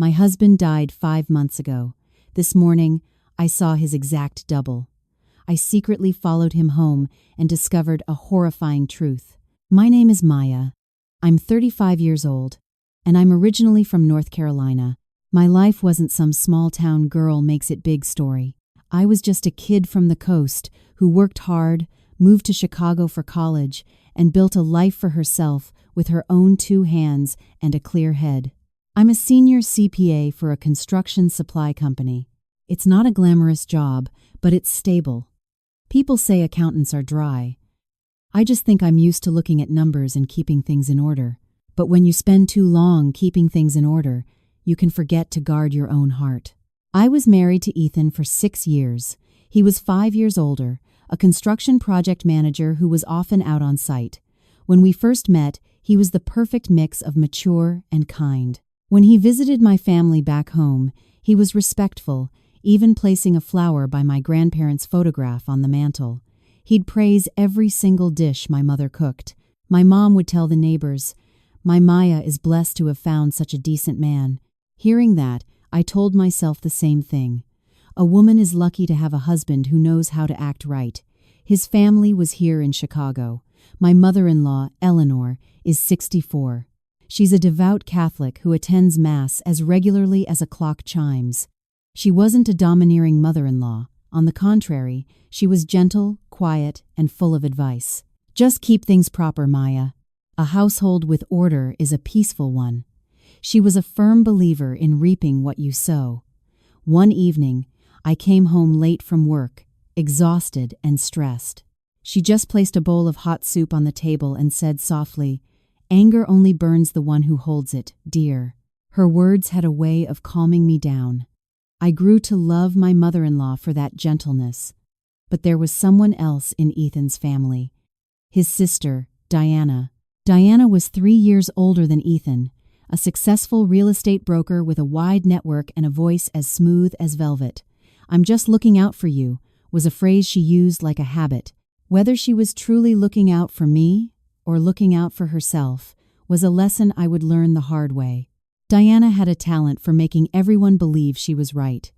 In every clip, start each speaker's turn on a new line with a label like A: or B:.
A: My husband died 5 months ago. This morning, I saw his exact double. I secretly followed him home and discovered a horrifying truth. My name is Maya. I'm 35 years old, and I'm originally from North Carolina. My life wasn't some small-town girl makes it big story. I was just a kid from the coast who worked hard, moved to Chicago for college, and built a life for herself with her own 2 hands and a clear head. I'm a senior CPA for a construction supply company. It's not a glamorous job, but it's stable. People say accountants are dry. I just think I'm used to looking at numbers and keeping things in order. But when you spend too long keeping things in order, you can forget to guard your own heart. I was married to Ethan for 6 years. He was 5 years older, a construction project manager who was often out on site. When we first met, he was the perfect mix of mature and kind. When he visited my family back home, he was respectful, even placing a flower by my grandparents' photograph on the mantel. He'd praise every single dish my mother cooked. My mom would tell the neighbors, "My Maya is blessed to have found such a decent man." Hearing that, I told myself the same thing. A woman is lucky to have a husband who knows how to act right. His family was here in Chicago. My mother-in-law, Eleanor, is 64. She's a devout Catholic who attends Mass as regularly as a clock chimes. She wasn't a domineering mother-in-law. On the contrary, she was gentle, quiet, and full of advice. Just keep things proper, Maya. A household with order is a peaceful one. She was a firm believer in reaping what you sow. One evening, I came home late from work, exhausted and stressed. She just placed a bowl of hot soup on the table and said softly, "Anger only burns the one who holds it, dear." Her words had a way of calming me down. I grew to love my mother-in-law for that gentleness. But there was someone else in Ethan's family. His sister, Diana. Diana was 3 years older than Ethan, a successful real estate broker with a wide network and a voice as smooth as velvet. "I'm just looking out for you," was a phrase she used like a habit. Whether she was truly looking out for me or looking out for herself was a lesson I would learn the hard way. Diana had a talent for making everyone believe she was right,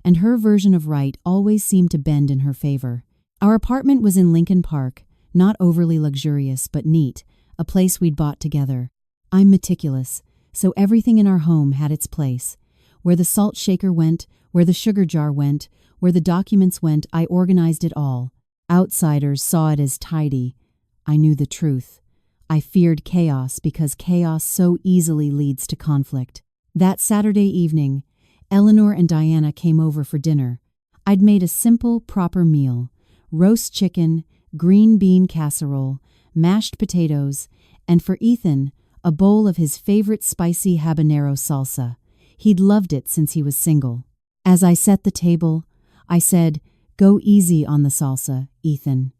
A: and her version of right always seemed to bend in her favor. Our apartment was in Lincoln Park, not overly luxurious but neat, a place we'd bought together. I'm meticulous, so everything in our home had its place. Where the salt shaker went, where the sugar jar went, where the documents went, I organized it all. Outsiders saw it as tidy. I knew the truth. I feared chaos because chaos so easily leads to conflict. That Saturday evening, Eleanor and Diana came over for dinner. I'd made a simple, proper meal: roast chicken, green bean casserole, mashed potatoes, and for Ethan, a bowl of his favorite spicy habanero salsa. He'd loved it since he was single. As I set the table, I said, "Go easy on the salsa, Ethan.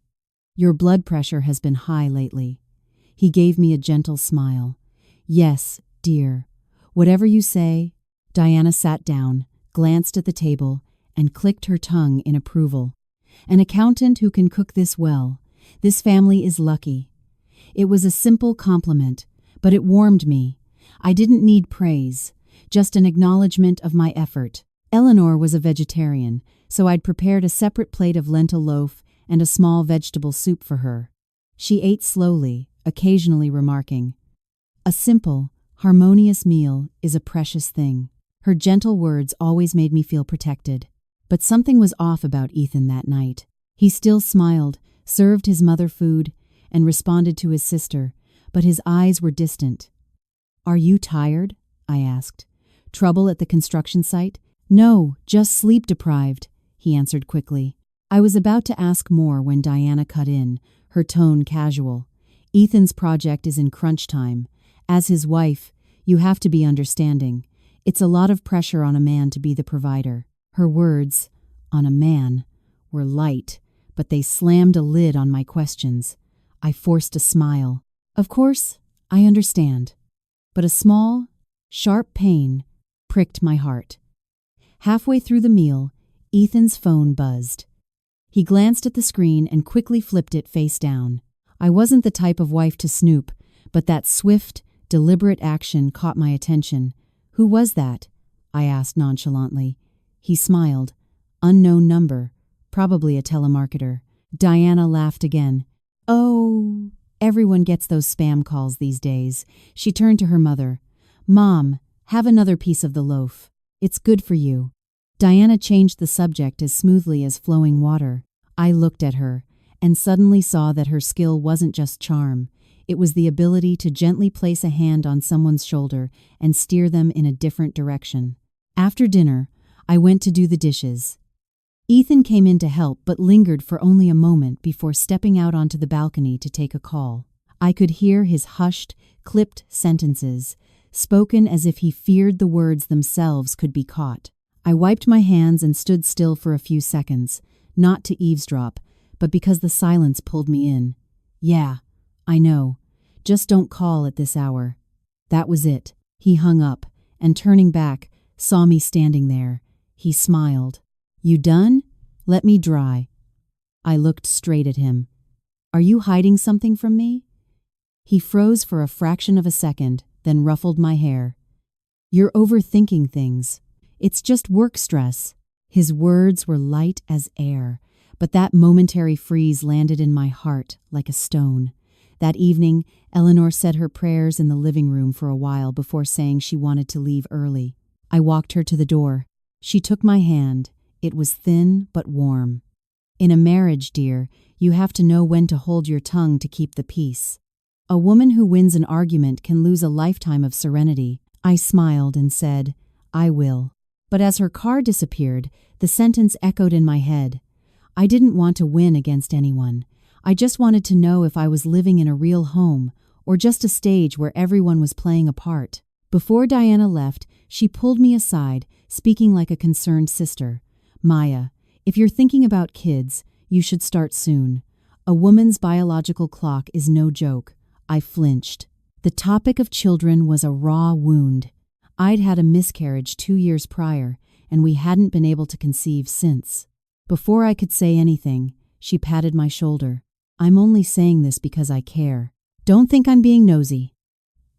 A: Your blood pressure has been high lately." He gave me a gentle smile. "Yes, dear. Whatever you say." Diana sat down, glanced at the table, and clicked her tongue in approval. "An accountant who can cook this well. This family is lucky." It was a simple compliment, but it warmed me. I didn't need praise, just an acknowledgement of my effort. Eleanor was a vegetarian, so I'd prepared a separate plate of lentil loaf and a small vegetable soup for her. She ate slowly, occasionally remarking, "A simple, harmonious meal is a precious thing." Her gentle words always made me feel protected. But something was off about Ethan that night. He still smiled, served his mother food, and responded to his sister, but his eyes were distant. "Are you tired?" I asked. "Trouble at the construction site?" "No, just sleep deprived," he answered quickly. I was about to ask more when Diana cut in, her tone casual. "Ethan's project is in crunch time. As his wife, you have to be understanding. It's a lot of pressure on a man to be the provider." Her words, "on a man," were light, but they slammed a lid on my questions. I forced a smile. "Of course, I understand." But a small, sharp pain pricked my heart. Halfway through the meal, Ethan's phone buzzed. He glanced at the screen and quickly flipped it face down. I wasn't the type of wife to snoop, but that swift, deliberate action caught my attention. "Who was that?" I asked nonchalantly. He smiled. Unknown number. Probably a telemarketer. Diana laughed again. Oh, everyone gets those spam calls these days. She turned to her mother. Mom, have another piece of the loaf. It's good for you. Diana changed the subject as smoothly as flowing water. I looked at her and suddenly saw that her skill wasn't just charm. It was the ability to gently place a hand on someone's shoulder and steer them in a different direction. After dinner, I went to do the dishes. Ethan came in to help but lingered for only a moment before stepping out onto the balcony to take a call. I could hear his hushed, clipped sentences, spoken as if he feared the words themselves could be caught. I wiped my hands and stood still for a few seconds, not to eavesdrop, but because the silence pulled me in. Yeah, I know. Just don't call at this hour. That was it. He hung up, and turning back, saw me standing there. He smiled. You done? Let me dry. I looked straight at him. Are you hiding something from me? He froze for a fraction of a second, then ruffled my hair. You're overthinking things. It's just work stress. His words were light as air, but that momentary freeze landed in my heart like a stone. That evening, Eleanor said her prayers in the living room for a while before saying she wanted to leave early. I walked her to the door. She took my hand. It was thin but warm. In a marriage, dear, you have to know when to hold your tongue to keep the peace. A woman who wins an argument can lose a lifetime of serenity. I smiled and said, I will. But as her car disappeared, the sentence echoed in my head. I didn't want to win against anyone. I just wanted to know if I was living in a real home or just a stage where everyone was playing a part. Before Diana left, she pulled me aside, speaking like a concerned sister. Maya, if you're thinking about kids, you should start soon. A woman's biological clock is no joke. I flinched. The topic of children was a raw wound. I'd had a miscarriage 2 years prior, and we hadn't been able to conceive since. Before I could say anything, she patted my shoulder. I'm only saying this because I care. Don't think I'm being nosy.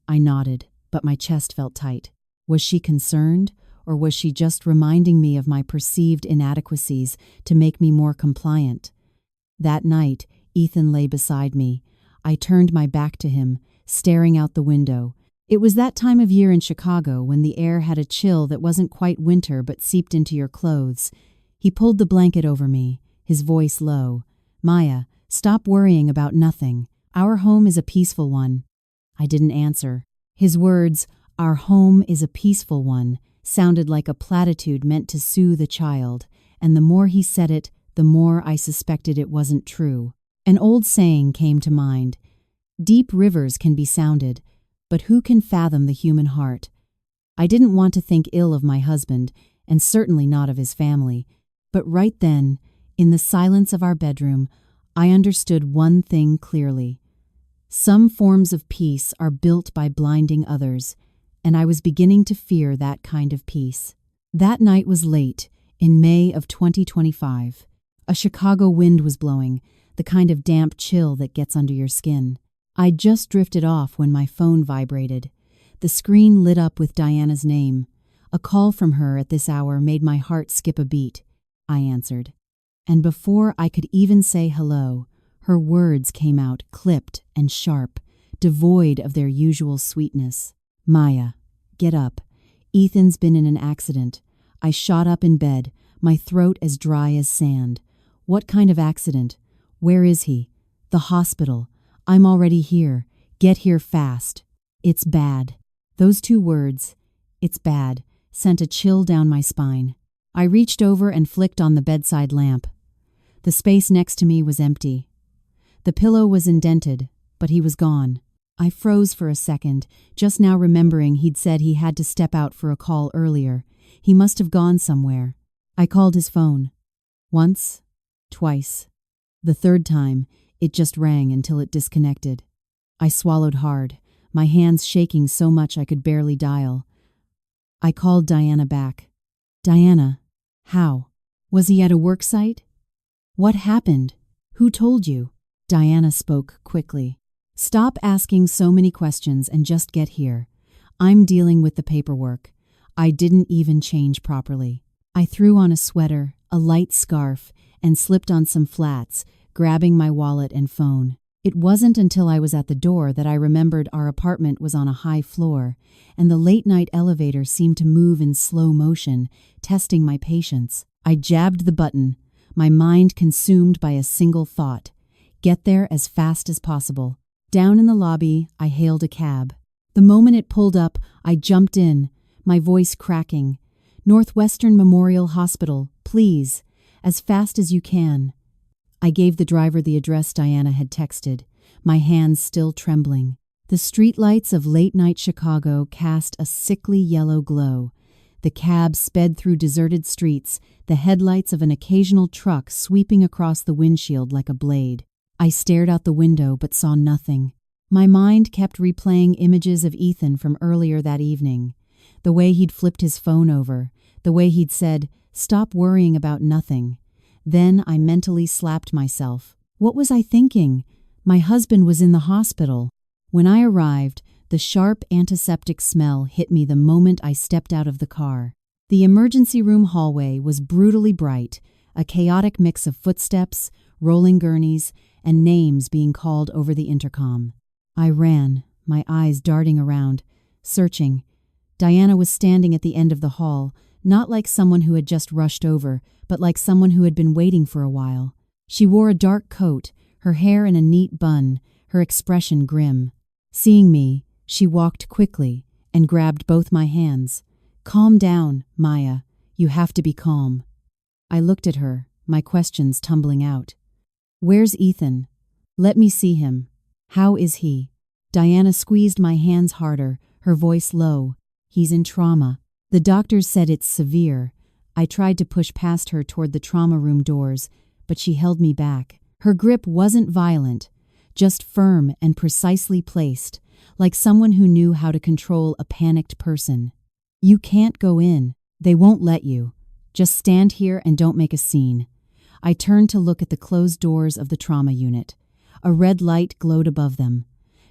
A: I nodded, but my chest felt tight. Was she concerned, or was she just reminding me of my perceived inadequacies to make me more compliant? That night, Ethan lay beside me. I turned my back to him, staring out the window. It was that time of year in Chicago when the air had a chill that wasn't quite winter but seeped into your clothes. He pulled the blanket over me, his voice low. Maya, stop worrying about nothing. Our home is a peaceful one. I didn't answer. His words, our home is a peaceful one, sounded like a platitude meant to soothe a child, and the more he said it, the more I suspected it wasn't true. An old saying came to mind. Deep rivers can be sounded, but who can fathom the human heart? I didn't want to think ill of my husband, and certainly not of his family, but right then, in the silence of our bedroom, I understood one thing clearly. Some forms of peace are built by blinding others, and I was beginning to fear that kind of peace. That night was late, in May of 2025. A Chicago wind was blowing, the kind of damp chill that gets under your skin. I'd just drifted off when my phone vibrated. The screen lit up with Diana's name. A call from her at this hour made my heart skip a beat. I answered. And before I could even say hello, her words came out clipped and sharp, devoid of their usual sweetness. Maya, get up. Ethan's been in an accident. I shot up in bed, my throat as dry as sand. What kind of accident? Where is he? The hospital. I'm already here. Get here fast. It's bad. Those 2 words, it's bad, sent a chill down my spine. I reached over and flicked on the bedside lamp. The space next to me was empty. The pillow was indented, but he was gone. I froze for a second, just now remembering he'd said he had to step out for a call earlier. He must have gone somewhere. I called his phone. Once, twice. The third time, it just rang until it disconnected. I swallowed hard, my hands shaking so much I could barely dial. I called Diana back. Diana, how? Was he at a work site? What happened? Who told you? Diana spoke quickly. Stop asking so many questions and just get here. I'm dealing with the paperwork. I didn't even change properly. I threw on a sweater, a light scarf, and slipped on some flats, grabbing my wallet and phone. It wasn't until I was at the door that I remembered our apartment was on a high floor, and the late-night elevator seemed to move in slow motion, testing my patience. I jabbed the button, my mind consumed by a single thought: get there as fast as possible. Down in the lobby, I hailed a cab. The moment it pulled up, I jumped in, my voice cracking. "Northwestern Memorial Hospital, please, as fast as you can." I gave the driver the address Diana had texted, my hands still trembling. The streetlights of late-night Chicago cast a sickly yellow glow. The cab sped through deserted streets, the headlights of an occasional truck sweeping across the windshield like a blade. I stared out the window but saw nothing. My mind kept replaying images of Ethan from earlier that evening. The way he'd flipped his phone over, the way he'd said, "Stop worrying about nothing." Then I mentally slapped myself. What was I thinking? My husband was in the hospital. When I arrived, the sharp antiseptic smell hit me the moment I stepped out of the car. The emergency room hallway was brutally bright, a chaotic mix of footsteps, rolling gurneys, and names being called over the intercom. I ran, my eyes darting around, searching. Diana was standing at the end of the hall, not like someone who had just rushed over, but like someone who had been waiting for a while. She wore a dark coat, her hair in a neat bun, her expression grim. Seeing me, she walked quickly and grabbed both my hands. "Calm down, Maya. You have to be calm." I looked at her, my questions tumbling out. "Where's Ethan? Let me see him. How is he?" Diana squeezed my hands harder, her voice low. "He's in trauma. The doctors said it's severe." I tried to push past her toward the trauma room doors, but she held me back. Her grip wasn't violent, just firm and precisely placed, like someone who knew how to control a panicked person. "You can't go in. They won't let you. Just stand here and don't make a scene." I turned to look at the closed doors of the trauma unit. A red light glowed above them.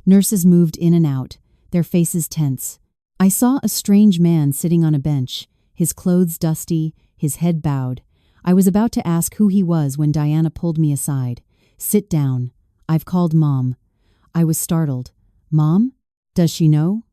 A: Nurses moved in and out, their faces tense. I saw a strange man sitting on a bench, his clothes dusty, his head bowed. I was about to ask who he was when Diana pulled me aside. "Sit down. I've called Mom." I was startled. "Mom? Does she know?"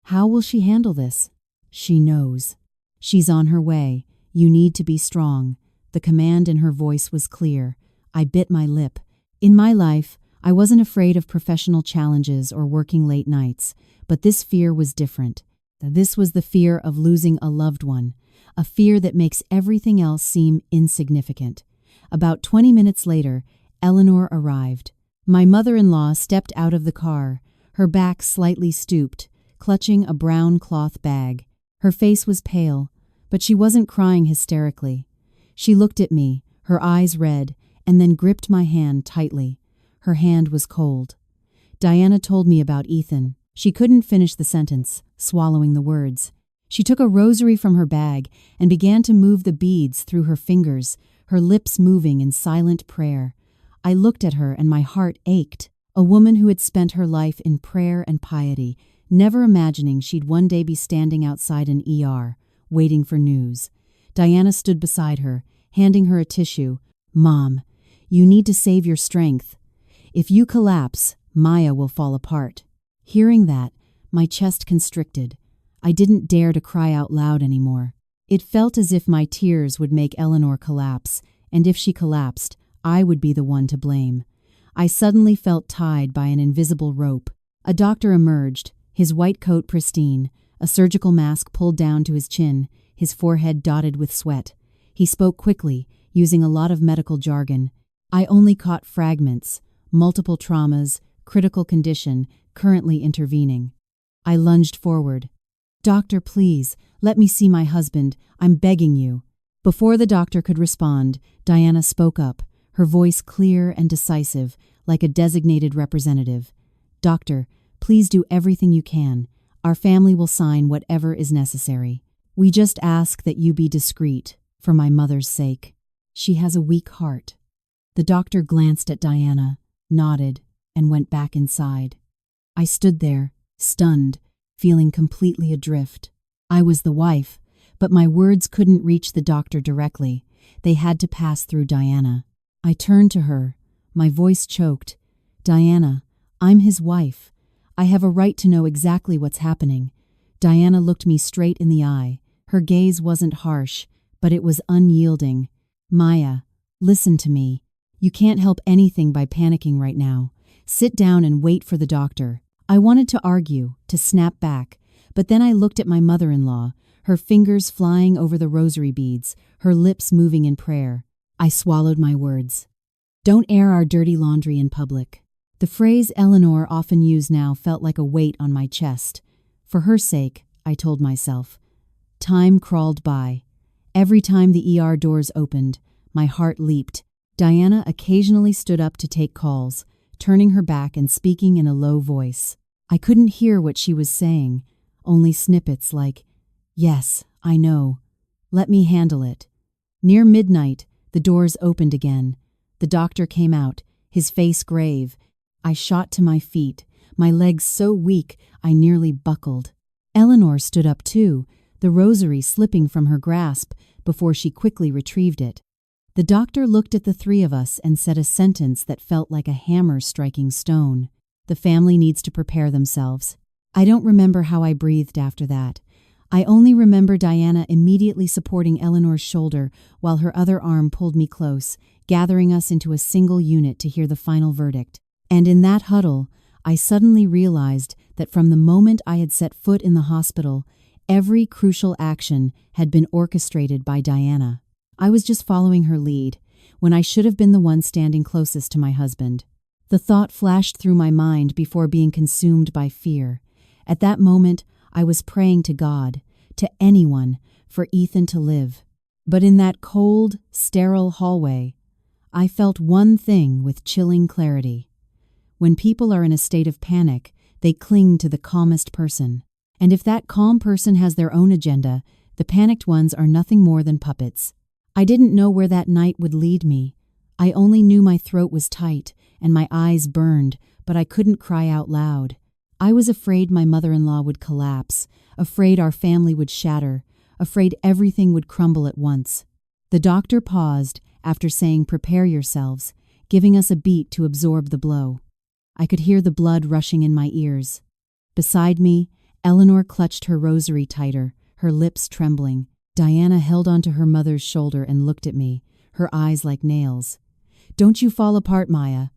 A: "How will she handle this?" "She knows. She's on her way. You need to be strong." The command in her voice was clear. I bit my lip. In my life, I wasn't afraid of professional challenges or working late nights, but this fear was different. This was the fear of losing a loved one, a fear that makes everything else seem insignificant. About 20 minutes later, Eleanor arrived. My mother-in-law stepped out of the car, her back slightly stooped, clutching a brown cloth bag. Her face was pale, but she wasn't crying hysterically. She looked at me, her eyes red, and then gripped my hand tightly. Her hand was cold. "Diana told me about Ethan." She couldn't finish the sentence, swallowing the words. She took a rosary from her bag and began to move the beads through her fingers, her lips moving in silent prayer. I looked at her and my heart ached. A woman who had spent her life in prayer and piety, never imagining she'd one day be standing outside an ER, waiting for news. Diana stood beside her, handing her a tissue. "Mom, you need to save your strength. If you collapse, Maya will fall apart." Hearing that, my chest constricted. I didn't dare to cry out loud anymore. It felt as if my tears would make Eleanor collapse, and if she collapsed, I would be the one to blame. I suddenly felt tied by an invisible rope. A doctor emerged, his white coat pristine, a surgical mask pulled down to his chin, his forehead dotted with sweat. He spoke quickly, using a lot of medical jargon. I only caught fragments: multiple traumas, critical condition, currently intervening. I lunged forward. "Doctor, please, let me see my husband. I'm begging you." Before the doctor could respond, Diana spoke up, her voice clear and decisive, like a designated representative. "Doctor, please do everything you can. Our family will sign whatever is necessary. We just ask that you be discreet, for my mother's sake. She has a weak heart." The doctor glanced at Diana, nodded, and went back inside. I stood there, stunned, feeling completely adrift. I was the wife, but my words couldn't reach the doctor directly. They had to pass through Diana. I turned to her, my voice choked. Diana, I'm his wife. I have a right to know exactly what's happening. Diana looked me straight in the eye. Her gaze wasn't harsh, but it was unyielding. Maya, listen to me. You can't help anything by panicking right now. Sit down and wait for the doctor. I wanted to argue, to snap back, but then I looked at my mother-in-law, her fingers flying over the rosary beads, her lips moving in prayer. I swallowed my words. Don't air our dirty laundry in public. The phrase Eleanor often used now felt like a weight on my chest. For her sake, I told myself. Time crawled by. Every time the ER doors opened, my heart leaped. Diana occasionally stood up to take calls, turning her back and speaking in a low voice. I couldn't hear what she was saying, only snippets like, "Yes, I know. Let me handle it." Near midnight, the doors opened again. The doctor came out, his face grave. I shot to my feet, my legs so weak I nearly buckled. Eleanor stood up too, the rosary slipping from her grasp before she quickly retrieved it. The doctor looked at the three of us and said a sentence that felt like a hammer striking stone. The family needs to prepare themselves. I don't remember how I breathed after that. I only remember Diana immediately supporting Eleanor's shoulder while her other arm pulled me close, gathering us into a single unit to hear the final verdict. And in that huddle, I suddenly realized that from the moment I had set foot in the hospital, every crucial action had been orchestrated by Diana. I was just following her lead, when I should have been the one standing closest to my husband. The thought flashed through my mind before being consumed by fear. At that moment, I was praying to God, to anyone, for Ethan to live. But in that cold, sterile hallway, I felt one thing with chilling clarity. When people are in a state of panic, they cling to the calmest person. And if that calm person has their own agenda, the panicked ones are nothing more than puppets. I didn't know where that night would lead me. I only knew my throat was tight and my eyes burned, but I couldn't cry out loud. I was afraid my mother-in-law would collapse, afraid our family would shatter, afraid everything would crumble at once. The doctor paused after saying, "Prepare yourselves," giving us a beat to absorb the blow. I could hear the blood rushing in my ears. Beside me, Eleanor clutched her rosary tighter, her lips trembling. Diana held onto her mother's shoulder and looked at me, her eyes like nails. "Don't you fall apart, Maya."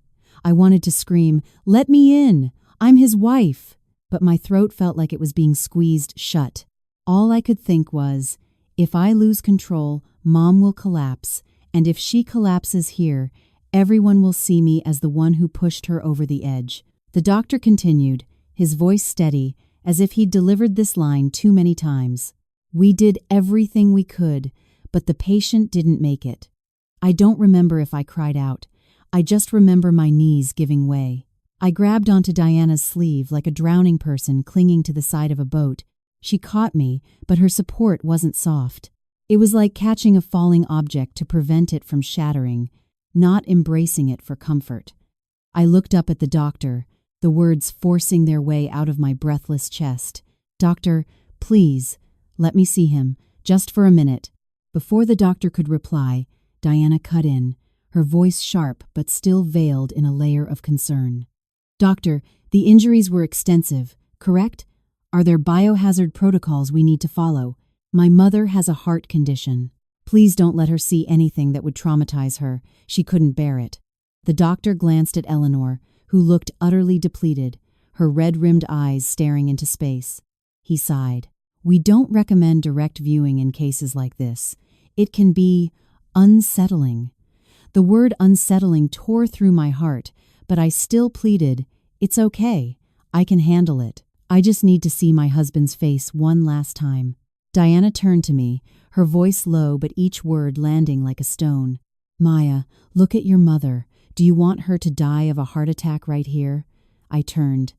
A: I wanted to scream, "Let me in! I'm his wife!" But my throat felt like it was being squeezed shut. All I could think was, if I lose control, Mom will collapse, and if she collapses here, everyone will see me as the one who pushed her over the edge. The doctor continued, his voice steady, as if he'd delivered this line too many times. "We did everything we could, but the patient didn't make it." I don't remember if I cried out. I just remember my knees giving way. I grabbed onto Diana's sleeve like a drowning person clinging to the side of a boat. She caught me, but her support wasn't soft. It was like catching a falling object to prevent it from shattering, not embracing it for comfort. I looked up at the doctor, the words forcing their way out of my breathless chest. "Doctor, please, let me see him, just for a minute." Before the doctor could reply, Diana cut in, her voice sharp but still veiled in a layer of concern. "Doctor, the injuries were extensive, correct? Are there biohazard protocols we need to follow? My mother has a heart condition. Please don't let her see anything that would traumatize her. She couldn't bear it." The doctor glanced at Eleanor, who looked utterly depleted, her red-rimmed eyes staring into space. He sighed. "We don't recommend direct viewing in cases like this. It can be unsettling." The word unsettling tore through my heart, but I still pleaded, "It's okay. I can handle it. I just need to see my husband's face one last time." Diana turned to me, her voice low but each word landing like a stone. "Maya, look at your mother. Do you want her to die of a heart attack right here?" I turned.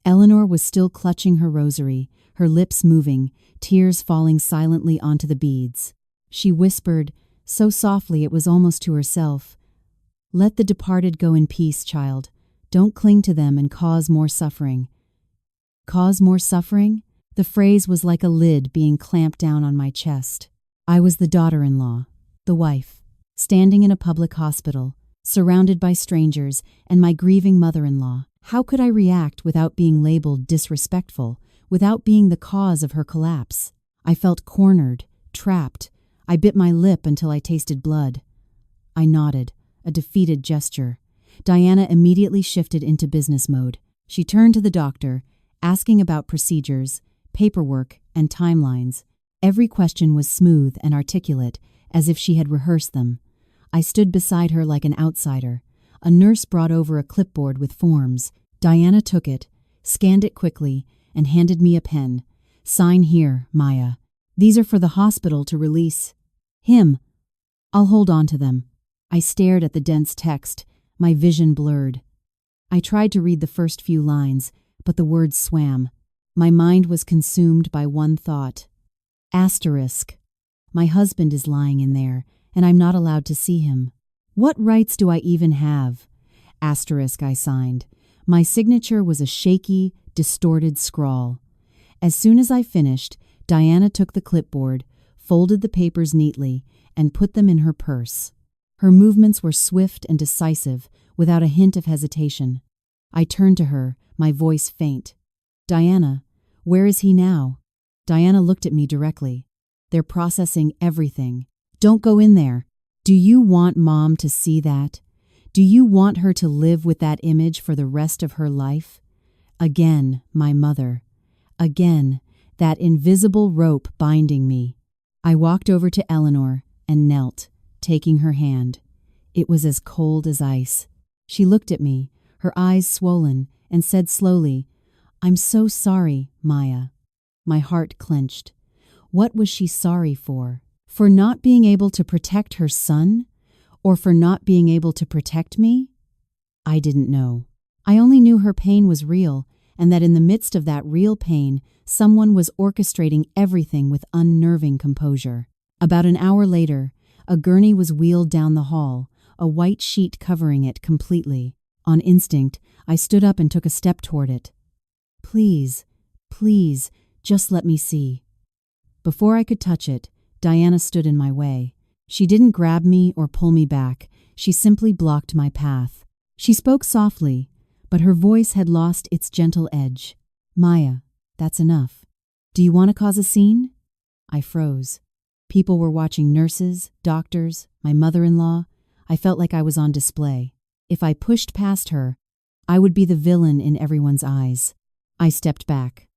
A: Eleanor was still clutching her rosary, her lips moving, tears falling silently onto the beads. She whispered, so softly it was almost to herself, "Let the departed go in peace, child. Don't cling to them and cause more suffering." Cause more suffering? The phrase was like a lid being clamped down on my chest. I was the daughter-in-law, the wife, standing in a public hospital, surrounded by strangers and my grieving mother-in-law. How could I react without being labeled disrespectful, without being the cause of her collapse? I felt cornered, trapped. I bit my lip until I tasted blood. I nodded, a defeated gesture. Diana immediately shifted into business mode. She turned to the doctor, asking about procedures, paperwork, and timelines. Every question was smooth and articulate, as if she had rehearsed them. I stood beside her like an outsider. A nurse brought over a clipboard with forms. Diana took it, scanned it quickly, and handed me a pen. "Sign here, Maya. These are for the hospital to release him. I'll hold on to them." I stared at the dense text, my vision blurred. I tried to read the first few lines, but the words swam. My mind was consumed by one thought. Asterisk. My husband is lying in there, and I'm not allowed to see him. What rights do I even have? Asterisk, I signed. My signature was a shaky, distorted scrawl. As soon as I finished, Diana took the clipboard, folded the papers neatly, and put them in her purse. Her movements were swift and decisive, without a hint of hesitation. I turned to her, my voice faint. "Diana, where is he now?" Diana looked at me directly. "They're processing everything. Don't go in there. Do you want Mom to see that? Do you want her to live with that image for the rest of her life?" Again, my mother. Again, that invisible rope binding me. I walked over to Eleanor and knelt, taking her hand. It was as cold as ice. She looked at me, her eyes swollen, and said slowly, "I'm so sorry, Maya." My heart clenched. What was she sorry for? For not being able to protect her son? Or for not being able to protect me? I didn't know. I only knew her pain was real, and that in the midst of that real pain, someone was orchestrating everything with unnerving composure. About an hour later, a gurney was wheeled down the hall, a white sheet covering it completely. On instinct, I stood up and took a step toward it. "Please, please, just let me see." Before I could touch it, Diana stood in my way. She didn't grab me or pull me back. She simply blocked my path. She spoke softly, but her voice had lost its gentle edge. "Maya, that's enough. Do you want to cause a scene?" I froze. People were watching, nurses, doctors, my mother-in-law. I felt like I was on display. If I pushed past her, I would be the villain in everyone's eyes. I stepped back.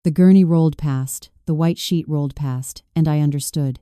A: The gurney rolled past, the white sheet rolled past, and I understood.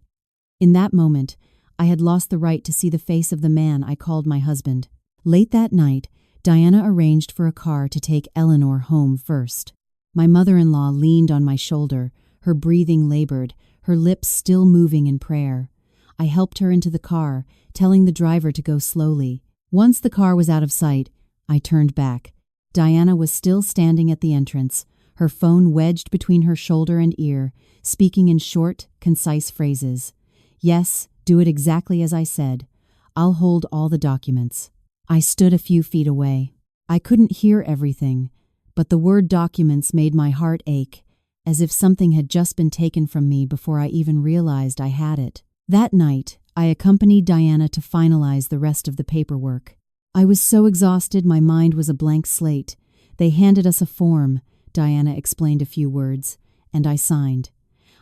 A: In that moment, I had lost the right to see the face of the man I called my husband. Late that night, Diana arranged for a car to take Eleanor home first. My mother-in-law leaned on my shoulder, her breathing labored, her lips still moving in prayer. I helped her into the car, telling the driver to go slowly. Once the car was out of sight, I turned back. Diana was still standing at the entrance, her phone wedged between her shoulder and ear, speaking in short, concise phrases. "Yes, do it exactly as I said. I'll hold all the documents." I stood a few feet away. I couldn't hear everything, but the word documents made my heart ache, as if something had just been taken from me before I even realized I had it. That night, I accompanied Diana to finalize the rest of the paperwork. I was so exhausted my mind was a blank slate. They handed us a form, Diana explained a few words, and I signed.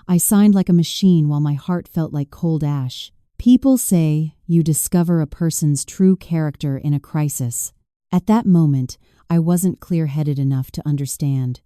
A: I signed like a machine while my heart felt like cold ash. People say you discover a person's true character in a crisis. At that moment, I wasn't clear-headed enough to understand.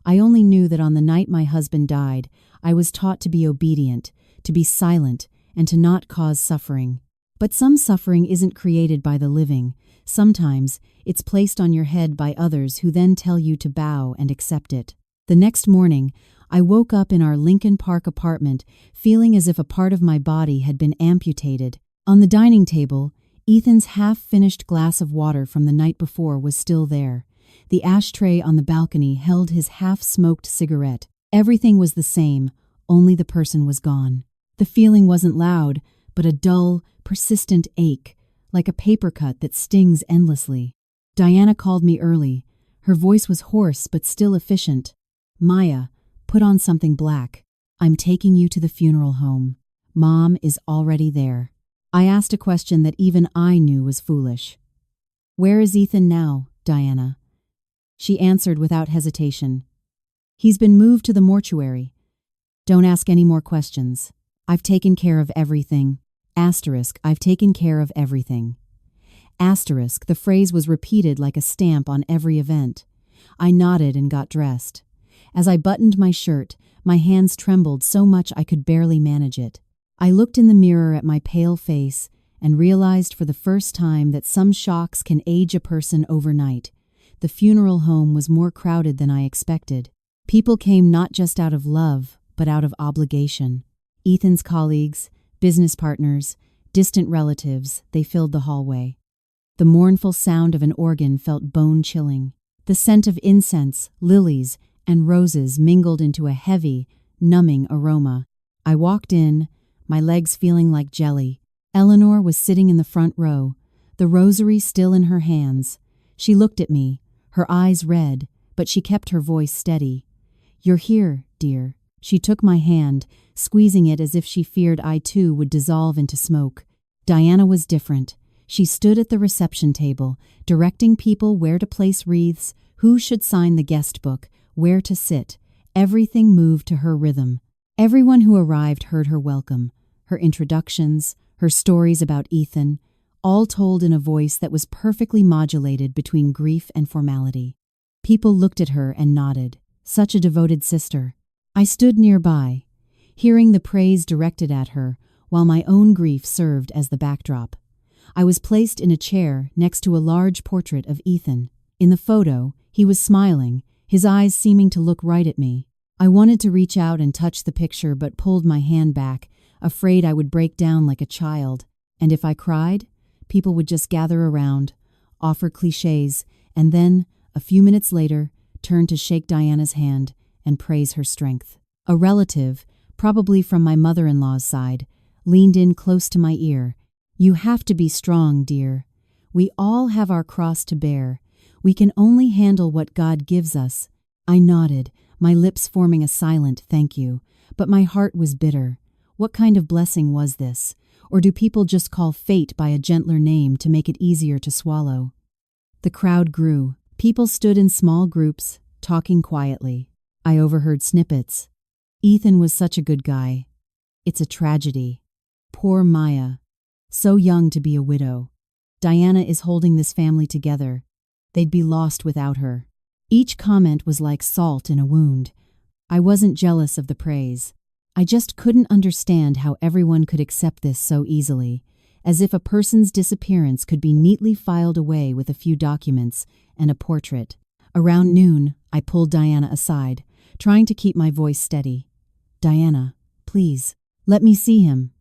A: I only knew that on the night my husband died, I was taught to be obedient, to be silent, and to not cause suffering. But some suffering isn't created by the living. Sometimes, it's placed on your head by others who then tell you to bow and accept it. The next morning, I woke up in our Lincoln Park apartment, feeling as if a part of my body had been amputated. On the dining table, Ethan's half-finished glass of water from the night before was still there. The ashtray on the balcony held his half-smoked cigarette. Everything was the same, only the person was gone. The feeling wasn't loud, but a dull, persistent ache, like a paper cut that stings endlessly. Diana called me early. Her voice was hoarse but still efficient. "Maya, Put on something black. I'm taking you to the funeral home. Mom is already there. I asked a question that even I knew was foolish. Where is Ethan now, Diana? She answered without hesitation. He's been moved to the mortuary. Don't ask any more questions. I've taken care of everything. Asterisk, I've taken care of everything. Asterisk, the phrase was repeated like a stamp on every event. I nodded and got dressed. As I buttoned my shirt, my hands trembled so much I could barely manage it. I looked in the mirror at my pale face and realized for the first time that some shocks can age a person overnight. The funeral home was more crowded than I expected. People came not just out of love, but out of obligation. Ethan's colleagues, business partners, distant relatives, they filled the hallway. The mournful sound of an organ felt bone-chilling. The scent of incense, lilies, and roses mingled into a heavy, numbing aroma. I walked in, my legs feeling like jelly. Eleanor was sitting in the front row, the rosary still in her hands. She looked at me, her eyes red, but she kept her voice steady. You're here, dear. She took my hand, squeezing it as if she feared I too would dissolve into smoke. Diana was different. She stood at the reception table, directing people where to place wreaths, who should sign the guest book, where to sit. Everything moved to her rhythm. Everyone who arrived heard her welcome, her introductions, her stories about Ethan, all told in a voice that was perfectly modulated between grief and formality. People looked at her and nodded. Such a devoted sister. I stood nearby, hearing the praise directed at her, while my own grief served as the backdrop. I was placed in a chair next to a large portrait of Ethan. In the photo, he was smiling, his eyes seeming to look right at me. I wanted to reach out and touch the picture but pulled my hand back, afraid I would break down like a child. And if I cried, people would just gather around, offer clichés, and then, a few minutes later, turn to shake Diana's hand and praise her strength. A relative, probably from my mother-in-law's side, leaned in close to my ear. You have to be strong, dear. We all have our cross to bear. We can only handle what God gives us. I nodded, my lips forming a silent thank you, but my heart was bitter. What kind of blessing was this? Or do people just call fate by a gentler name to make it easier to swallow? The crowd grew. People stood in small groups, talking quietly. I overheard snippets. Ethan was such a good guy. It's a tragedy. Poor Maya. So young to be a widow. Diana is holding this family together. They'd be lost without her. Each comment was like salt in a wound. I wasn't jealous of the praise. I just couldn't understand how everyone could accept this so easily, as if a person's disappearance could be neatly filed away with a few documents and a portrait. Around noon, I pulled Diana aside, trying to keep my voice steady. Diana, please, let me see him.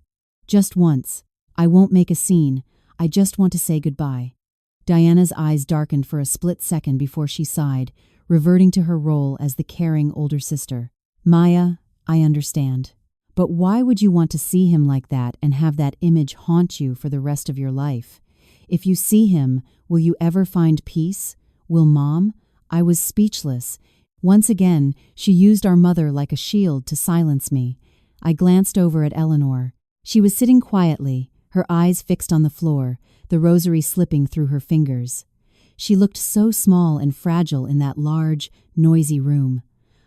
A: Just once. I won't make a scene. I just want to say goodbye. Diana's eyes darkened for a split second before she sighed, reverting to her role as the caring older sister. Maya, I understand. But why would you want to see him like that and have that image haunt you for the rest of your life? If you see him, will you ever find peace? Will Mom? I was speechless. Once again, she used our mother like a shield to silence me. I glanced over at Eleanor. She was sitting quietly, her eyes fixed on the floor, the rosary slipping through her fingers. She looked so small and fragile in that large, noisy room.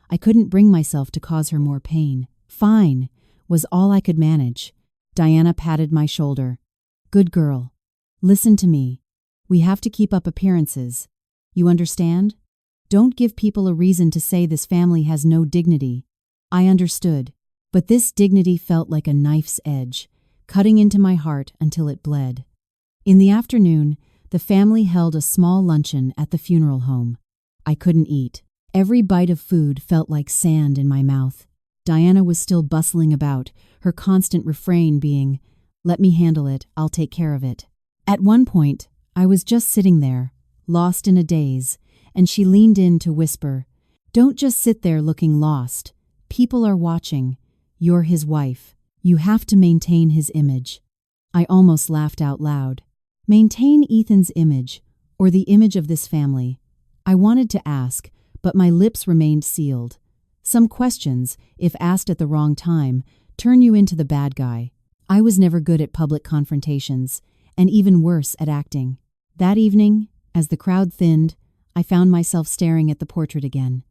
A: I couldn't bring myself to cause her more pain. Fine, was all I could manage. Diana patted my shoulder. Good girl. Listen to me. We have to keep up appearances. You understand? Don't give people a reason to say this family has no dignity. I understood, but this dignity felt like a knife's edge, cutting into my heart until it bled. In the afternoon, the family held a small luncheon at the funeral home. I couldn't eat. Every bite of food felt like sand in my mouth. Diana was still bustling about, her constant refrain being, "Let me handle it, I'll take care of it." At one point, I was just sitting there, lost in a daze, and she leaned in to whisper, "Don't just sit there looking lost. People are watching. You're his wife. You have to maintain his image." I almost laughed out loud. Maintain Ethan's image, or the image of this family. I wanted to ask, but my lips remained sealed. Some questions, if asked at the wrong time, turn you into the bad guy. I was never good at public confrontations, and even worse at acting. That evening, as the crowd thinned, I found myself staring at the portrait again.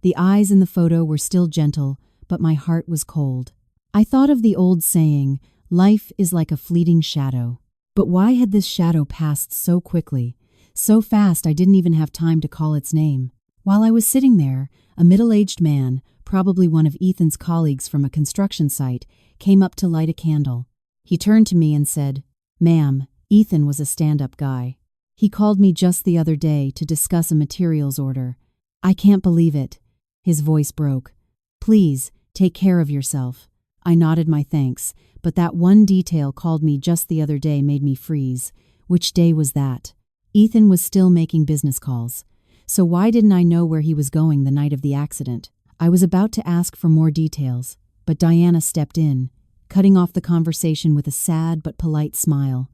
A: The eyes in the photo were still gentle, but my heart was cold. I thought of the old saying, life is like a fleeting shadow. But why had this shadow passed so quickly? So fast I didn't even have time to call its name. While I was sitting there, a middle-aged man, probably one of Ethan's colleagues from a construction site, came up to light a candle. He turned to me and said, "Ma'am, Ethan was a stand-up guy. He called me just the other day to discuss a materials order. I can't believe it." His voice broke. "Please, take care of yourself." I nodded my thanks, but that one detail called me just the other day made me freeze. Which day was that? Ethan was still making business calls. So why didn't I know where he was going the night of the accident? I was about to ask for more details, but Diana stepped in, cutting off the conversation with a sad but polite smile.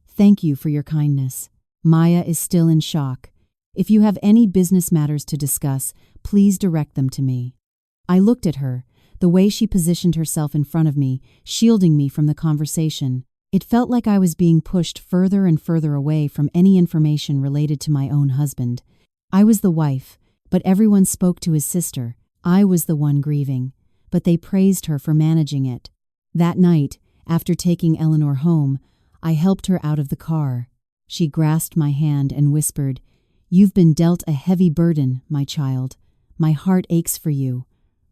A: "Thank you for your kindness. Maya is still in shock. If you have any business matters to discuss, please direct them to me." I looked at her, the way she positioned herself in front of me, shielding me from the conversation. It felt like I was being pushed further and further away from any information related to my own husband. I was the wife, but everyone spoke to his sister. I was the one grieving, but they praised her for managing it. That night, after taking Eleanor home, I helped her out of the car. She grasped my hand and whispered, "You've been dealt a heavy burden, my child. My heart aches for you."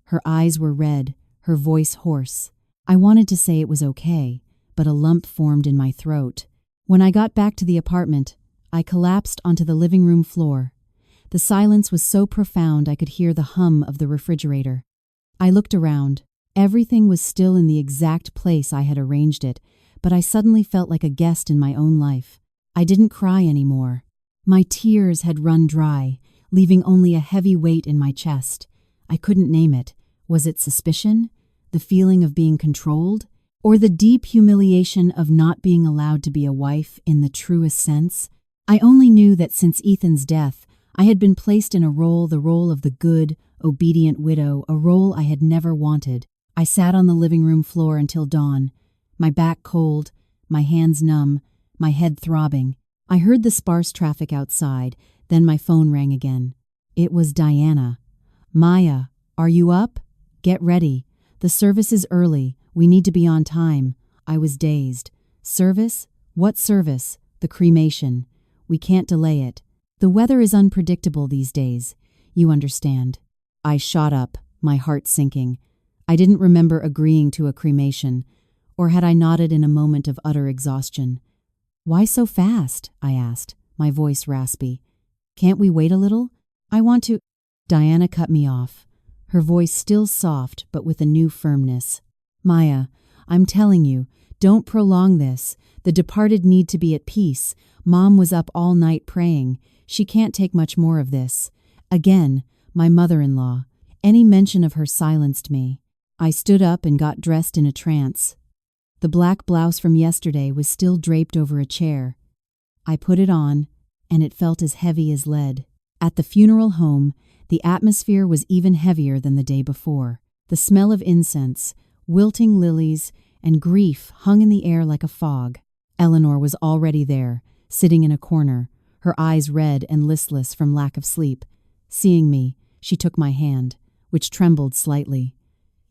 A: Her eyes were red, her voice hoarse. I wanted to say it was okay, but a lump formed in my throat. When I got back to the apartment, I collapsed onto the living room floor. The silence was so profound I could hear the hum of the refrigerator. I looked around. Everything was still in the exact place I had arranged it, but I suddenly felt like a guest in my own life. I didn't cry anymore. My tears had run dry, leaving only a heavy weight in my chest. I couldn't name it. Was it suspicion? The feeling of being controlled? Or the deep humiliation of not being allowed to be a wife in the truest sense? I only knew that since Ethan's death, I had been placed in the role of the good, obedient widow, a role I had never wanted. I sat on the living room floor until dawn, my back cold, my hands numb, my head throbbing. I heard the sparse traffic outside, then my phone rang again. It was Diana. "Maya, are you up? Get ready. The service is early. We need to be on time." I was dazed. "Service? What service?" "The cremation. We can't delay it. The weather is unpredictable these days. You understand." I shot up, my heart sinking. I didn't remember agreeing to a cremation, or had I nodded in a moment of utter exhaustion? "Why so fast?" I asked, my voice raspy. "Can't we wait a little? I want to—" Diana cut me off, her voice still soft but with a new firmness. "Maya, I'm telling you, don't prolong this. The departed need to be at peace. Mom was up all night praying. She can't take much more of this." Again, my mother-in-law. Any mention of her silenced me. I stood up and got dressed in a trance. The black blouse from yesterday was still draped over a chair. I put it on, and it felt as heavy as lead. At the funeral home, the atmosphere was even heavier than the day before. The smell of incense, wilting lilies, and grief hung in the air like a fog. Eleanor was already there, sitting in a corner, her eyes red and listless from lack of sleep. Seeing me, she took my hand, which trembled slightly.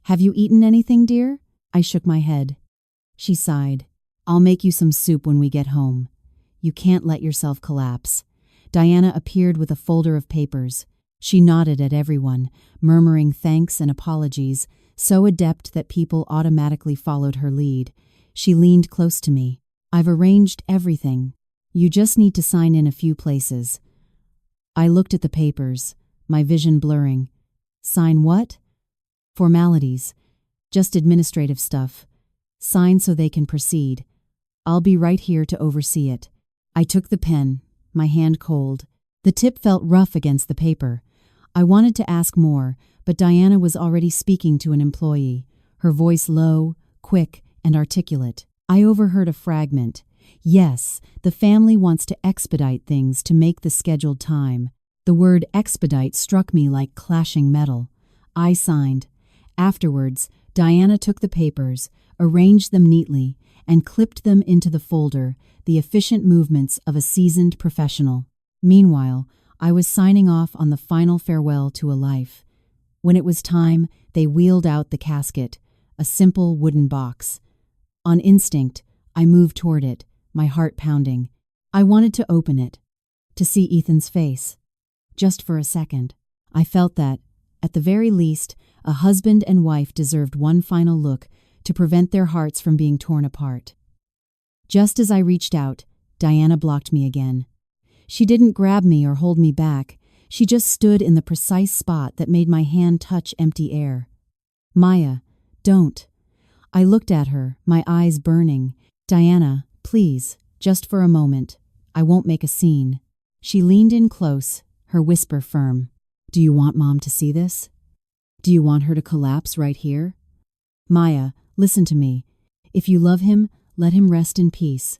A: "Have you eaten anything, dear?" I shook my head. She sighed. "I'll make you some soup when we get home. You can't let yourself collapse." Diana appeared with a folder of papers. She nodded at everyone, murmuring thanks and apologies, so adept that people automatically followed her lead. She leaned close to me. "I've arranged everything. You just need to sign in a few places." I looked at the papers, my vision blurring. "Sign what?" "Formalities. Just administrative stuff. Sign so they can proceed. I'll be right here to oversee it." I took the pen, my hand cold. The tip felt rough against the paper. I wanted to ask more, but Diana was already speaking to an employee, her voice low, quick, and articulate. I overheard a fragment. "Yes, the family wants to expedite things to make the scheduled time." The word expedite struck me like clashing metal. I signed. Afterwards, Diana took the papers, arranged them neatly, and clipped them into the folder, the efficient movements of a seasoned professional. Meanwhile, I was signing off on the final farewell to a life. When it was time, they wheeled out the casket, a simple wooden box. On instinct, I moved toward it, my heart pounding. I wanted to open it, to see Ethan's face. Just for a second. I felt that, at the very least, a husband and wife deserved one final look to prevent their hearts from being torn apart. Just as I reached out, Diana blocked me again. She didn't grab me or hold me back. She just stood in the precise spot that made my hand touch empty air. Maya, don't. I looked at her, my eyes burning. Diana, please, just for a moment. I won't make a scene. She leaned in close, her whisper firm. Do you want Mom to see this? Do you want her to collapse right here? Maya, listen to me. If you love him, let him rest in peace.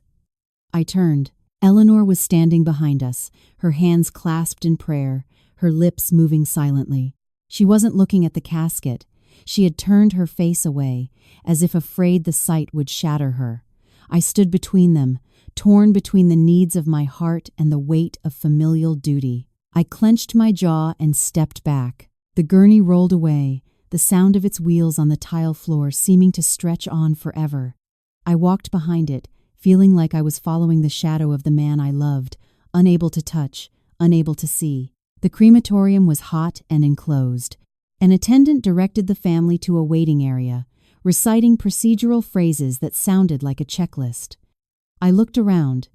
A: I turned. Eleanor was standing behind us, her hands clasped in prayer, her lips moving silently. She wasn't looking at the casket. She had turned her face away, as if afraid the sight would shatter her. I stood between them, torn between the needs of my heart and the weight of familial duty. I clenched my jaw and stepped back. The gurney rolled away, the sound of its wheels on the tile floor seeming to stretch on forever. I walked behind it, feeling like I was following the shadow of the man I loved, unable to touch, unable to see. The crematorium was hot and enclosed. An attendant directed the family to a waiting area, reciting procedural phrases that sounded like a checklist. I looked around.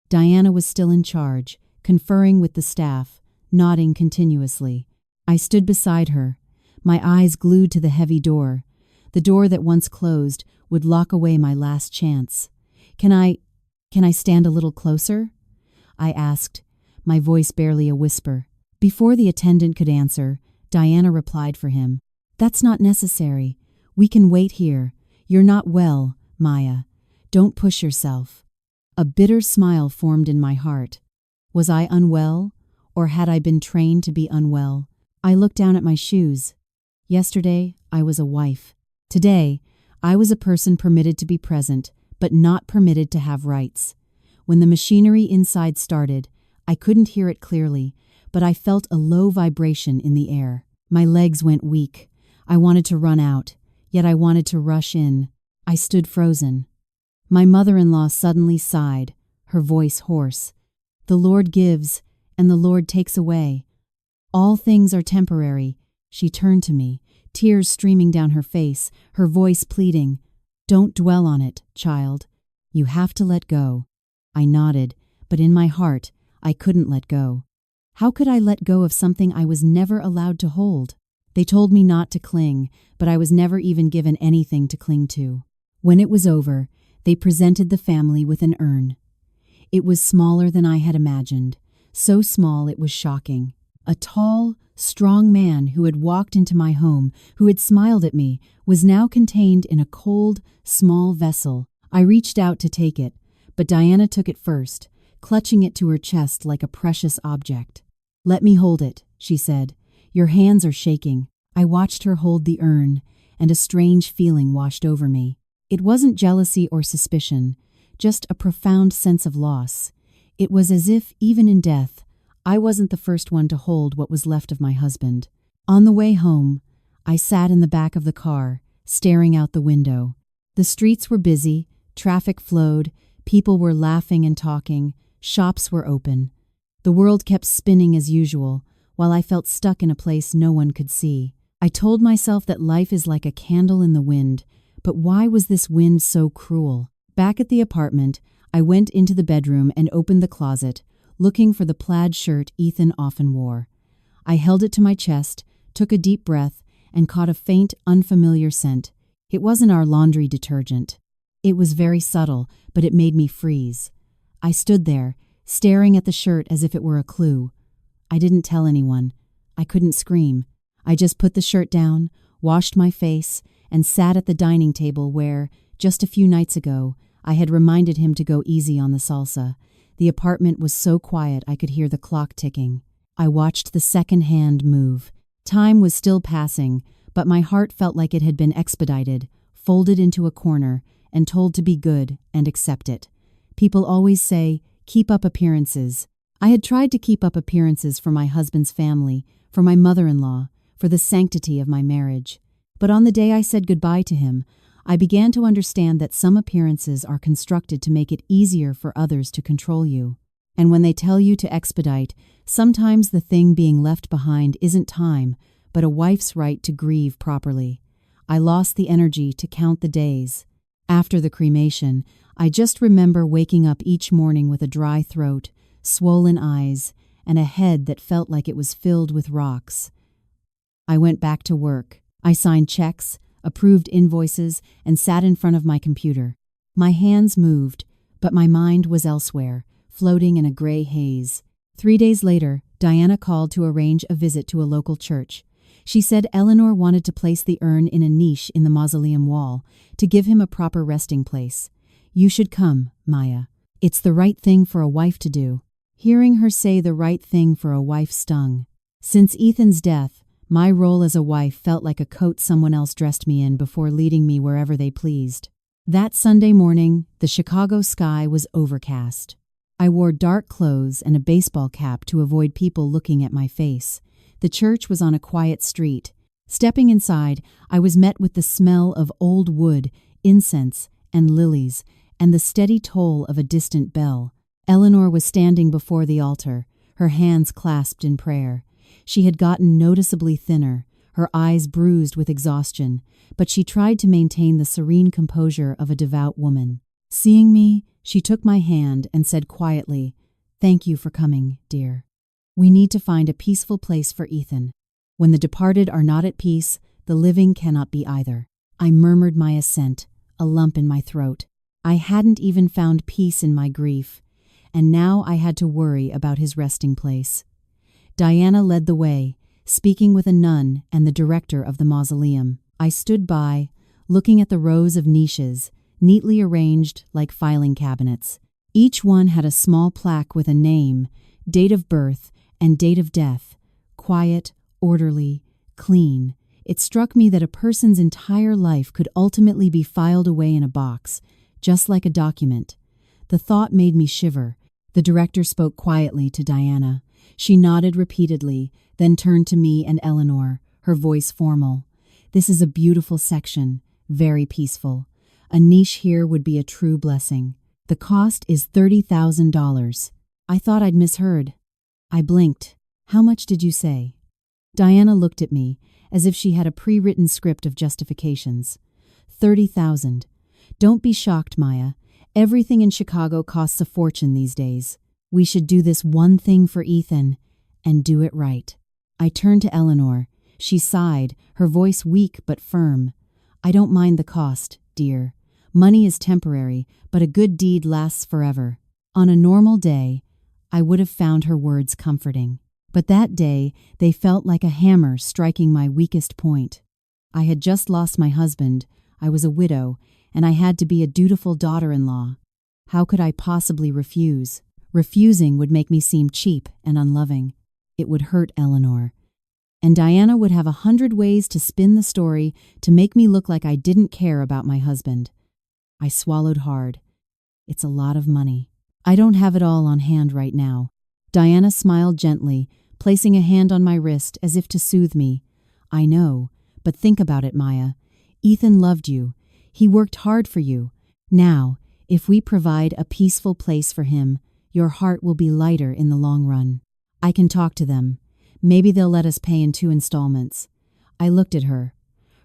A: Diana was still in charge, conferring with the staff, nodding continuously. I stood beside her, my eyes glued to the heavy door. The door that once closed would lock away my last chance. Can I stand a little closer? I asked, my voice barely a whisper. Before the attendant could answer, Diana replied for him. That's not necessary. We can wait here. You're not well, Maya. Don't push yourself. A bitter smile formed in my heart. Was I unwell, or had I been trained to be unwell? I looked down at my shoes. Yesterday, I was a wife. Today, I was a person permitted to be present, but not permitted to have rights. When the machinery inside started, I couldn't hear it clearly, but I felt a low vibration in the air. My legs went weak. I wanted to run out, yet I wanted to rush in. I stood frozen. My mother-in-law suddenly sighed, her voice hoarse. The Lord gives, and the Lord takes away. All things are temporary. She turned to me, tears streaming down her face, her voice pleading. Don't dwell on it, child. You have to let go. I nodded, but in my heart, I couldn't let go. How could I let go of something I was never allowed to hold? They told me not to cling, but I was never even given anything to cling to. When it was over, they presented the family with an urn. It was smaller than I had imagined, so small it was shocking. A tall, strong man who had walked into my home, who had smiled at me, was now contained in a cold, small vessel. I reached out to take it, but Diana took it first, clutching it to her chest like a precious object. Let me hold it, she said. Your hands are shaking. I watched her hold the urn, and a strange feeling washed over me. It wasn't jealousy or suspicion, just a profound sense of loss. It was as if, even in death, I wasn't the first one to hold what was left of my husband. On the way home, I sat in the back of the car, staring out the window. The streets were busy, traffic flowed, people were laughing and talking, shops were open. The world kept spinning as usual, while I felt stuck in a place no one could see. I told myself that life is like a candle in the wind, but why was this wind so cruel? Back at the apartment, I went into the bedroom and opened the closet, looking for the plaid shirt Ethan often wore. I held it to my chest, took a deep breath, and caught a faint, unfamiliar scent. It wasn't our laundry detergent. It was very subtle, but it made me freeze. I stood there, staring at the shirt as if it were a clue. I didn't tell anyone. I couldn't scream. I just put the shirt down, washed my face, and sat at the dining table where, just a few nights ago, I had reminded him to go easy on the salsa. The apartment was so quiet I could hear the clock ticking. I watched the second hand move. Time was still passing, but my heart felt like it had been expedited, folded into a corner, and told to be good and accept it. People always say, keep up appearances. I had tried to keep up appearances for my husband's family, for my mother-in-law, for the sanctity of my marriage. But on the day I said goodbye to him, I began to understand that some appearances are constructed to make it easier for others to control you. And when they tell you to expedite, sometimes the thing being left behind isn't time, but a wife's right to grieve properly. I lost the energy to count the days. After the cremation, I just remember waking up each morning with a dry throat, swollen eyes, and a head that felt like it was filled with rocks. I went back to work. I signed checks, approved invoices, and sat in front of my computer. My hands moved, but my mind was elsewhere, floating in a gray haze. 3 days later, Diana called to arrange a visit to a local church. She said Eleanor wanted to place the urn in a niche in the mausoleum wall to give him a proper resting place. You should come, Maya. It's the right thing for a wife to do. Hearing her say the right thing for a wife stung. Since Ethan's death, my role as a wife felt like a coat someone else dressed me in before leading me wherever they pleased. That Sunday morning, the Chicago sky was overcast. I wore dark clothes and a baseball cap to avoid people looking at my face. The church was on a quiet street. Stepping inside, I was met with the smell of old wood, incense, and lilies, and the steady toll of a distant bell. Eleanor was standing before the altar, her hands clasped in prayer. She had gotten noticeably thinner, her eyes bruised with exhaustion, but she tried to maintain the serene composure of a devout woman. Seeing me, she took my hand and said quietly, "Thank you for coming, dear. We need to find a peaceful place for Ethan. When the departed are not at peace, the living cannot be either." I murmured my assent, a lump in my throat. I hadn't even found peace in my grief, and now I had to worry about his resting place. Diana led the way, speaking with a nun and the director of the mausoleum. I stood by, looking at the rows of niches, neatly arranged like filing cabinets. Each one had a small plaque with a name, date of birth, and date of death. Quiet, orderly, clean. It struck me that a person's entire life could ultimately be filed away in a box, just like a document. The thought made me shiver. The director spoke quietly to Diana. She nodded repeatedly, then turned to me and Eleanor, her voice formal. "This is a beautiful section, very peaceful. A niche here would be a true blessing. The cost is $30,000. I thought I'd misheard. I blinked. "How much did you say?" Diana looked at me, as if she had a pre-written script of justifications. 30,000. Don't be shocked, Maya. Everything in Chicago costs a fortune these days. We should do this one thing for Ethan, and do it right. I turned to Eleanor. She sighed, her voice weak but firm. "I don't mind the cost, dear. Money is temporary, but a good deed lasts forever." On a normal day, I would have found her words comforting. But that day, they felt like a hammer striking my weakest point. I had just lost my husband, I was a widow, and I had to be a dutiful daughter-in-law. How could I possibly refuse? Refusing would make me seem cheap and unloving. It would hurt Eleanor. And Diana would have 100 ways to spin the story to make me look like I didn't care about my husband. I swallowed hard. It's a lot of money. I don't have it all on hand right now. Diana smiled gently, placing a hand on my wrist as if to soothe me. "I know, but think about it, Maya. Ethan loved you. He worked hard for you. Now, if we provide a peaceful place for him, your heart will be lighter in the long run. I can talk to them. Maybe they'll let us pay in 2 installments." I looked at her.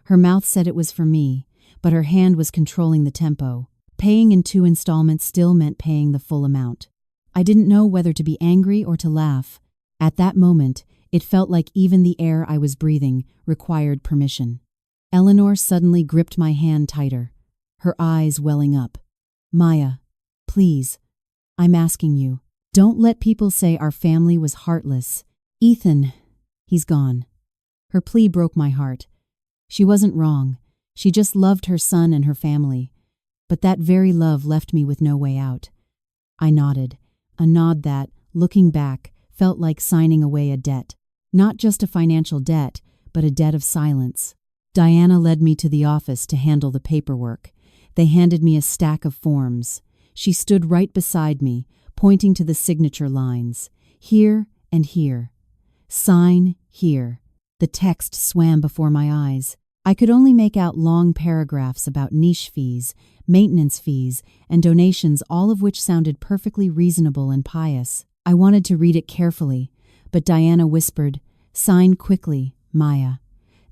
A: Her mouth said it was for me, but her hand was controlling the tempo. Paying in 2 installments still meant paying the full amount. I didn't know whether to be angry or to laugh. At that moment, it felt like even the air I was breathing required permission. Eleanor suddenly gripped my hand tighter, her eyes welling up. "Maya, please, I'm asking you, don't let people say our family was heartless. Ethan, he's gone." Her plea broke my heart. She wasn't wrong. She just loved her son and her family. But that very love left me with no way out. I nodded, a nod that, looking back, felt like signing away a debt. Not just a financial debt, but a debt of silence. Diana led me to the office to handle the paperwork. They handed me a stack of forms. She stood right beside me, pointing to the signature lines. Here and here. Sign here. The text swam before my eyes. I could only make out long paragraphs about niche fees, maintenance fees, and donations, all of which sounded perfectly reasonable and pious. I wanted to read it carefully, but Diana whispered, "Sign quickly, Maya.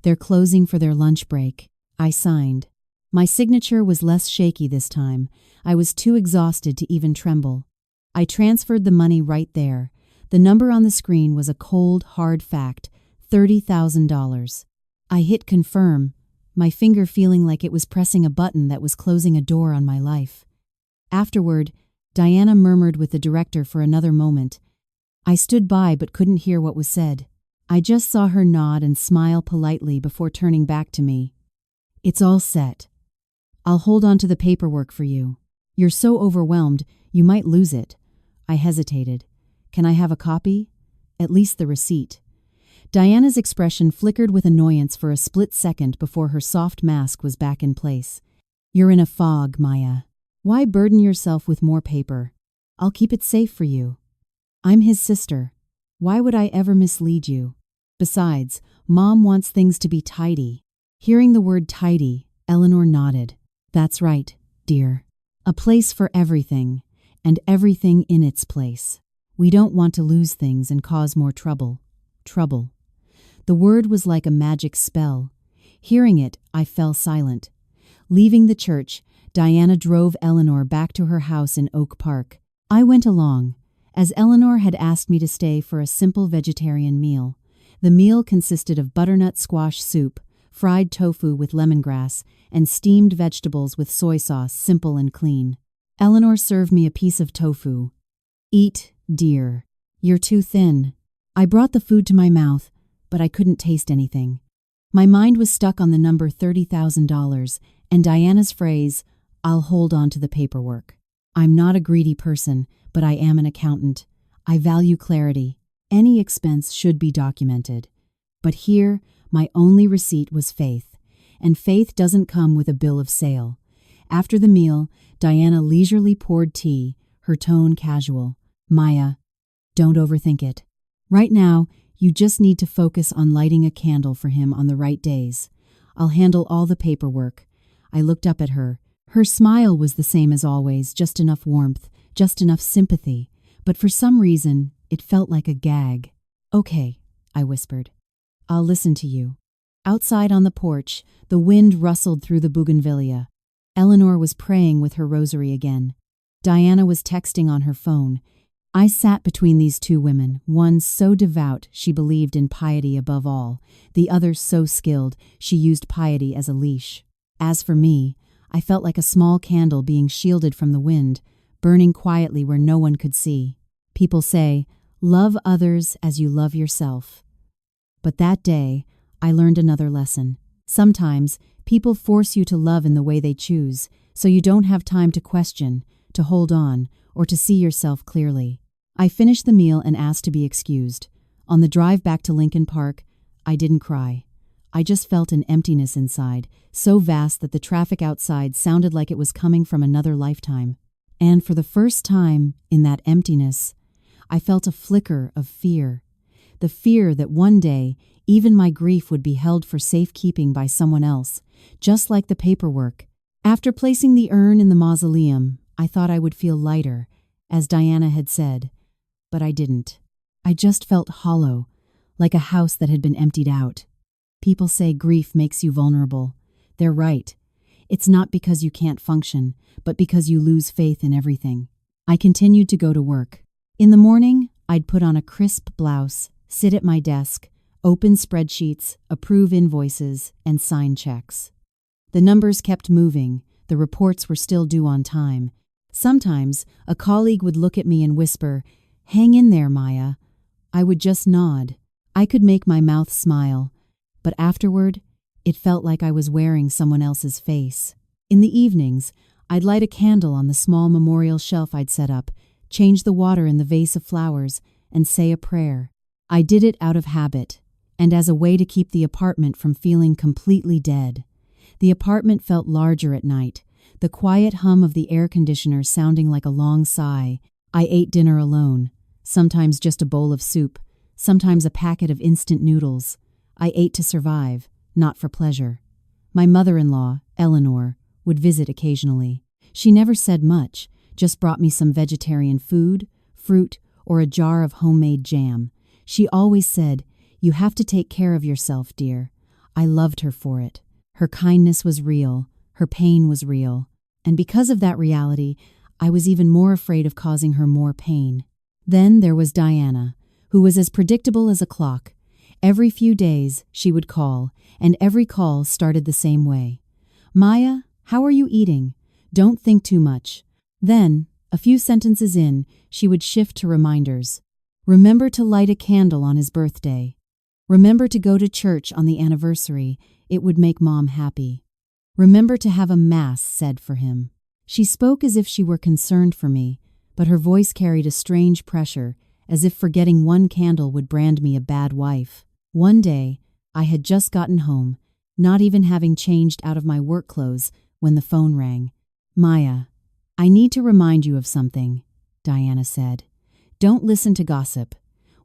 A: They're closing for their lunch break." I signed. My signature was less shaky this time. I was too exhausted to even tremble. I transferred the money right there. The number on the screen was a cold, hard fact, $30,000. I hit confirm, my finger feeling like it was pressing a button that was closing a door on my life. Afterward, Diana murmured with the director for another moment. I stood by but couldn't hear what was said. I just saw her nod and smile politely before turning back to me. "It's all set. I'll hold on to the paperwork for you. You're so overwhelmed, you might lose it." I hesitated. "Can I have a copy? At least the receipt." Diana's expression flickered with annoyance for a split second before her soft mask was back in place. "You're in a fog, Maya. Why burden yourself with more paper? I'll keep it safe for you. I'm his sister. Why would I ever mislead you? Besides, Mom wants things to be tidy." Hearing the word tidy, Eleanor nodded. "That's right, dear. A place for everything, and everything in its place. We don't want to lose things and cause more trouble." Trouble. The word was like a magic spell. Hearing it, I fell silent. Leaving the church, Diana drove Eleanor back to her house in Oak Park. I went along, as Eleanor had asked me to stay for a simple vegetarian meal. The meal consisted of butternut squash soup, fried tofu with lemongrass, and steamed vegetables with soy sauce, simple and clean. Eleanor served me a piece of tofu. "Eat, dear. You're too thin." I brought the food to my mouth, but I couldn't taste anything. My mind was stuck on the number $30,000 and Diana's phrase, "I'll hold on to the paperwork." I'm not a greedy person, but I am an accountant. I value clarity. Any expense should be documented. But here, my only receipt was faith, and faith doesn't come with a bill of sale. After the meal, Diana leisurely poured tea, her tone casual. "Maya, don't overthink it. Right now, you just need to focus on lighting a candle for him on the right days. I'll handle all the paperwork." I looked up at her. Her smile was the same as always, just enough warmth, just enough sympathy, but for some reason, it felt like a gag. "Okay," I whispered. "I'll listen to you." Outside on the porch, the wind rustled through the bougainvillea. Eleanor was praying with her rosary again. Diana was texting on her phone. I sat between these two women, one so devout she believed in piety above all, the other so skilled she used piety as a leash. As for me, I felt like a small candle being shielded from the wind, burning quietly where no one could see. People say, "Love others as you love yourself." But that day, I learned another lesson. Sometimes, people force you to love in the way they choose, so you don't have time to question, to hold on, or to see yourself clearly. I finished the meal and asked to be excused. On the drive back to Lincoln Park, I didn't cry. I just felt an emptiness inside, so vast that the traffic outside sounded like it was coming from another lifetime. And for the first time, in that emptiness, I felt a flicker of fear. The fear that one day, even my grief would be held for safekeeping by someone else, just like the paperwork. After placing the urn in the mausoleum, I thought I would feel lighter, as Diana had said. But I didn't. I just felt hollow, like a house that had been emptied out. People say grief makes you vulnerable. They're right. It's not because you can't function, but because you lose faith in everything. I continued to go to work. In the morning, I'd put on a crisp blouse, sit at my desk, open spreadsheets, approve invoices, and sign checks. The numbers kept moving. The reports were still due on time. Sometimes, a colleague would look at me and whisper, "Hang in there, Maya." I would just nod. I could make my mouth smile. But afterward, it felt like I was wearing someone else's face. In the evenings, I'd light a candle on the small memorial shelf I'd set up, change the water in the vase of flowers, and say a prayer. I did it out of habit, and as a way to keep the apartment from feeling completely dead. The apartment felt larger at night, the quiet hum of the air conditioner sounding like a long sigh. I ate dinner alone, sometimes just a bowl of soup, sometimes a packet of instant noodles. I ate to survive, not for pleasure. My mother-in-law, Eleanor, would visit occasionally. She never said much, just brought me some vegetarian food, fruit, or a jar of homemade jam. She always said, "You have to take care of yourself, dear." I loved her for it. Her kindness was real, her pain was real, and because of that reality, I was even more afraid of causing her more pain. Then there was Diana, who was as predictable as a clock. Every few days, she would call, and every call started the same way. "Maya, how are you eating? Don't think too much." Then, a few sentences in, she would shift to reminders. Remember to light a candle on his birthday. Remember to go to church on the anniversary. It would make Mom happy. Remember to have a mass said for him. She spoke as if she were concerned for me, but her voice carried a strange pressure, as if forgetting one candle would brand me a bad wife. One day, I had just gotten home, not even having changed out of my work clothes, when the phone rang. "Maya, I need to remind you of something," Diana said. "Don't listen to gossip.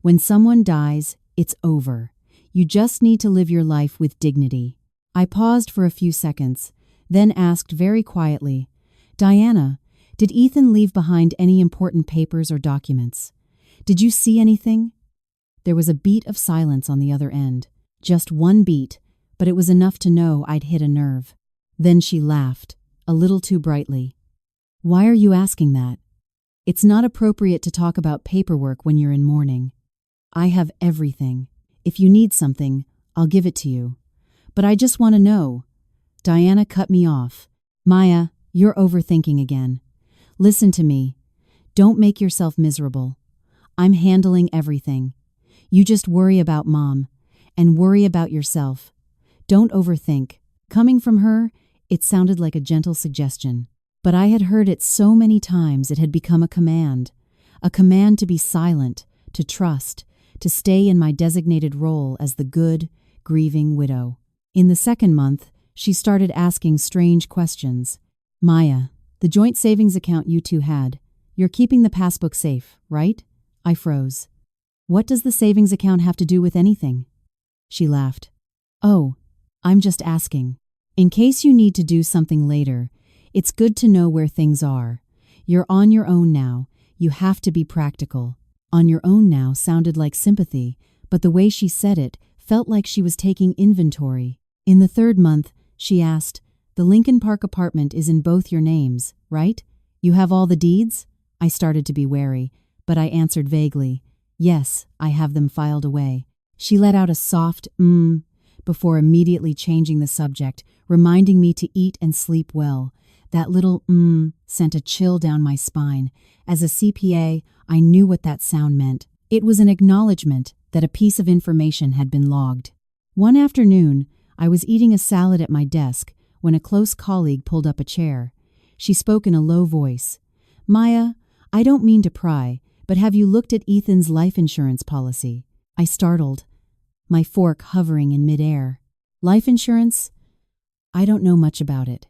A: When someone dies, it's over. You just need to live your life with dignity." I paused for a few seconds, then asked very quietly, "Diana, did Ethan leave behind any important papers or documents? Did you see anything?" There was a beat of silence on the other end. Just one beat, but it was enough to know I'd hit a nerve. Then she laughed, a little too brightly. "Why are you asking that? It's not appropriate to talk about paperwork when you're in mourning. I have everything. If you need something, I'll give it to you. But I just want to know." Diana cut me off. "Maya, you're overthinking again. Listen to me. Don't make yourself miserable. I'm handling everything. You just worry about Mom, and worry about yourself. Don't overthink." Coming from her, it sounded like a gentle suggestion. But I had heard it so many times it had become a command to be silent, to trust, to stay in my designated role as the good, grieving widow. In the second month, she started asking strange questions. "Maya, the joint savings account you two had, you're keeping the passbook safe, right?" I froze. "What does the savings account have to do with anything?" She laughed. "Oh, I'm just asking. In case you need to do something later, it's good to know where things are. You're on your own now. You have to be practical." "On your own now" sounded like sympathy, but the way she said it felt like she was taking inventory. In the third month, she asked, "The Lincoln Park apartment is in both your names, right? You have all the deeds?" I started to be wary, but I answered vaguely, "Yes, I have them filed away." She let out a soft before immediately changing the subject, reminding me to eat and sleep well. That little sent a chill down my spine. As a CPA, I knew what that sound meant. It was an acknowledgement that a piece of information had been logged. One afternoon, I was eating a salad at my desk when a close colleague pulled up a chair. She spoke in a low voice. "Maya, I don't mean to pry, but have you looked at Ethan's life insurance policy?" I startled, my fork hovering in midair. "Life insurance? I don't know much about it.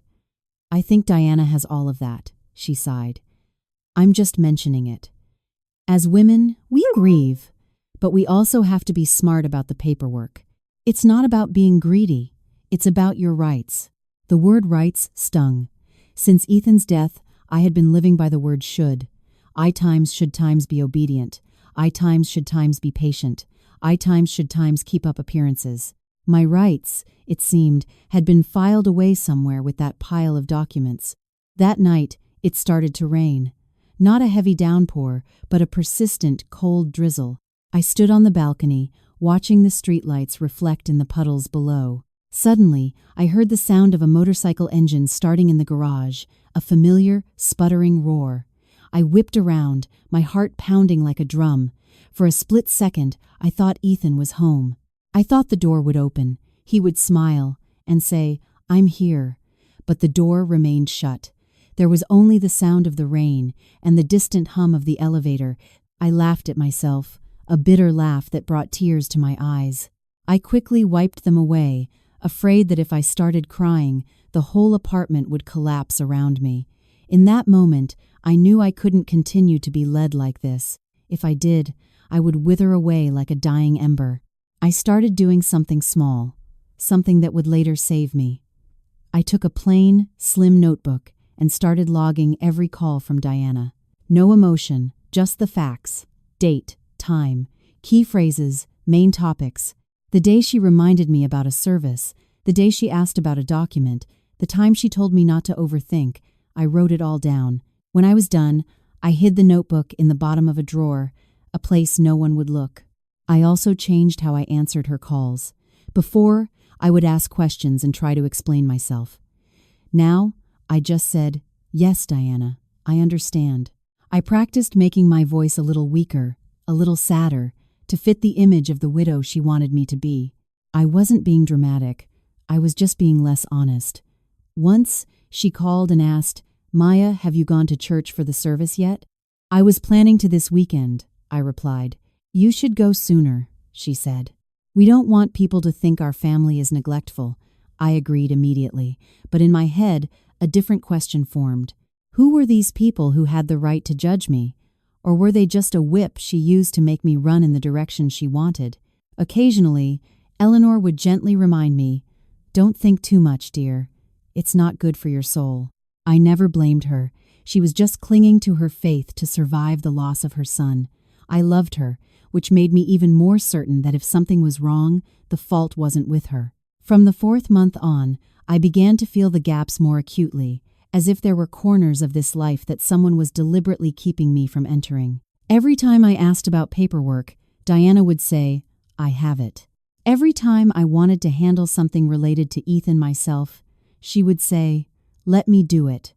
A: I think Diana has all of that," she sighed. "I'm just mentioning it. As women, we grieve, but we also have to be smart about the paperwork. It's not about being greedy. It's about your rights." The word rights stung. Since Ethan's death, I had been living by the word should. I times should times be obedient. I times should times be patient. I times should times keep up appearances. My rights, it seemed, had been filed away somewhere with that pile of documents. That night, it started to rain. Not a heavy downpour, but a persistent, cold drizzle. I stood on the balcony, watching the streetlights reflect in the puddles below. Suddenly, I heard the sound of a motorcycle engine starting in the garage, a familiar, sputtering roar. I whipped around, my heart pounding like a drum. For a split second, I thought Ethan was home. I thought the door would open. He would smile and say, "I'm here." But the door remained shut. There was only the sound of the rain and the distant hum of the elevator. I laughed at myself, a bitter laugh that brought tears to my eyes. I quickly wiped them away, afraid that if I started crying, the whole apartment would collapse around me. In that moment, I knew I couldn't continue to be led like this. If I did, I would wither away like a dying ember. I started doing something small, something that would later save me. I took a plain, slim notebook and started logging every call from Diana. No emotion, just the facts. Date, time, key phrases, main topics. The day she reminded me about a service, the day she asked about a document, the time she told me not to overthink, I wrote it all down. When I was done, I hid the notebook in the bottom of a drawer, a place no one would look. I also changed how I answered her calls. Before, I would ask questions and try to explain myself. Now, I just said, "Yes, Diana, I understand." I practiced making my voice a little weaker, a little sadder, to fit the image of the widow she wanted me to be. I wasn't being dramatic. I was just being less honest. Once, she called and asked, "Maya, have you gone to church for the service yet?" "I was planning to this weekend," I replied. "You should go sooner," she said. "We don't want people to think our family is neglectful." I agreed immediately, but in my head, a different question formed. Who were these people who had the right to judge me? Or were they just a whip she used to make me run in the direction she wanted? Occasionally, Eleanor would gently remind me, "Don't think too much, dear. It's not good for your soul." I never blamed her. She was just clinging to her faith to survive the loss of her son. I loved her, which made me even more certain that if something was wrong, the fault wasn't with her. From the 4th month on, I began to feel the gaps more acutely, as if there were corners of this life that someone was deliberately keeping me from entering. Every time I asked about paperwork, Diana would say, "I have it." Every time I wanted to handle something related to Ethan myself, she would say, "Let me do it."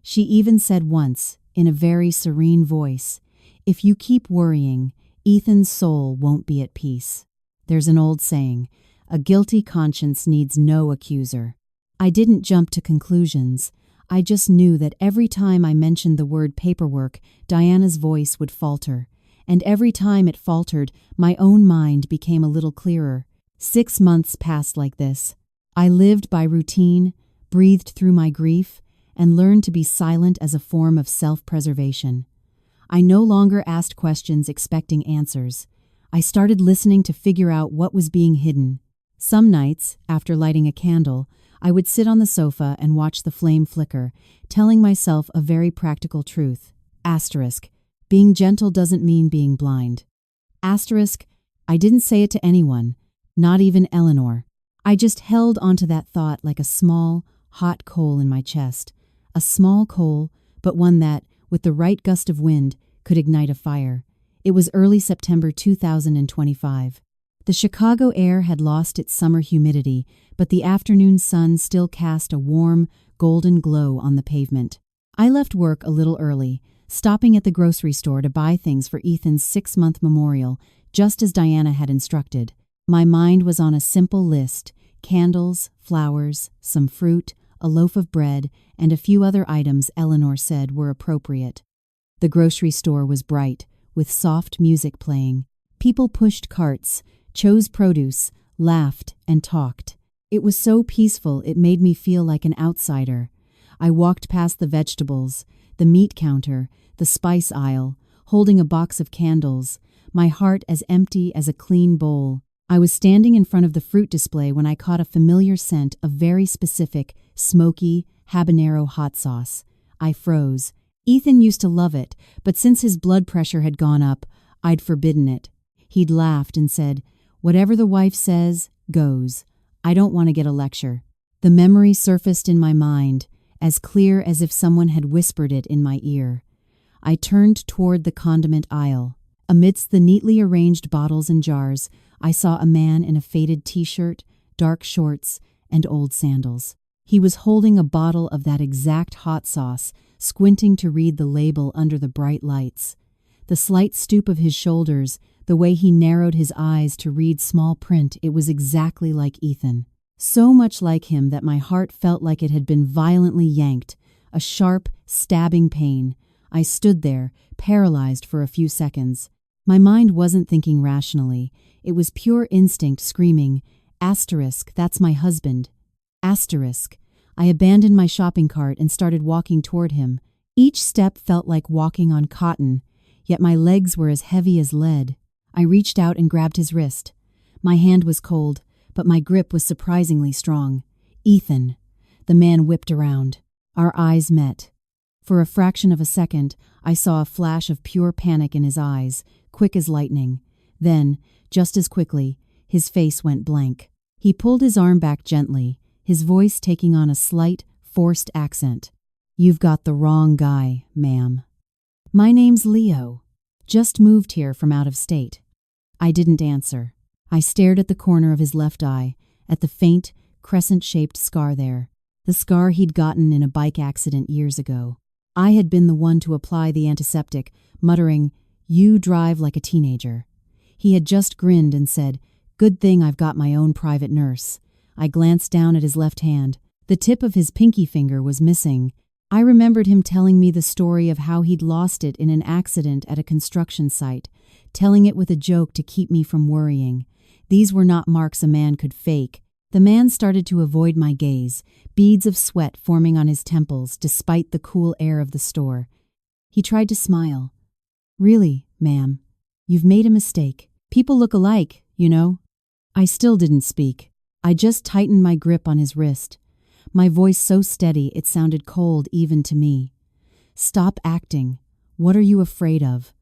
A: She even said once, in a very serene voice, "If you keep worrying, Ethan's soul won't be at peace." There's an old saying, a guilty conscience needs no accuser. I didn't jump to conclusions. I just knew that every time I mentioned the word paperwork, Diana's voice would falter. And every time it faltered, my own mind became a little clearer. 6 months passed like this. I lived by routine, breathed through my grief, and learned to be silent as a form of self-preservation. I no longer asked questions expecting answers. I started listening to figure out what was being hidden. Some nights, after lighting a candle, I would sit on the sofa and watch the flame flicker, telling myself a very practical truth. Asterisk, being gentle doesn't mean being blind. Asterisk, I didn't say it to anyone, not even Eleanor. I just held onto that thought like a small, hot coal in my chest. A small coal, but one that, with the right gust of wind, could ignite a fire. It was early September 2025. The Chicago air had lost its summer humidity, but the afternoon sun still cast a warm, golden glow on the pavement. I left work a little early, stopping at the grocery store to buy things for Ethan's 6-month memorial, just as Diana had instructed. My mind was on a simple list: candles, flowers, some fruit, a loaf of bread, and a few other items Eleanor said were appropriate. The grocery store was bright, with soft music playing. People pushed carts, chose produce, laughed, and talked. It was so peaceful it made me feel like an outsider. I walked past the vegetables, the meat counter, the spice aisle, holding a box of candles, my heart as empty as a clean bowl. I was standing in front of the fruit display when I caught a familiar scent of very specific, smoky, habanero hot sauce. I froze. Ethan used to love it, but since his blood pressure had gone up, I'd forbidden it. He'd laughed and said, "Whatever the wife says, goes. I don't want to get a lecture." The memory surfaced in my mind, as clear as if someone had whispered it in my ear. I turned toward the condiment aisle. Amidst the neatly arranged bottles and jars, I saw a man in a faded t-shirt, dark shorts, and old sandals. He was holding a bottle of that exact hot sauce, squinting to read the label under the bright lights. The slight stoop of his shoulders, the way he narrowed his eyes to read small print, it was exactly like Ethan. So much like him that my heart felt like it had been violently yanked, a sharp, stabbing pain. I stood there, paralyzed for a few seconds. My mind wasn't thinking rationally. It was pure instinct screaming, "Asterisk, that's my husband." Asterisk. I abandoned my shopping cart and started walking toward him. Each step felt like walking on cotton, yet my legs were as heavy as lead. I reached out and grabbed his wrist. My hand was cold, but my grip was surprisingly strong. "Ethan." The man whipped around. Our eyes met. For a fraction of a second, I saw a flash of pure panic in his eyes, quick as lightning. Then, just as quickly, his face went blank. He pulled his arm back gently, his voice taking on a slight, forced accent. "You've got the wrong guy, ma'am." "My name's Leo. Just moved here from out of state." I didn't answer. I stared at the corner of his left eye, at the faint, crescent-shaped scar there. The scar he'd gotten in a bike accident years ago. I had been the one to apply the antiseptic, muttering, "You drive like a teenager." He had just grinned and said, "Good thing I've got my own private nurse." I glanced down at his left hand. The tip of his pinky finger was missing. I remembered him telling me the story of how he'd lost it in an accident at a construction site, telling it with a joke to keep me from worrying. These were not marks a man could fake. The man started to avoid my gaze, beads of sweat forming on his temples despite the cool air of the store. He tried to smile. "Really, ma'am, you've made a mistake. People look alike, you know." I still didn't speak. I just tightened my grip on his wrist, my voice so steady it sounded cold even to me. "Stop acting. What are you afraid of?"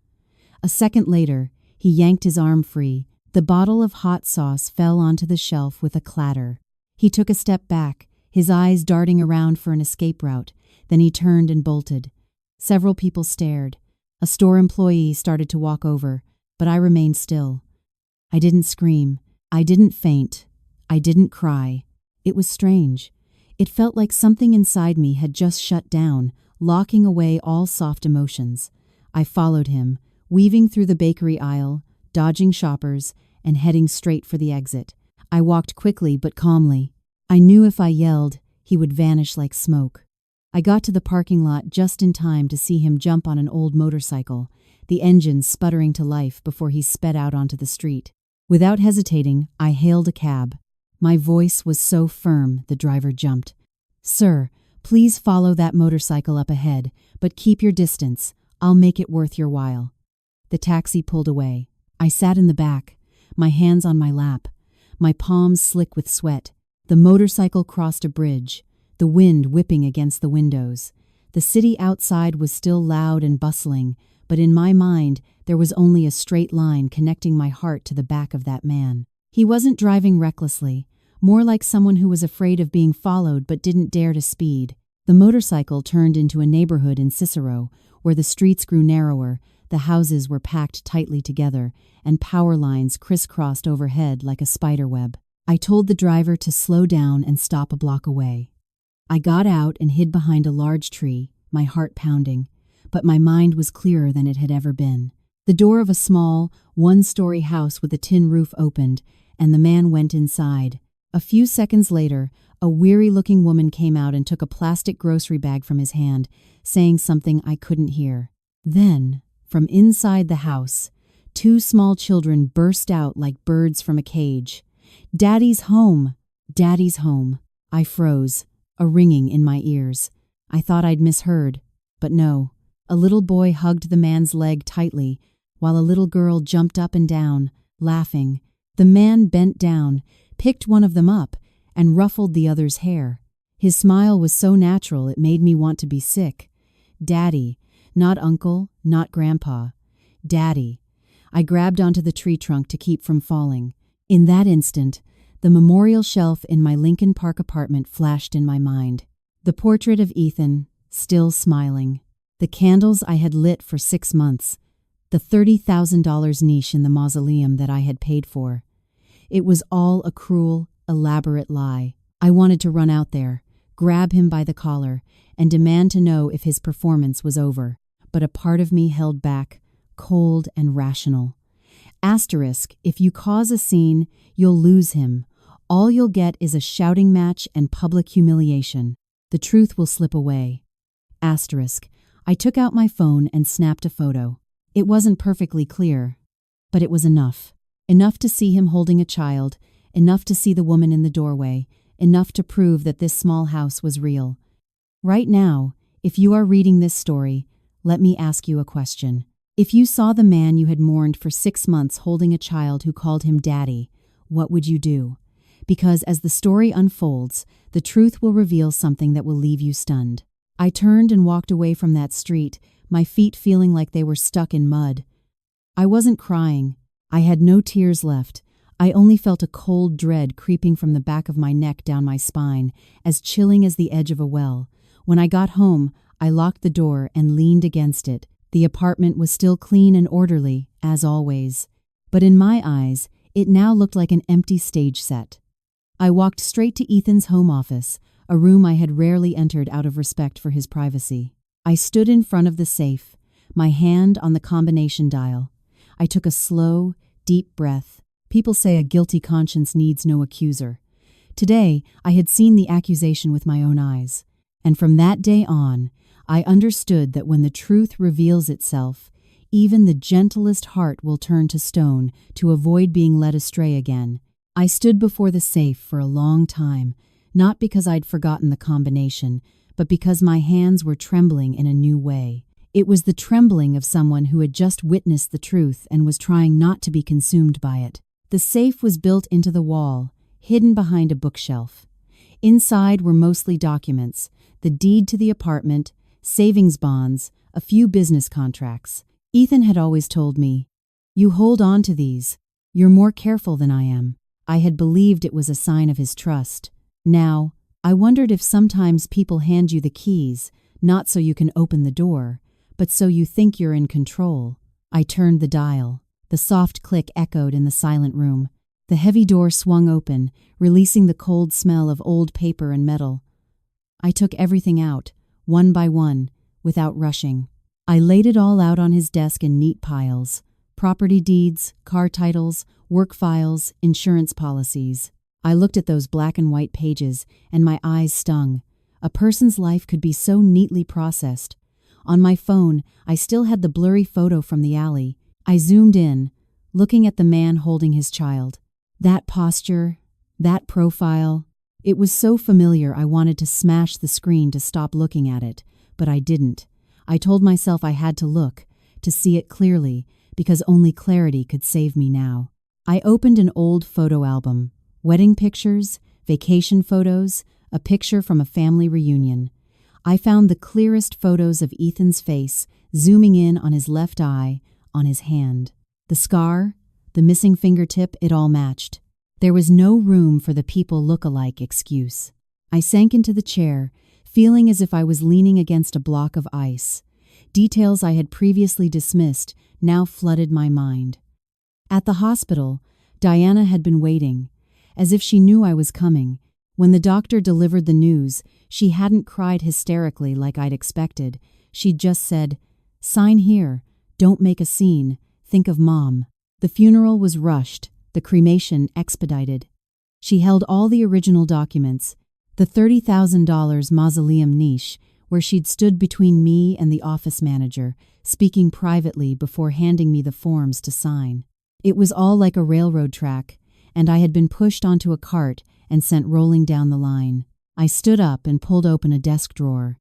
A: A second later, he yanked his arm free. The bottle of hot sauce fell onto the shelf with a clatter. He took a step back, his eyes darting around for an escape route. Then he turned and bolted. Several people stared. A store employee started to walk over, but I remained still. I didn't scream. I didn't faint. I didn't cry. It was strange. It felt like something inside me had just shut down, locking away all soft emotions. I followed him, weaving through the bakery aisle, dodging shoppers, and heading straight for the exit. I walked quickly but calmly. I knew if I yelled, he would vanish like smoke. I got to the parking lot just in time to see him jump on an old motorcycle, the engine sputtering to life before he sped out onto the street. Without hesitating, I hailed a cab. My voice was so firm, the driver jumped. "Sir, please follow that motorcycle up ahead, but keep your distance. I'll make it worth your while." The taxi pulled away. I sat in the back, my hands on my lap, my palms slick with sweat. The motorcycle crossed a bridge, the wind whipping against the windows. The city outside was still loud and bustling, but in my mind there was only a straight line connecting my heart to the back of that man. He wasn't driving recklessly, more like someone who was afraid of being followed but didn't dare to speed. The motorcycle turned into a neighborhood in Cicero, where the streets grew narrower, the houses were packed tightly together, and power lines crisscrossed overhead like a spiderweb. I told the driver to slow down and stop a block away. I got out and hid behind a large tree, my heart pounding, but my mind was clearer than it had ever been. The door of a small, one-story house with a tin roof opened, and the man went inside. A few seconds later, a weary-looking woman came out and took a plastic grocery bag from his hand, saying something I couldn't hear. Then, from inside the house, two small children burst out like birds from a cage. "Daddy's home! Daddy's home!" I froze, a ringing in my ears. I thought I'd misheard, but no. A little boy hugged the man's leg tightly, while a little girl jumped up and down, laughing. The man bent down, picked one of them up, and ruffled the other's hair. His smile was so natural it made me want to be sick. Daddy, not uncle, not grandpa. Daddy. I grabbed onto the tree trunk to keep from falling. In that instant, the memorial shelf in my Lincoln Park apartment flashed in my mind. The portrait of Ethan, still smiling. The candles I had lit for 6 months. The $30,000 niche in the mausoleum that I had paid for. It was all a cruel, elaborate lie. I wanted to run out there, grab him by the collar, and demand to know if his performance was over. But a part of me held back, cold and rational. Asterisk, if you cause a scene, you'll lose him. All you'll get is a shouting match and public humiliation. The truth will slip away. Asterisk, I took out my phone and snapped a photo. It wasn't perfectly clear, But it was enough. Enough to see him holding a child, enough to see the woman in the doorway, enough to prove that this small house was real. Right now, if you are reading this story, let me ask you a question. If you saw the man you had mourned for 6 months holding a child who called him daddy, what would you do? Because as the story unfolds, the truth will reveal something that will leave you stunned. I turned and walked away from that street, my feet feeling like they were stuck in mud. I wasn't crying. I had no tears left. I only felt a cold dread creeping from the back of my neck down my spine, as chilling as the edge of a well. When I got home, I locked the door and leaned against it. The apartment was still clean and orderly, as always. But in my eyes, it now looked like an empty stage set. I walked straight to Ethan's home office, a room I had rarely entered out of respect for his privacy. I stood in front of the safe, my hand on the combination dial. I took a slow, deep breath. People say a guilty conscience needs no accuser. Today, I had seen the accusation with my own eyes. And from that day on, I understood that when the truth reveals itself, even the gentlest heart will turn to stone to avoid being led astray again. I stood before the safe for a long time, not because I'd forgotten the combination, but because my hands were trembling in a new way. It was the trembling of someone who had just witnessed the truth and was trying not to be consumed by it. The safe was built into the wall, hidden behind a bookshelf. Inside were mostly documents, the deed to the apartment, savings bonds, a few business contracts. Ethan had always told me, "You hold on to these. You're more careful than I am." I had believed it was a sign of his trust. Now, I wondered if sometimes people hand you the keys, not so you can open the door, but so you think you're in control. I turned the dial. The soft click echoed in the silent room. The heavy door swung open, releasing the cold smell of old paper and metal. I took everything out, one by one, without rushing. I laid it all out on his desk in neat piles. Property deeds, car titles, work files, insurance policies. I looked at those black and white pages, and my eyes stung. A person's life could be so neatly processed. On my phone, I still had the blurry photo from the alley. I zoomed in, looking at the man holding his child. That posture, that profile. It was so familiar I wanted to smash the screen to stop looking at it, but I didn't. I told myself I had to look, to see it clearly, because only clarity could save me now. I opened an old photo album. Wedding pictures, vacation photos, a picture from a family reunion. I found the clearest photos of Ethan's face, zooming in on his left eye, on his hand. The scar, the missing fingertip, it all matched. There was no room for the people look-alike excuse. I sank into the chair, feeling as if I was leaning against a block of ice. Details I had previously dismissed now flooded my mind. At the hospital, Diana had been waiting, as if she knew I was coming. When the doctor delivered the news, she hadn't cried hysterically like I'd expected. She'd just said, "Sign here, don't make a scene, think of Mom." The funeral was rushed, the cremation expedited. She held all the original documents, the $30,000 mausoleum niche, where she'd stood between me and the office manager, speaking privately before handing me the forms to sign. It was all like a railroad track, and I had been pushed onto a cart and sent rolling down the line. I stood up and pulled open a desk drawer.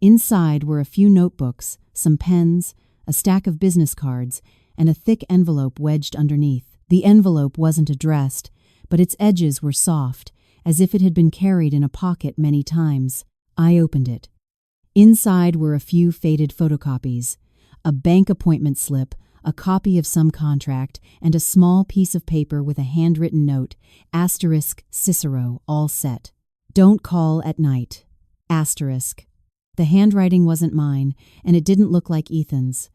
A: Inside were a few notebooks, some pens, a stack of business cards, and a thick envelope wedged underneath. The envelope wasn't addressed, but its edges were soft, as if it had been carried in a pocket many times. I opened it. Inside were a few faded photocopies, a bank appointment slip, a copy of some contract, and a small piece of paper with a handwritten note, * Cicero, all set. "Don't call at night. *. The handwriting wasn't mine, and it didn't look like Ethan's.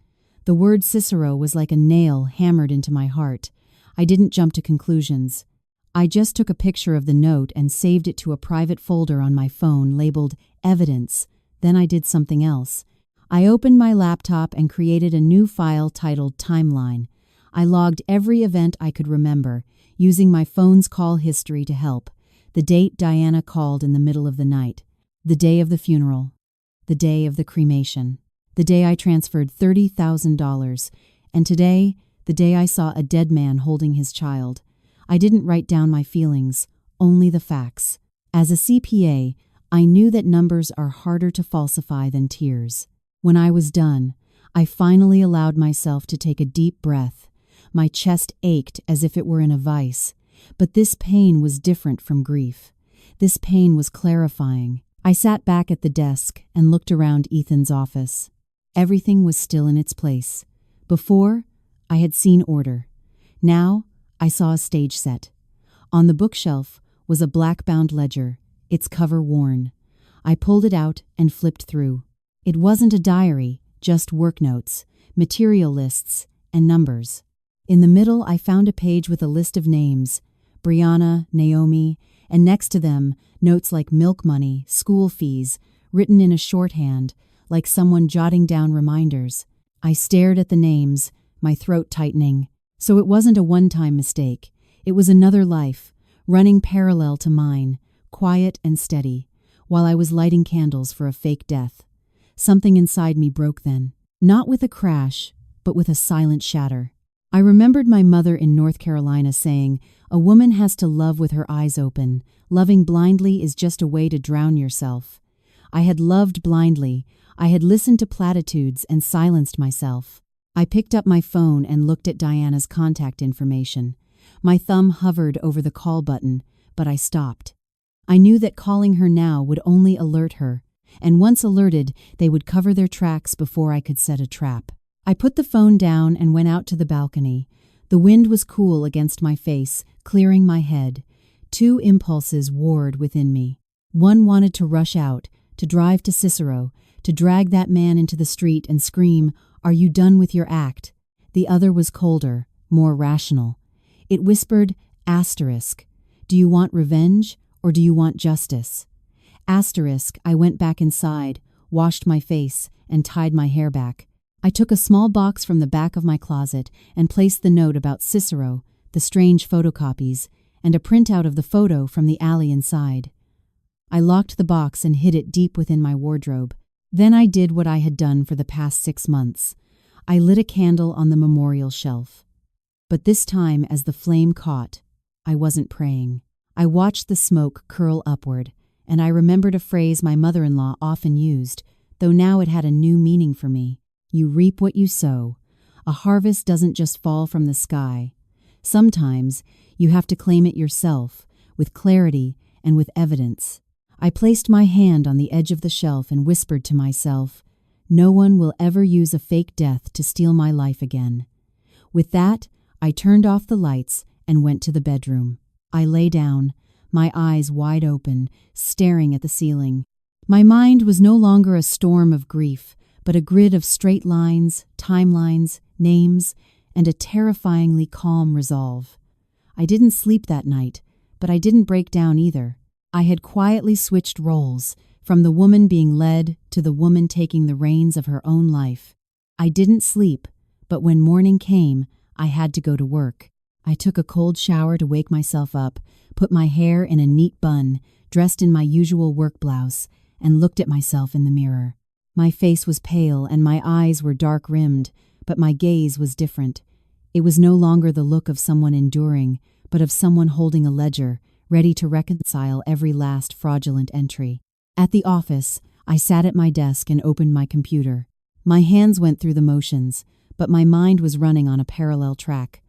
A: The word Cicero was like a nail hammered into my heart. I didn't jump to conclusions. I just took a picture of the note and saved it to a private folder on my phone labeled Evidence. Then I did something else. I opened my laptop and created a new file titled Timeline. I logged every event I could remember, using my phone's call history to help. The date Diana called in the middle of the night. The day of the funeral. The day of the cremation. The day I transferred $30,000. And today, the day I saw a dead man holding his child. I didn't write down my feelings, only the facts. As a CPA, I knew that numbers are harder to falsify than tears. When I was done, I finally allowed myself to take a deep breath. My chest ached as if it were in a vice, but this pain was different from grief. This pain was clarifying. I sat back at the desk and looked around Ethan's office. Everything was still in its place. Before, I had seen order. Now, I saw a stage set. On the bookshelf was a black-bound ledger, its cover worn. I pulled it out and flipped through. It wasn't a diary, just work notes, material lists, and numbers. In the middle, I found a page with a list of names, Brianna, Naomi, and next to them, notes like milk money, school fees, written in a shorthand, like someone jotting down reminders. I stared at the names, my throat tightening. So it wasn't a one-time mistake. It was another life, running parallel to mine, quiet and steady, while I was lighting candles for a fake death. Something inside me broke then, not with a crash, but with a silent shatter. I remembered my mother in North Carolina saying, "A woman has to love with her eyes open. Loving blindly is just a way to drown yourself." I had loved blindly. I had listened to platitudes and silenced myself. I picked up my phone and looked at Diana's contact information. My thumb hovered over the call button, but I stopped. I knew that calling her now would only alert her, and once alerted, they would cover their tracks before I could set a trap. I put the phone down and went out to the balcony. The wind was cool against my face, clearing my head. Two impulses warred within me. One wanted to rush out, to drive to Cicero, to drag that man into the street and scream, "Are you done with your act?" The other was colder, more rational. It whispered, asterisk, "Do you want revenge or do you want justice?" Asterisk, I went back inside, washed my face, and tied my hair back. I took a small box from the back of my closet and placed the note about Cicero, the strange photocopies, and a printout of the photo from the alley inside. I locked the box and hid it deep within my wardrobe. Then I did what I had done for the past 6 months. I lit a candle on the memorial shelf. But this time, as the flame caught, I wasn't praying. I watched the smoke curl upward, and I remembered a phrase my mother-in-law often used, though now it had a new meaning for me. You reap what you sow. A harvest doesn't just fall from the sky. Sometimes you have to claim it yourself, with clarity and with evidence. I placed my hand on the edge of the shelf and whispered to myself, "No one will ever use a fake death to steal my life again." With that, I turned off the lights and went to the bedroom. I lay down, my eyes wide open, staring at the ceiling. My mind was no longer a storm of grief, but a grid of straight lines, timelines, names, and a terrifyingly calm resolve. I didn't sleep that night, but I didn't break down either. I had quietly switched roles, from the woman being led to the woman taking the reins of her own life. I didn't sleep, but when morning came, I had to go to work. I took a cold shower to wake myself up, put my hair in a neat bun, dressed in my usual work blouse, and looked at myself in the mirror. My face was pale and my eyes were dark-rimmed, but my gaze was different. It was no longer the look of someone enduring, but of someone holding a ledger, ready to reconcile every last fraudulent entry. At the office, I sat at my desk and opened my computer. My hands went through the motions, but my mind was running on a parallel track.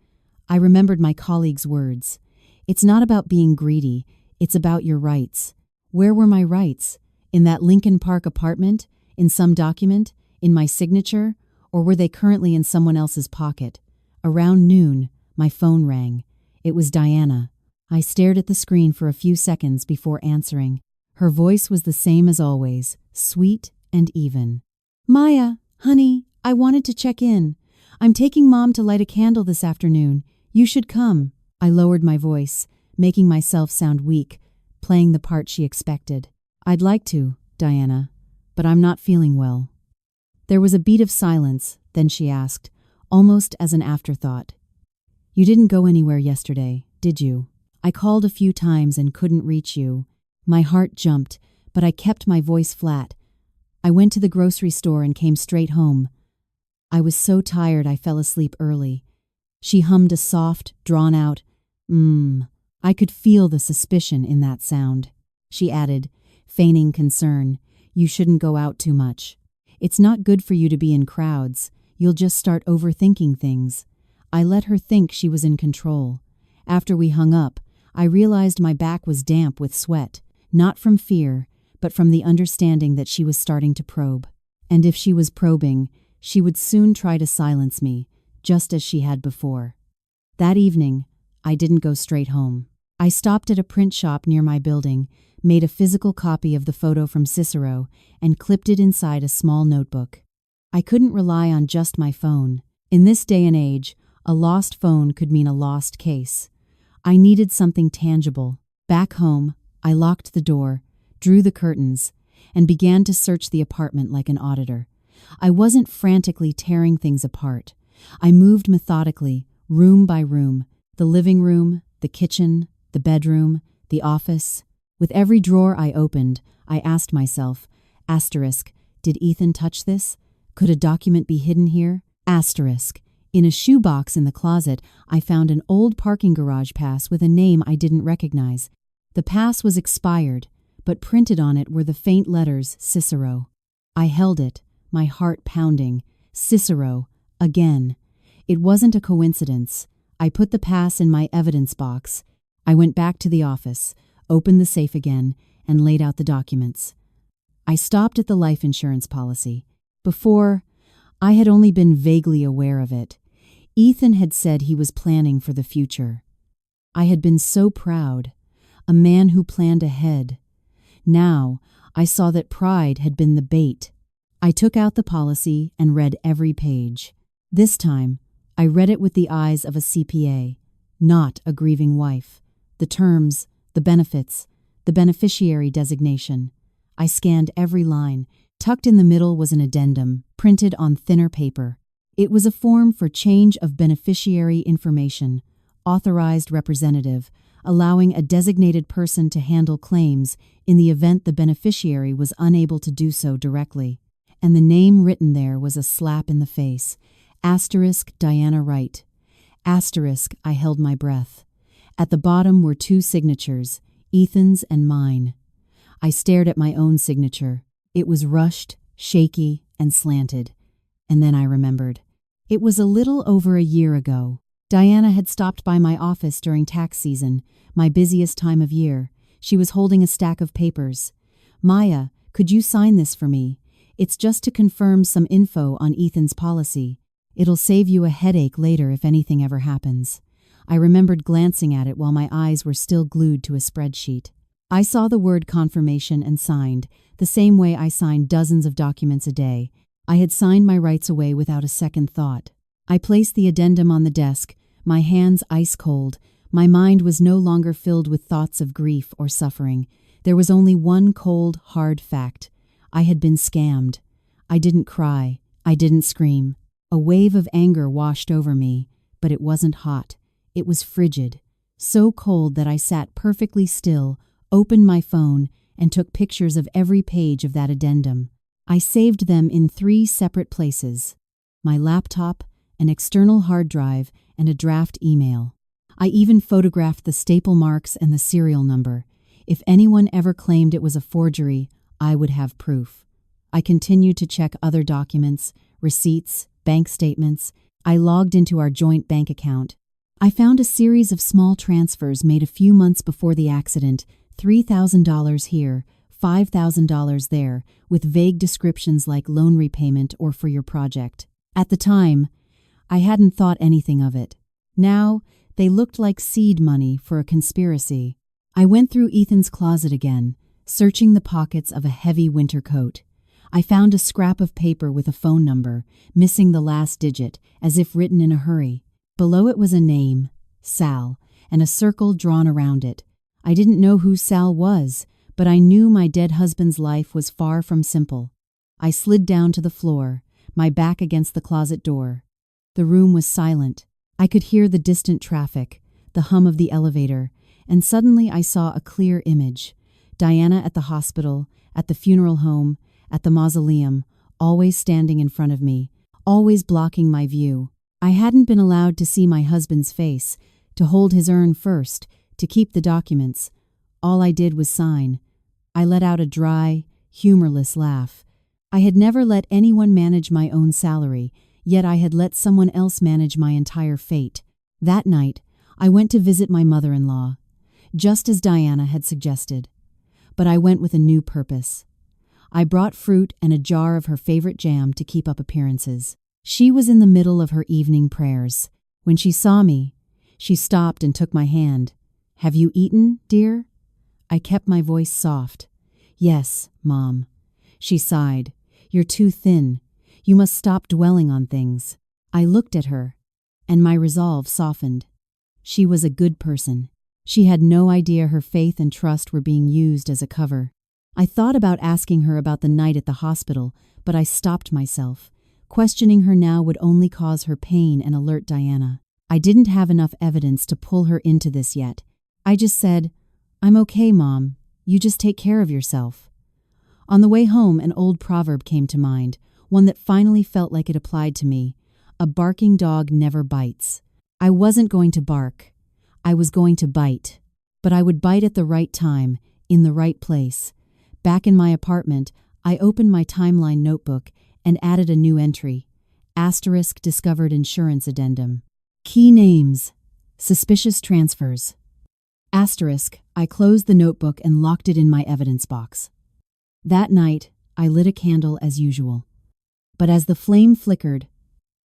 A: I remembered my colleague's words. It's not about being greedy, it's about your rights. Where were my rights? In that Lincoln Park apartment? In some document? In my signature? Or were they currently in someone else's pocket? Around noon, my phone rang. It was Diana. I stared at the screen for a few seconds before answering. Her voice was the same as always, sweet and even. "Maya, honey, I wanted to check in. I'm taking Mom to light a candle this afternoon. You should come." I lowered my voice, making myself sound weak, playing the part she expected. "I'd like to, Diana, but I'm not feeling well." There was a beat of silence, then she asked, almost as an afterthought, "You didn't go anywhere yesterday, did you? I called a few times and couldn't reach you." My heart jumped, but I kept my voice flat. "I went to the grocery store and came straight home. I was so tired I fell asleep early. She hummed a soft, drawn-out, I could feel the suspicion in that sound. She added, feigning concern, "You shouldn't go out too much. It's not good for you to be in crowds. You'll just start overthinking things." I let her think she was in control. After we hung up, I realized my back was damp with sweat, not from fear, but from the understanding that she was starting to probe. And if she was probing, she would soon try to silence me, just as she had before. That evening, I didn't go straight home. I stopped at a print shop near my building, made a physical copy of the photo from Cicero, and clipped it inside a small notebook. I couldn't rely on just my phone. In this day and age, a lost phone could mean a lost case. I needed something tangible. Back home, I locked the door, drew the curtains, and began to search the apartment like an auditor. I wasn't frantically tearing things apart. I moved methodically, room by room, the living room, the kitchen, the bedroom, the office. With every drawer I opened, I asked myself, did Ethan touch this? Could a document be hidden here? In a shoebox in the closet, I found an old parking garage pass with a name I didn't recognize. The pass was expired, but printed on it were the faint letters Cicero. I held it, my heart pounding. Cicero, again. It wasn't a coincidence. I put the pass in my evidence box. I went back to the office, opened the safe again, and laid out the documents. I stopped at the life insurance policy. Before, I had only been vaguely aware of it. Ethan had said he was planning for the future. I had been so proud, a man who planned ahead. Now, I saw that pride had been the bait. I took out the policy and read every page. This time, I read it with the eyes of a CPA, not a grieving wife. The terms, the benefits, the beneficiary designation. I scanned every line. Tucked in the middle was an addendum, printed on thinner paper. It was a form for change of beneficiary information, authorized representative, allowing a designated person to handle claims in the event the beneficiary was unable to do so directly. And the name written there was a slap in the face. Diana Wright. I held my breath. At the bottom were two signatures, Ethan's and mine. I stared at my own signature. It was rushed, shaky, and slanted. And then I remembered. It was a little over a year ago. Diana had stopped by my office during tax season, my busiest time of year. She was holding a stack of papers. "Maya, could you sign this for me? It's just to confirm some info on Ethan's policy. It'll save you a headache later if anything ever happens." I remembered glancing at it while my eyes were still glued to a spreadsheet. I saw the word confirmation and signed, the same way I signed dozens of documents a day. I had signed my rights away without a second thought. I placed the addendum on the desk, my hands ice cold. My mind was no longer filled with thoughts of grief or suffering. There was only one cold, hard fact. I had been scammed. I didn't cry. I didn't scream. A wave of anger washed over me, but it wasn't hot. It was frigid, so cold that I sat perfectly still, opened my phone, and took pictures of every page of that addendum. I saved them in 3 separate places: my laptop, an external hard drive, and a draft email. I even photographed the staple marks and the serial number. If anyone ever claimed it was a forgery, I would have proof. I continued to check other documents, receipts, bank statements. I logged into our joint bank account. I found a series of small transfers made a few months before the accident, $3,000 here, $5,000 there, with vague descriptions like loan repayment or for your project. At the time, I hadn't thought anything of it. Now, they looked like seed money for a conspiracy. I went through Ethan's closet again, searching the pockets of a heavy winter coat. I found a scrap of paper with a phone number, missing the last digit, as if written in a hurry. Below it was a name, Sal, and a circle drawn around it. I didn't know who Sal was, but I knew my dead husband's life was far from simple. I slid down to the floor, my back against the closet door. The room was silent. I could hear the distant traffic, the hum of the elevator, and suddenly I saw a clear image. Diana at the hospital, at the funeral home, at the mausoleum, always standing in front of me, always blocking my view. I hadn't been allowed to see my husband's face, to hold his urn first, to keep the documents. All I did was sign. I let out a dry, humorless laugh. I had never let anyone manage my own salary, yet I had let someone else manage my entire fate. That night, I went to visit my mother-in-law, just as Diana had suggested. But I went with a new purpose. I brought fruit and a jar of her favorite jam to keep up appearances. She was in the middle of her evening prayers. When she saw me, she stopped and took my hand. "Have you eaten, dear?" I kept my voice soft. "Yes, Mom." She sighed. "You're too thin. You must stop dwelling on things." I looked at her, and my resolve softened. She was a good person. She had no idea her faith and trust were being used as a cover. I thought about asking her about the night at the hospital, but I stopped myself. Questioning her now would only cause her pain and alert Diana. I didn't have enough evidence to pull her into this yet. I just said, "I'm okay, Mom. You just take care of yourself." On the way home, an old proverb came to mind, one that finally felt like it applied to me. A barking dog never bites. I wasn't going to bark. I was going to bite. But I would bite at the right time, in the right place. Back in my apartment, I opened my timeline notebook and added a new entry. Asterisk discovered insurance addendum. Key names. Suspicious transfers. Asterisk, I closed the notebook and locked it in my evidence box. That night, I lit a candle as usual. But as the flame flickered,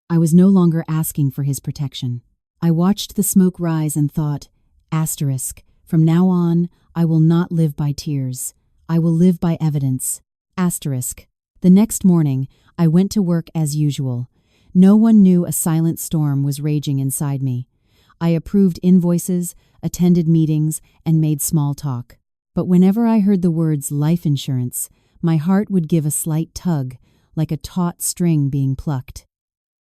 A: I was no longer asking for his protection. I watched the smoke rise and thought, asterisk, from now on, I will not live by tears. I will live by evidence. Asterisk. The next morning, I went to work as usual. No one knew a silent storm was raging inside me. I approved invoices, attended meetings, and made small talk. But whenever I heard the words life insurance, my heart would give a slight tug, like a taut string being plucked.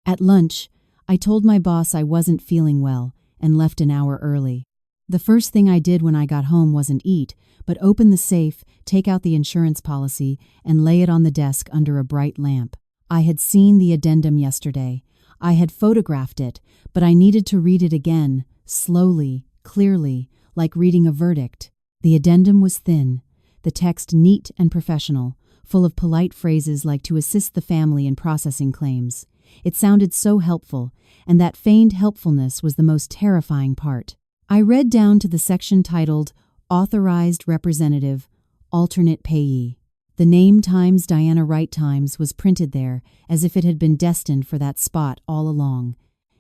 A: At lunch, I told my boss I wasn't feeling well and left an hour early. The first thing I did when I got home wasn't eat, but open the safe, take out the insurance policy, and lay it on the desk under a bright lamp. I had seen the addendum yesterday. I had photographed it, but I needed to read it again, slowly, clearly, like reading a verdict. The addendum was thin, the text neat and professional, full of polite phrases like to assist the family in processing claims. It sounded so helpful, and that feigned helpfulness was the most terrifying part. I read down to the section titled Authorized Representative, Alternate Payee. The name Times Diana Wright Times was printed there as if it had been destined for that spot all along,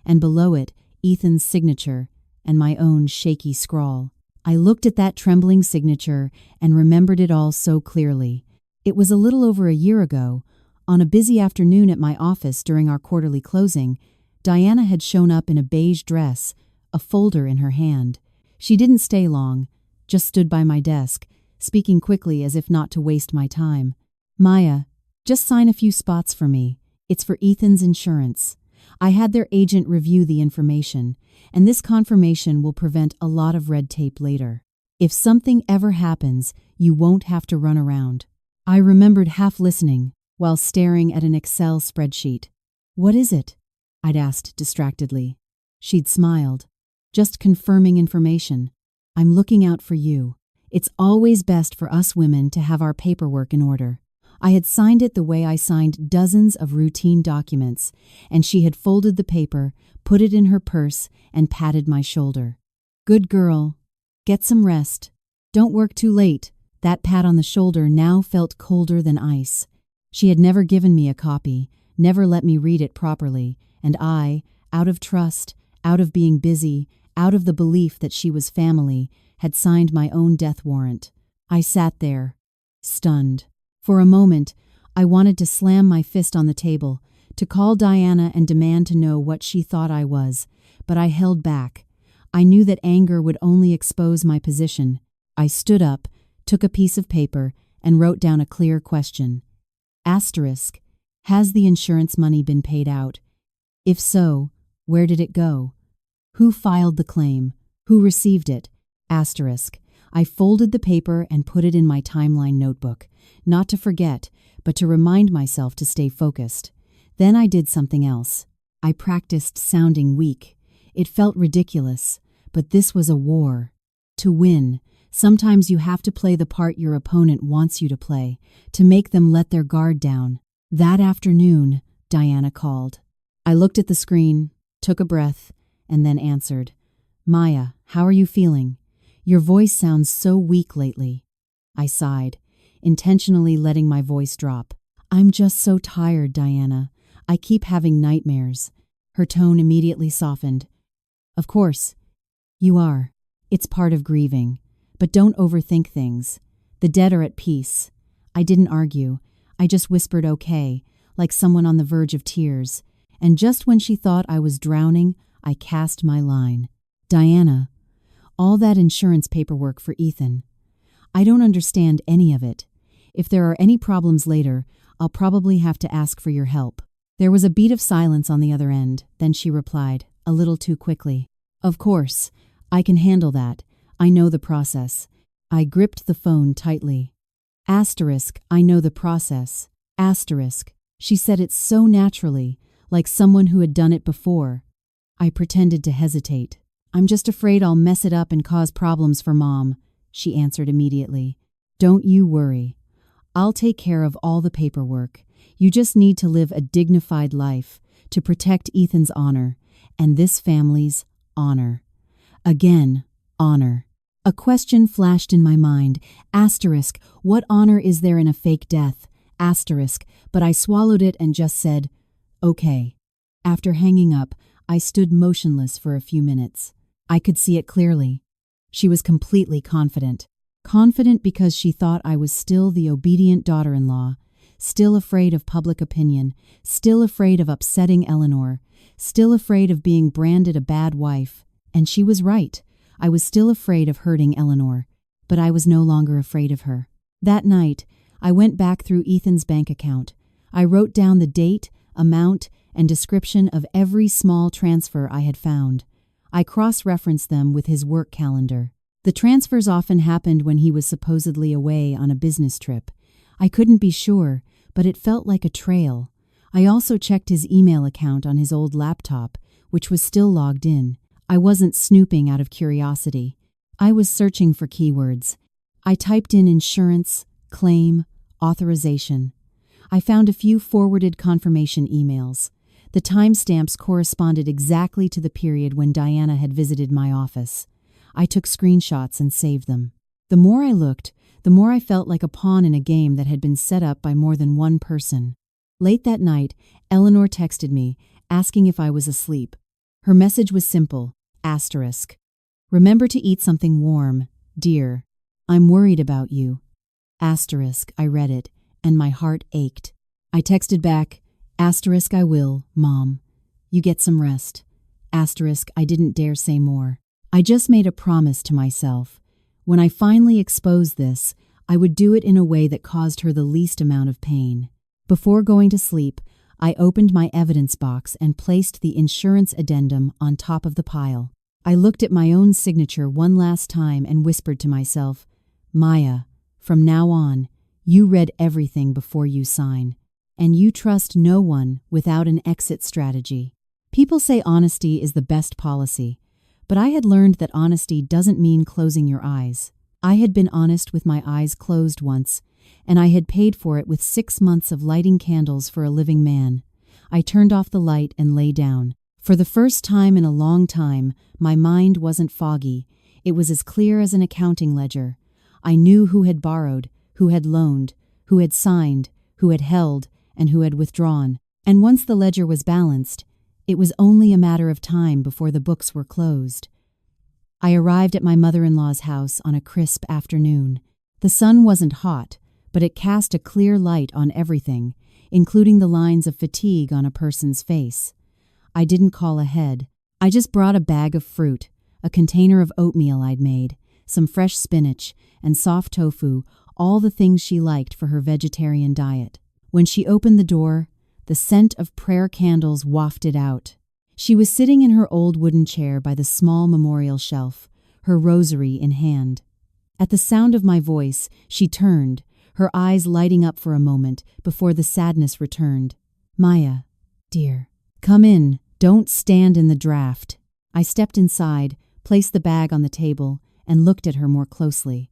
A: and below it, Ethan's signature and my own shaky scrawl. I looked at that trembling signature and remembered it all so clearly. It was a little over a year ago. On a busy afternoon at my office during our quarterly closing, Diana had shown up in a beige dress, a folder in her hand. She didn't stay long, just stood by my desk, speaking quickly as if not to waste my time. "Maya, just sign a few spots for me. It's for Ethan's insurance. I had their agent review the information, and this confirmation will prevent a lot of red tape later. If something ever happens, you won't have to run around." I remembered half listening while staring at an Excel spreadsheet. "What is it?" I'd asked distractedly. She'd smiled. "Just confirming information. I'm looking out for you. It's always best for us women to have our paperwork in order." I had signed it the way I signed dozens of routine documents, and she had folded the paper, put it in her purse, and patted my shoulder. "Good girl. Get some rest. Don't work too late." That pat on the shoulder now felt colder than ice. She had never given me a copy, never let me read it properly, and I, out of trust, out of being busy, out of the belief that she was family, had signed my own death warrant. I sat there, stunned. For a moment, I wanted to slam my fist on the table, to call Diana and demand to know what she thought I was, but I held back. I knew that anger would only expose my position. I stood up, took a piece of paper, and wrote down a clear question. Asterisk, has the insurance money been paid out? If so, where did it go? Who filed the claim? Who received it? Asterisk. I folded the paper and put it in my timeline notebook, not to forget, but to remind myself to stay focused. Then I did something else. I practiced sounding weak. It felt ridiculous, but this was a war. To win, sometimes you have to play the part your opponent wants you to play, to make them let their guard down. That afternoon, Diana called. I looked at the screen, took a breath, and then answered. Maya, how are you feeling? Your voice sounds so weak lately. I sighed, intentionally letting my voice drop. I'm just so tired, Diana. I keep having nightmares. Her tone immediately softened. Of course. You are. It's part of grieving. But don't overthink things. The dead are at peace. I didn't argue. I just whispered okay, like someone on the verge of tears. And just when she thought I was drowning, I cast my line. Diana, all that insurance paperwork for Ethan. I don't understand any of it. If there are any problems later, I'll probably have to ask for your help. There was a beat of silence on the other end, then she replied, a little too quickly. Of course, I can handle that. I know the process. I gripped the phone tightly. Asterisk, I know the process. Asterisk. She said it so naturally, like someone who had done it before. I pretended to hesitate. I'm just afraid I'll mess it up and cause problems for Mom, she answered immediately. Don't you worry. I'll take care of all the paperwork. You just need to live a dignified life to protect Ethan's honor and this family's honor. Again, honor. A question flashed in my mind. Asterisk, what honor is there in a fake death? Asterisk, but I swallowed it and just said, okay. After hanging up, I stood motionless for a few minutes. I could see it clearly. She was completely confident. Confident because she thought I was still the obedient daughter-in-law, still afraid of public opinion, still afraid of upsetting Eleanor, still afraid of being branded a bad wife. And she was right. I was still afraid of hurting Eleanor, but I was no longer afraid of her. That night, I went back through Ethan's bank account. I wrote down the date, amount, and description of every small transfer I had found. I cross-referenced them with his work calendar. The transfers often happened when he was supposedly away on a business trip. I couldn't be sure, but it felt like a trail. I also checked his email account on his old laptop, which was still logged in. I wasn't snooping out of curiosity. I was searching for keywords. I typed in insurance, claim, authorization. I found a few forwarded confirmation emails. The timestamps corresponded exactly to the period when Diana had visited my office. I took screenshots and saved them. The more I looked, the more I felt like a pawn in a game that had been set up by more than one person. Late that night, Eleanor texted me, asking if I was asleep. Her message was simple, asterisk. Remember to eat something warm, dear. I'm worried about you. Asterisk, I read it, and my heart ached. I texted back, asterisk, I will, Mom. You get some rest. Asterisk, I didn't dare say more. I just made a promise to myself. When I finally exposed this, I would do it in a way that caused her the least amount of pain. Before going to sleep, I opened my evidence box and placed the insurance addendum on top of the pile. I looked at my own signature one last time and whispered to myself, Maya, from now on, you read everything before you sign, and you trust no one without an exit strategy. People say honesty is the best policy, but I had learned that honesty doesn't mean closing your eyes. I had been honest with my eyes closed once, and I had paid for it with 6 months of lighting candles for a living man. I turned off the light and lay down. For the first time in a long time, my mind wasn't foggy. It was as clear as an accounting ledger. I knew who had borrowed, who had loaned, who had signed, who had held, and who had withdrawn. And once the ledger was balanced, it was only a matter of time before the books were closed. I arrived at my mother-in-law's house on a crisp afternoon. The sun wasn't hot, but it cast a clear light on everything, including the lines of fatigue on a person's face. I didn't call ahead. I just brought a bag of fruit, a container of oatmeal I'd made, some fresh spinach, and soft tofu, all the things she liked for her vegetarian diet. When she opened the door, the scent of prayer candles wafted out. She was sitting in her old wooden chair by the small memorial shelf, her rosary in hand. At the sound of my voice, she turned, her eyes lighting up for a moment before the sadness returned. Maya, dear, come in, Don't stand in the draft. I stepped inside, placed the bag on the table, and looked at her more closely.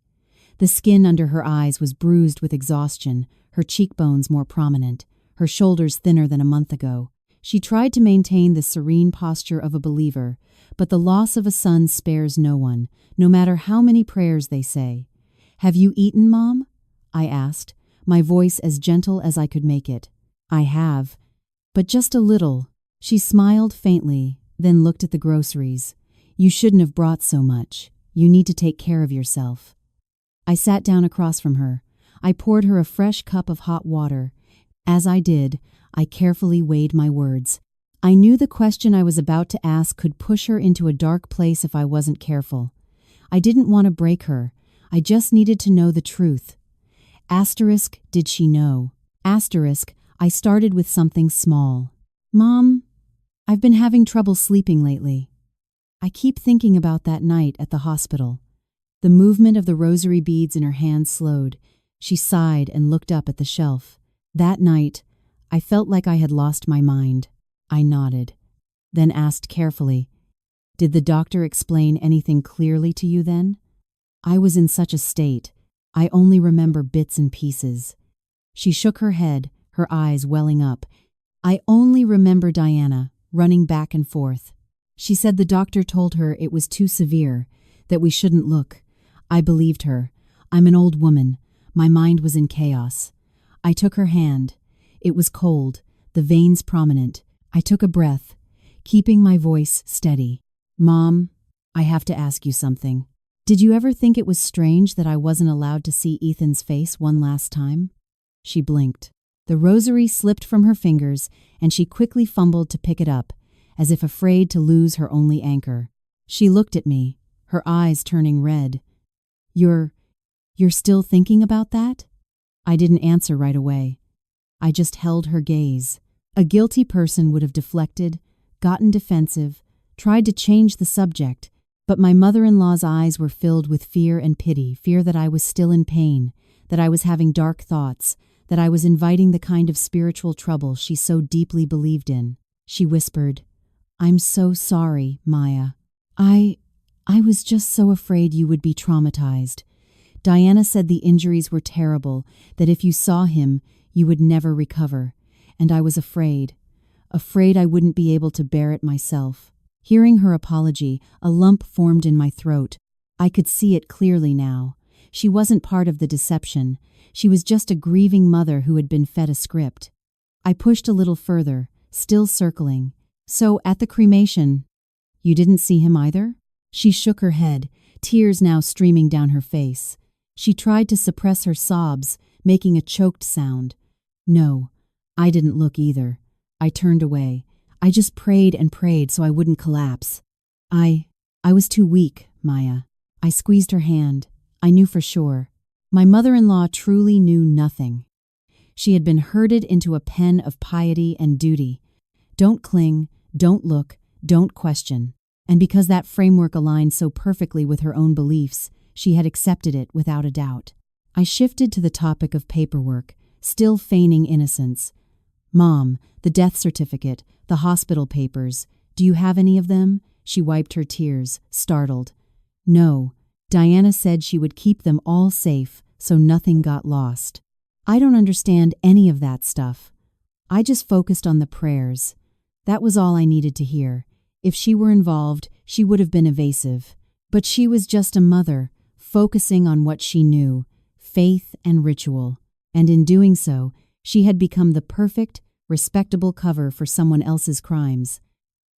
A: The skin under her eyes was bruised with exhaustion, her cheekbones more prominent, her shoulders thinner than a month ago. She tried to maintain the serene posture of a believer, but the loss of a son spares no one, no matter how many prayers they say. "Have you eaten, Mom?" I asked, my voice as gentle as I could make it. "I have, but just a little." She smiled faintly, then looked at the groceries. "You shouldn't have brought so much. You need to take care of yourself." I sat down across from her. I poured her a fresh cup of hot water. As I did, I carefully weighed my words. I knew the question I was about to ask could push her into a dark place if I wasn't careful. I didn't want to break her. I just needed to know the truth. Asterisk, did she know? Asterisk, I started with something small. "Mom, I've been having trouble sleeping lately. I keep thinking about that night at the hospital." The movement of the rosary beads in her hand slowed. She sighed and looked up at the shelf. "That night, I felt like I had lost my mind." I nodded, then asked carefully, "Did the doctor explain anything clearly to you then?" I was in such a state. I only remember bits and pieces. She shook her head, her eyes welling up. "I only remember Diana, running back and forth. She said the doctor told her it was too severe, that we shouldn't look. I believed her. I'm an old woman. My mind was in chaos. I took her hand. It was cold, the veins prominent. I took a breath, keeping my voice steady. "Mom, I have to ask you something. Did you ever think it was strange that I wasn't allowed to see Ethan's face one last time?" She blinked. The rosary slipped from her fingers, and she quickly fumbled to pick it up, as if afraid to lose her only anchor. She looked at me, her eyes turning red. You're still thinking about that?" I didn't answer right away. I just held her gaze. A guilty person would have deflected, gotten defensive, tried to change the subject, but my mother-in-law's eyes were filled with fear and pity, fear that I was still in pain, that I was having dark thoughts, that I was inviting the kind of spiritual trouble she so deeply believed in. She whispered, "I'm so sorry, Maya. I was just so afraid you would be traumatized. Diana said the injuries were terrible, that if you saw him, you would never recover. And I was afraid I wouldn't be able to bear it myself." Hearing her apology, a lump formed in my throat. I could see it clearly now. She wasn't part of the deception. She was just a grieving mother who had been fed a script. I pushed a little further, still circling. "So, at the cremation, you didn't see him either?" She shook her head, tears now streaming down her face. She tried to suppress her sobs, making a choked sound. "No, I didn't look either. I turned away. I just prayed and prayed so I wouldn't collapse. I was too weak, Maya." I squeezed her hand. I knew for sure. My mother-in-law truly knew nothing. She had been herded into a pen of piety and duty. Don't cling, don't look, don't question. And because that framework aligned so perfectly with her own beliefs, she had accepted it without a doubt. I shifted to the topic of paperwork, still feigning innocence. "Mom, the death certificate, the hospital papers, do you have any of them?" She wiped her tears, startled. "No, Diana said she would keep them all safe, so nothing got lost." I don't understand any of that stuff. I just focused on the prayers. That was all I needed to hear. If she were involved, she would have been evasive. But she was just a mother, focusing on what she knew, faith and ritual. And in doing so, she had become the perfect, respectable cover for someone else's crimes.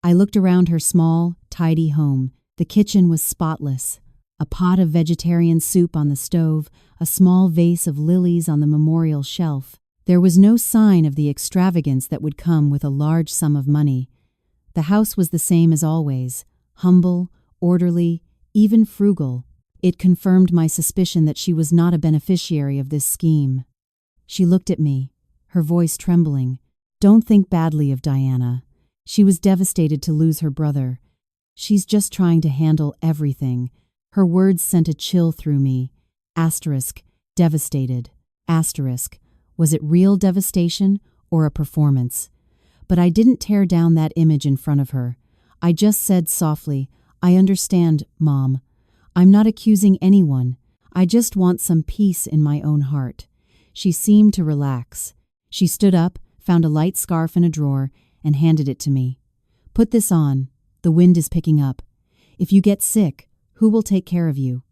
A: I looked around her small, tidy home. The kitchen was spotless. A pot of vegetarian soup on the stove, a small vase of lilies on the memorial shelf. There was no sign of the extravagance that would come with a large sum of money. The house was the same as always, humble, orderly, even frugal. It confirmed my suspicion that she was not a beneficiary of this scheme. She looked at me, her voice trembling. "Don't think badly of Diana. She was devastated to lose her brother. She's just trying to handle everything." Her words sent a chill through me. Asterisk, devastated. Asterisk, was it real devastation or a performance? But I didn't tear down that image in front of her. I just said softly, "I understand, Mom. I'm not accusing anyone. I just want some peace in my own heart." She seemed to relax. She stood up, found a light scarf in a drawer, and handed it to me. "Put this on. The wind is picking up. If you get sick, who will take care of you?"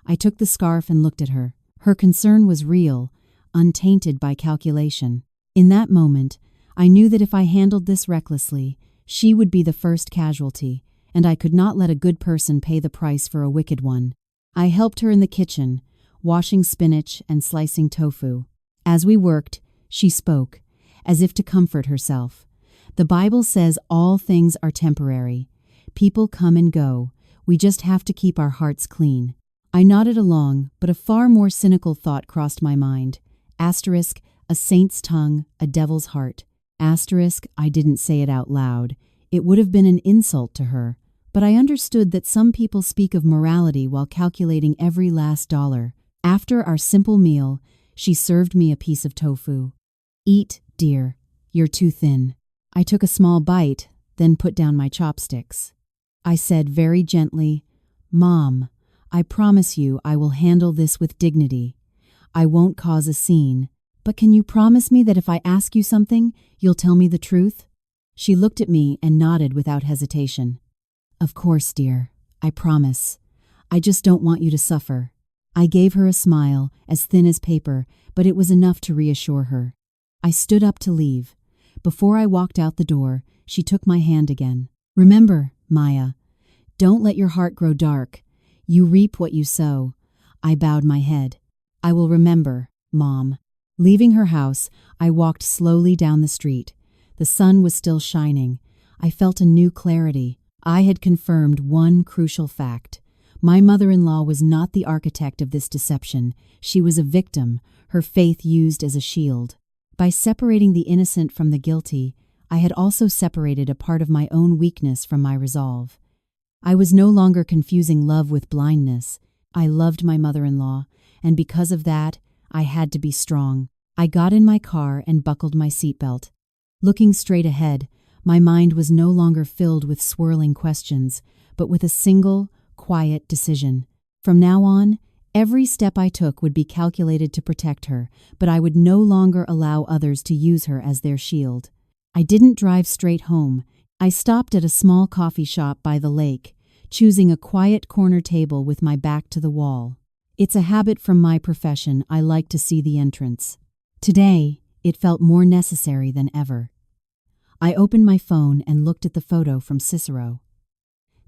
A: I took the scarf and looked at her. Her concern was real, untainted by calculation. In that moment, I knew that if I handled this recklessly, she would be the first casualty, and I could not let a good person pay the price for a wicked one. I helped her in the kitchen, washing spinach and slicing tofu. As we worked, she spoke, as if to comfort herself. "The Bible says all things are temporary. People come and go. We just have to keep our hearts clean." I nodded along, but a far more cynical thought crossed my mind. Asterisk, a saint's tongue, a devil's heart. Asterisk, I didn't say it out loud. It would have been an insult to her. But I understood that some people speak of morality while calculating every last dollar. After our simple meal, she served me a piece of tofu. "Eat, dear. You're too thin." I took a small bite, then put down my chopsticks. I said very gently, "Mom, I promise you I will handle this with dignity. I won't cause a scene. But can you promise me that if I ask you something, you'll tell me the truth?" She looked at me and nodded without hesitation. "Of course, dear. I promise. I just don't want you to suffer." I gave her a smile, as thin as paper, but it was enough to reassure her. I stood up to leave. Before I walked out the door, she took my hand again. "Remember, Maya, don't let your heart grow dark. You reap what you sow." I bowed my head. "I will remember, Mom." Leaving her house, I walked slowly down the street. The sun was still shining. I felt a new clarity. I had confirmed one crucial fact. My mother-in-law was not the architect of this deception. She was a victim, her faith used as a shield. By separating the innocent from the guilty, I had also separated a part of my own weakness from my resolve. I was no longer confusing love with blindness. I loved my mother-in-law, and because of that, I had to be strong. I got in my car and buckled my seatbelt. Looking straight ahead, my mind was no longer filled with swirling questions, but with a single, quiet decision. From now on, every step I took would be calculated to protect her, but I would no longer allow others to use her as their shield. I didn't drive straight home. I stopped at a small coffee shop by the lake, choosing a quiet corner table with my back to the wall. It's a habit from my profession. I like to see the entrance. Today, it felt more necessary than ever. I opened my phone and looked at the photo from Cicero.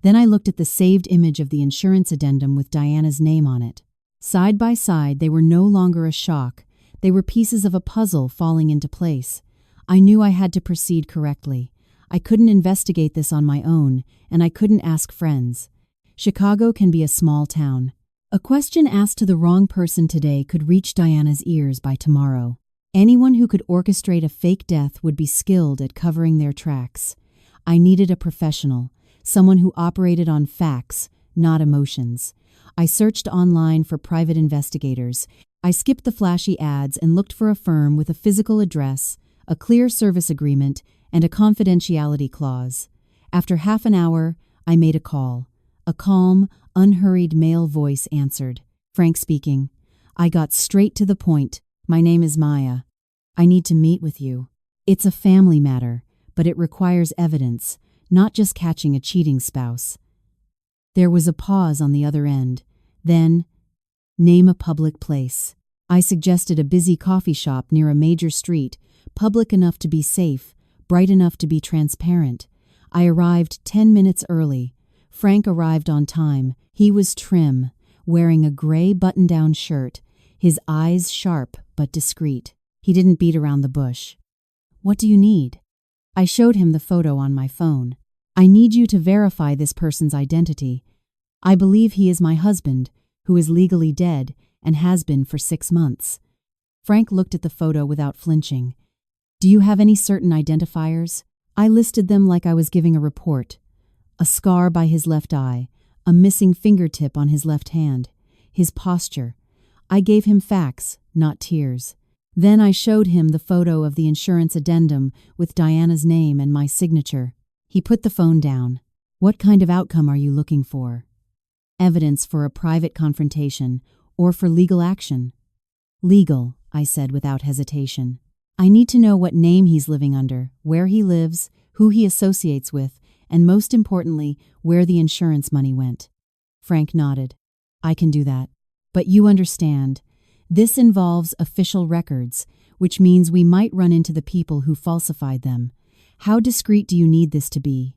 A: Then I looked at the saved image of the insurance addendum with Diana's name on it. Side by side, they were no longer a shock. They were pieces of a puzzle falling into place. I knew I had to proceed correctly. I couldn't investigate this on my own, and I couldn't ask friends. Chicago can be a small town. A question asked to the wrong person today could reach Diana's ears by tomorrow. Anyone who could orchestrate a fake death would be skilled at covering their tracks. I needed a professional, someone who operated on facts, not emotions. I searched online for private investigators. I skipped the flashy ads and looked for a firm with a physical address, a clear service agreement, and a confidentiality clause. After half an hour, I made a call. A calm, unhurried male voice answered. "Frank speaking." I got straight to the point. "My name is Maya. I need to meet with you. It's a family matter, but it requires evidence, not just catching a cheating spouse." There was a pause on the other end. Then, "Name a public place." I suggested a busy coffee shop near a major street, public enough to be safe, bright enough to be transparent. I arrived 10 minutes early. Frank arrived on time. He was trim, wearing a gray button-down shirt, his eyes sharp but discreet. He didn't beat around the bush. "What do you need?" I showed him the photo on my phone. "I need you to verify this person's identity. I believe he is my husband, who is legally dead and has been for 6 months." Frank looked at the photo without flinching. "Do you have any certain identifiers?" I listed them like I was giving a report. A scar by his left eye, a missing fingertip on his left hand, his posture. I gave him facts, not tears. Then I showed him the photo of the insurance addendum with Diana's name and my signature. He put the phone down. What kind of outcome are you looking for? Evidence for a private confrontation or for legal action? Legal, I said without hesitation. I need to know what name he's living under, where he lives, who he associates with, and most importantly, where the insurance money went. Frank nodded. I can do that. But you understand, this involves official records, which means we might run into the people who falsified them. How discreet do you need this to be?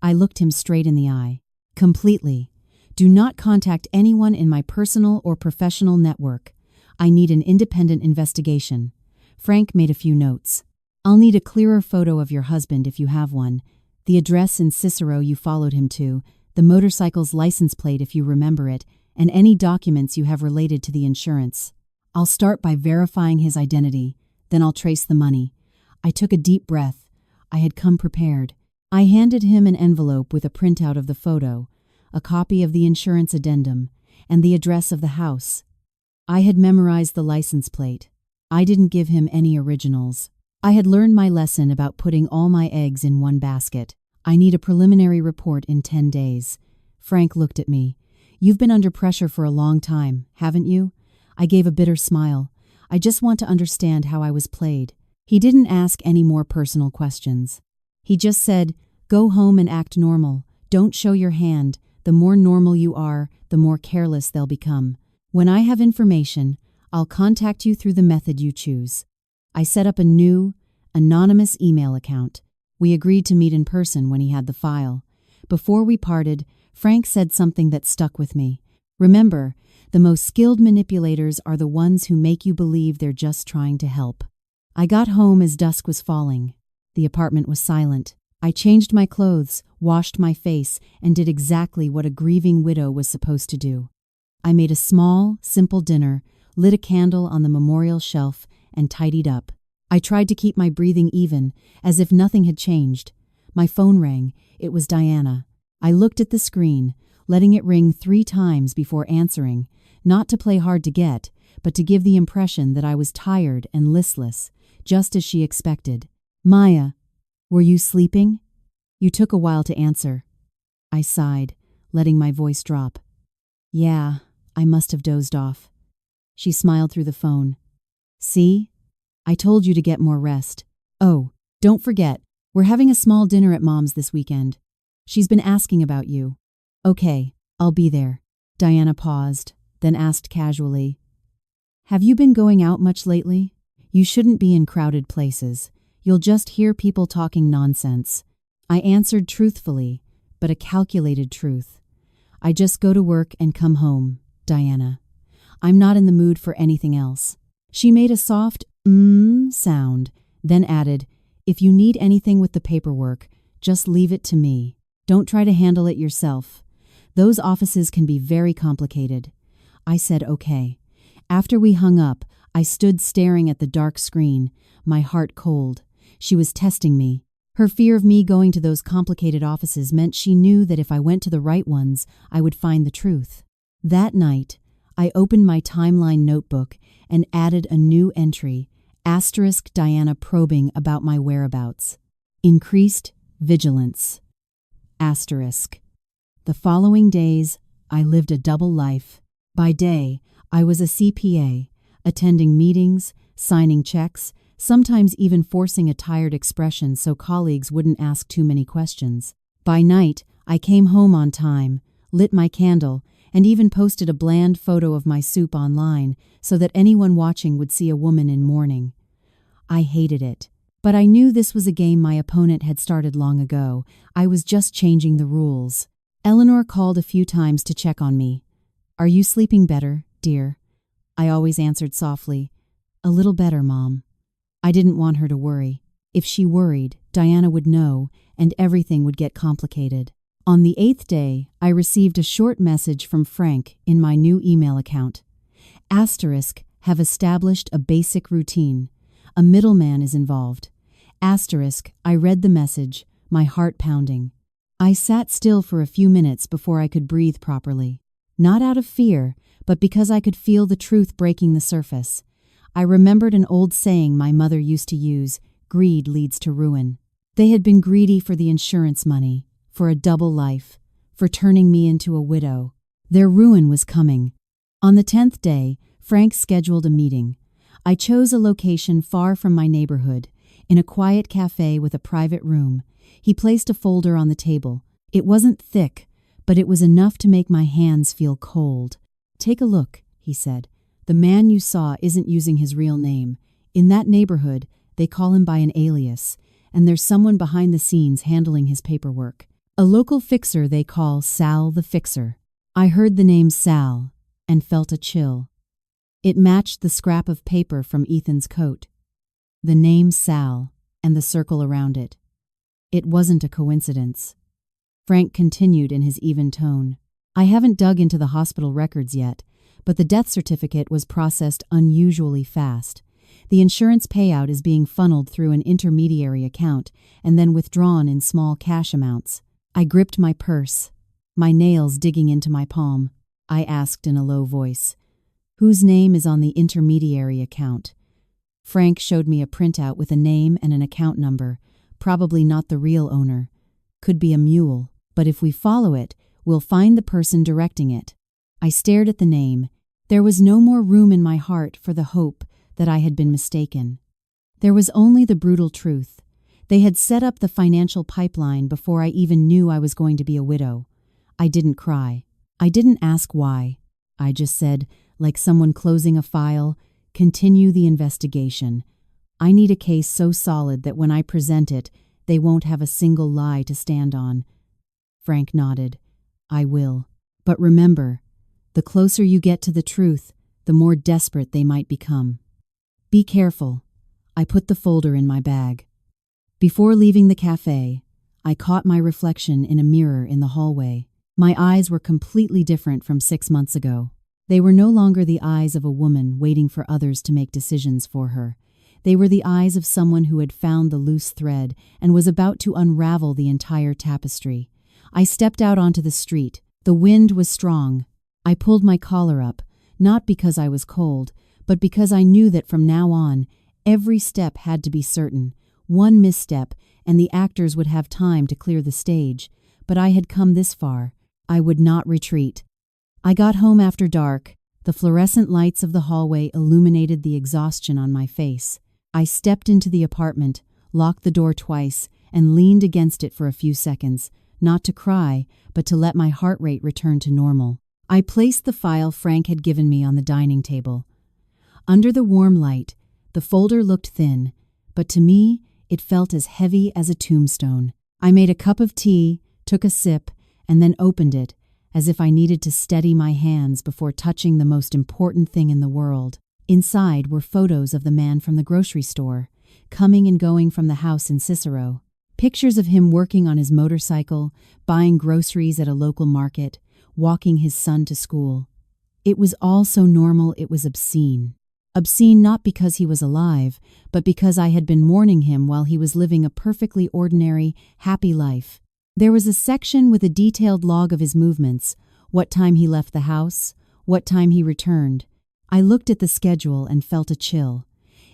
A: I looked him straight in the eye. Completely. Do not contact anyone in my personal or professional network. I need an independent investigation. Frank made a few notes. I'll need a clearer photo of your husband if you have one, the address in Cicero you followed him to, the motorcycle's license plate if you remember it, and any documents you have related to the insurance. I'll start by verifying his identity, then I'll trace the money. I took a deep breath. I had come prepared. I handed him an envelope with a printout of the photo, a copy of the insurance addendum, and the address of the house. I had memorized the license plate. I didn't give him any originals. I had learned my lesson about putting all my eggs in one basket. I need a preliminary report in 10 days. Frank looked at me. You've been under pressure for a long time, haven't you? I gave a bitter smile. I just want to understand how I was played. He didn't ask any more personal questions. He just said, go home and act normal. Don't show your hand. The more normal you are, the more careless they'll become. When I have information, I'll contact you through the method you choose. I set up a new, anonymous email account. We agreed to meet in person when he had the file. Before we parted, Frank said something that stuck with me. Remember, the most skilled manipulators are the ones who make you believe they're just trying to help. I got home as dusk was falling. The apartment was silent. I changed my clothes, washed my face, and did exactly what a grieving widow was supposed to do. I made a small, simple dinner, lit a candle on the memorial shelf, and tidied up. I tried to keep my breathing even, as if nothing had changed. My phone rang. It was Diana. I looked at the screen, letting it ring 3 times before answering, not to play hard to get, but to give the impression that I was tired and listless, just as she expected. Maya, were you sleeping? You took a while to answer. I sighed, letting my voice drop. Yeah, I must have dozed off. She smiled through the phone. See? I told you to get more rest. Oh, don't forget, we're having a small dinner at Mom's this weekend. She's been asking about you. Okay, I'll be there. Diana paused, then asked casually, have you been going out much lately? You shouldn't be in crowded places. You'll just hear people talking nonsense. I answered truthfully, but a calculated truth. I just go to work and come home, Diana. I'm not in the mood for anything else. She made a soft sound, then added, if you need anything with the paperwork, just leave it to me. Don't try to handle it yourself. Those offices can be very complicated. I said okay. After we hung up, I stood staring at the dark screen, my heart cold. She was testing me. Her fear of me going to those complicated offices meant she knew that if I went to the right ones, I would find the truth. That night, I opened my timeline notebook and added a new entry, * Diana probing about my whereabouts. Increased vigilance. *. The following days, I lived a double life. By day, I was a CPA, attending meetings, signing checks, sometimes even forcing a tired expression so colleagues wouldn't ask too many questions. By night, I came home on time, lit my candle, and even posted a bland photo of my soup online so that anyone watching would see a woman in mourning. I hated it, but I knew this was a game my opponent had started long ago. I was just changing the rules. Eleanor called a few times to check on me. Are you sleeping better, dear? I always answered softly, a little better, Mom. I didn't want her to worry. If she worried, Diana would know, and everything would get complicated. On the 8th day, I received a short message from Frank in my new email account. * have established a basic routine. A middleman is involved. * I read the message, my heart pounding. I sat still for a few minutes before I could breathe properly. Not out of fear, but because I could feel the truth breaking the surface. I remembered an old saying my mother used to use: greed leads to ruin. They had been greedy for the insurance money, for a double life, for turning me into a widow. Their ruin was coming. On the 10th day, Frank scheduled a meeting. I chose a location far from my neighborhood, in a quiet cafe with a private room. He placed a folder on the table. It wasn't thick, but it was enough to make my hands feel cold. "Take a look," he said. "The man you saw isn't using his real name. In that neighborhood, they call him by an alias, and there's someone behind the scenes handling his paperwork. A local fixer they call Sal the Fixer." I heard the name Sal and felt a chill. It matched the scrap of paper from Ethan's coat. The name Sal and the circle around it. It wasn't a coincidence. Frank continued in his even tone. "I haven't dug into the hospital records yet, but the death certificate was processed unusually fast. The insurance payout is being funneled through an intermediary account and then withdrawn in small cash amounts." I gripped my purse, my nails digging into my palm. I asked in a low voice, "Whose name is on the intermediary account?" Frank showed me a printout with a name and an account number. Probably not the real owner. Could be a mule, but if we follow it, we'll find the person directing it. I stared at the name. There was no more room in my heart for the hope that I had been mistaken. There was only the brutal truth. They had set up the financial pipeline before I even knew I was going to be a widow. I didn't cry. I didn't ask why. I just said, like someone closing a file, "Continue the investigation. I need a case so solid that when I present it, they won't have a single lie to stand on." Frank nodded. "I will. But remember, the closer you get to the truth, the more desperate they might become. Be careful." I put the folder in my bag. Before leaving the cafe, I caught my reflection in a mirror in the hallway. My eyes were completely different from 6 months ago. They were no longer the eyes of a woman waiting for others to make decisions for her. They were the eyes of someone who had found the loose thread and was about to unravel the entire tapestry. I stepped out onto the street. The wind was strong. I pulled my collar up, not because I was cold, but because I knew that from now on, every step had to be certain. One misstep, and the actors would have time to clear the stage. But I had come this far. I would not retreat. I got home after dark. The fluorescent lights of the hallway illuminated the exhaustion on my face. I stepped into the apartment, locked the door twice, and leaned against it for a few seconds, not to cry, but to let my heart rate return to normal. I placed the file Frank had given me on the dining table. Under the warm light, the folder looked thin, but to me, it felt as heavy as a tombstone. I made a cup of tea, took a sip, and then opened it, as if I needed to steady my hands before touching the most important thing in the world. Inside were photos of the man from the grocery store, coming and going from the house in Cicero. Pictures of him working on his motorcycle, buying groceries at a local market, walking his son to school. It was all so normal it was obscene. Obscene not because he was alive, but because I had been mourning him while he was living a perfectly ordinary, happy life. There was a section with a detailed log of his movements, what time he left the house, what time he returned. I looked at the schedule and felt a chill.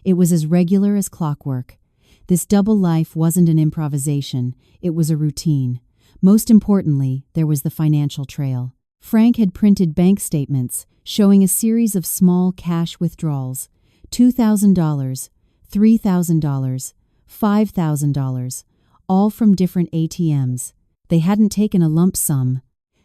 A: It was as regular as clockwork. This double life wasn't an improvisation, it was a routine. Most importantly, there was the financial trail. Frank had printed bank statements showing a series of small cash withdrawals: $2,000, $3,000, $5,000, all from different ATMs. They hadn't taken a lump sum.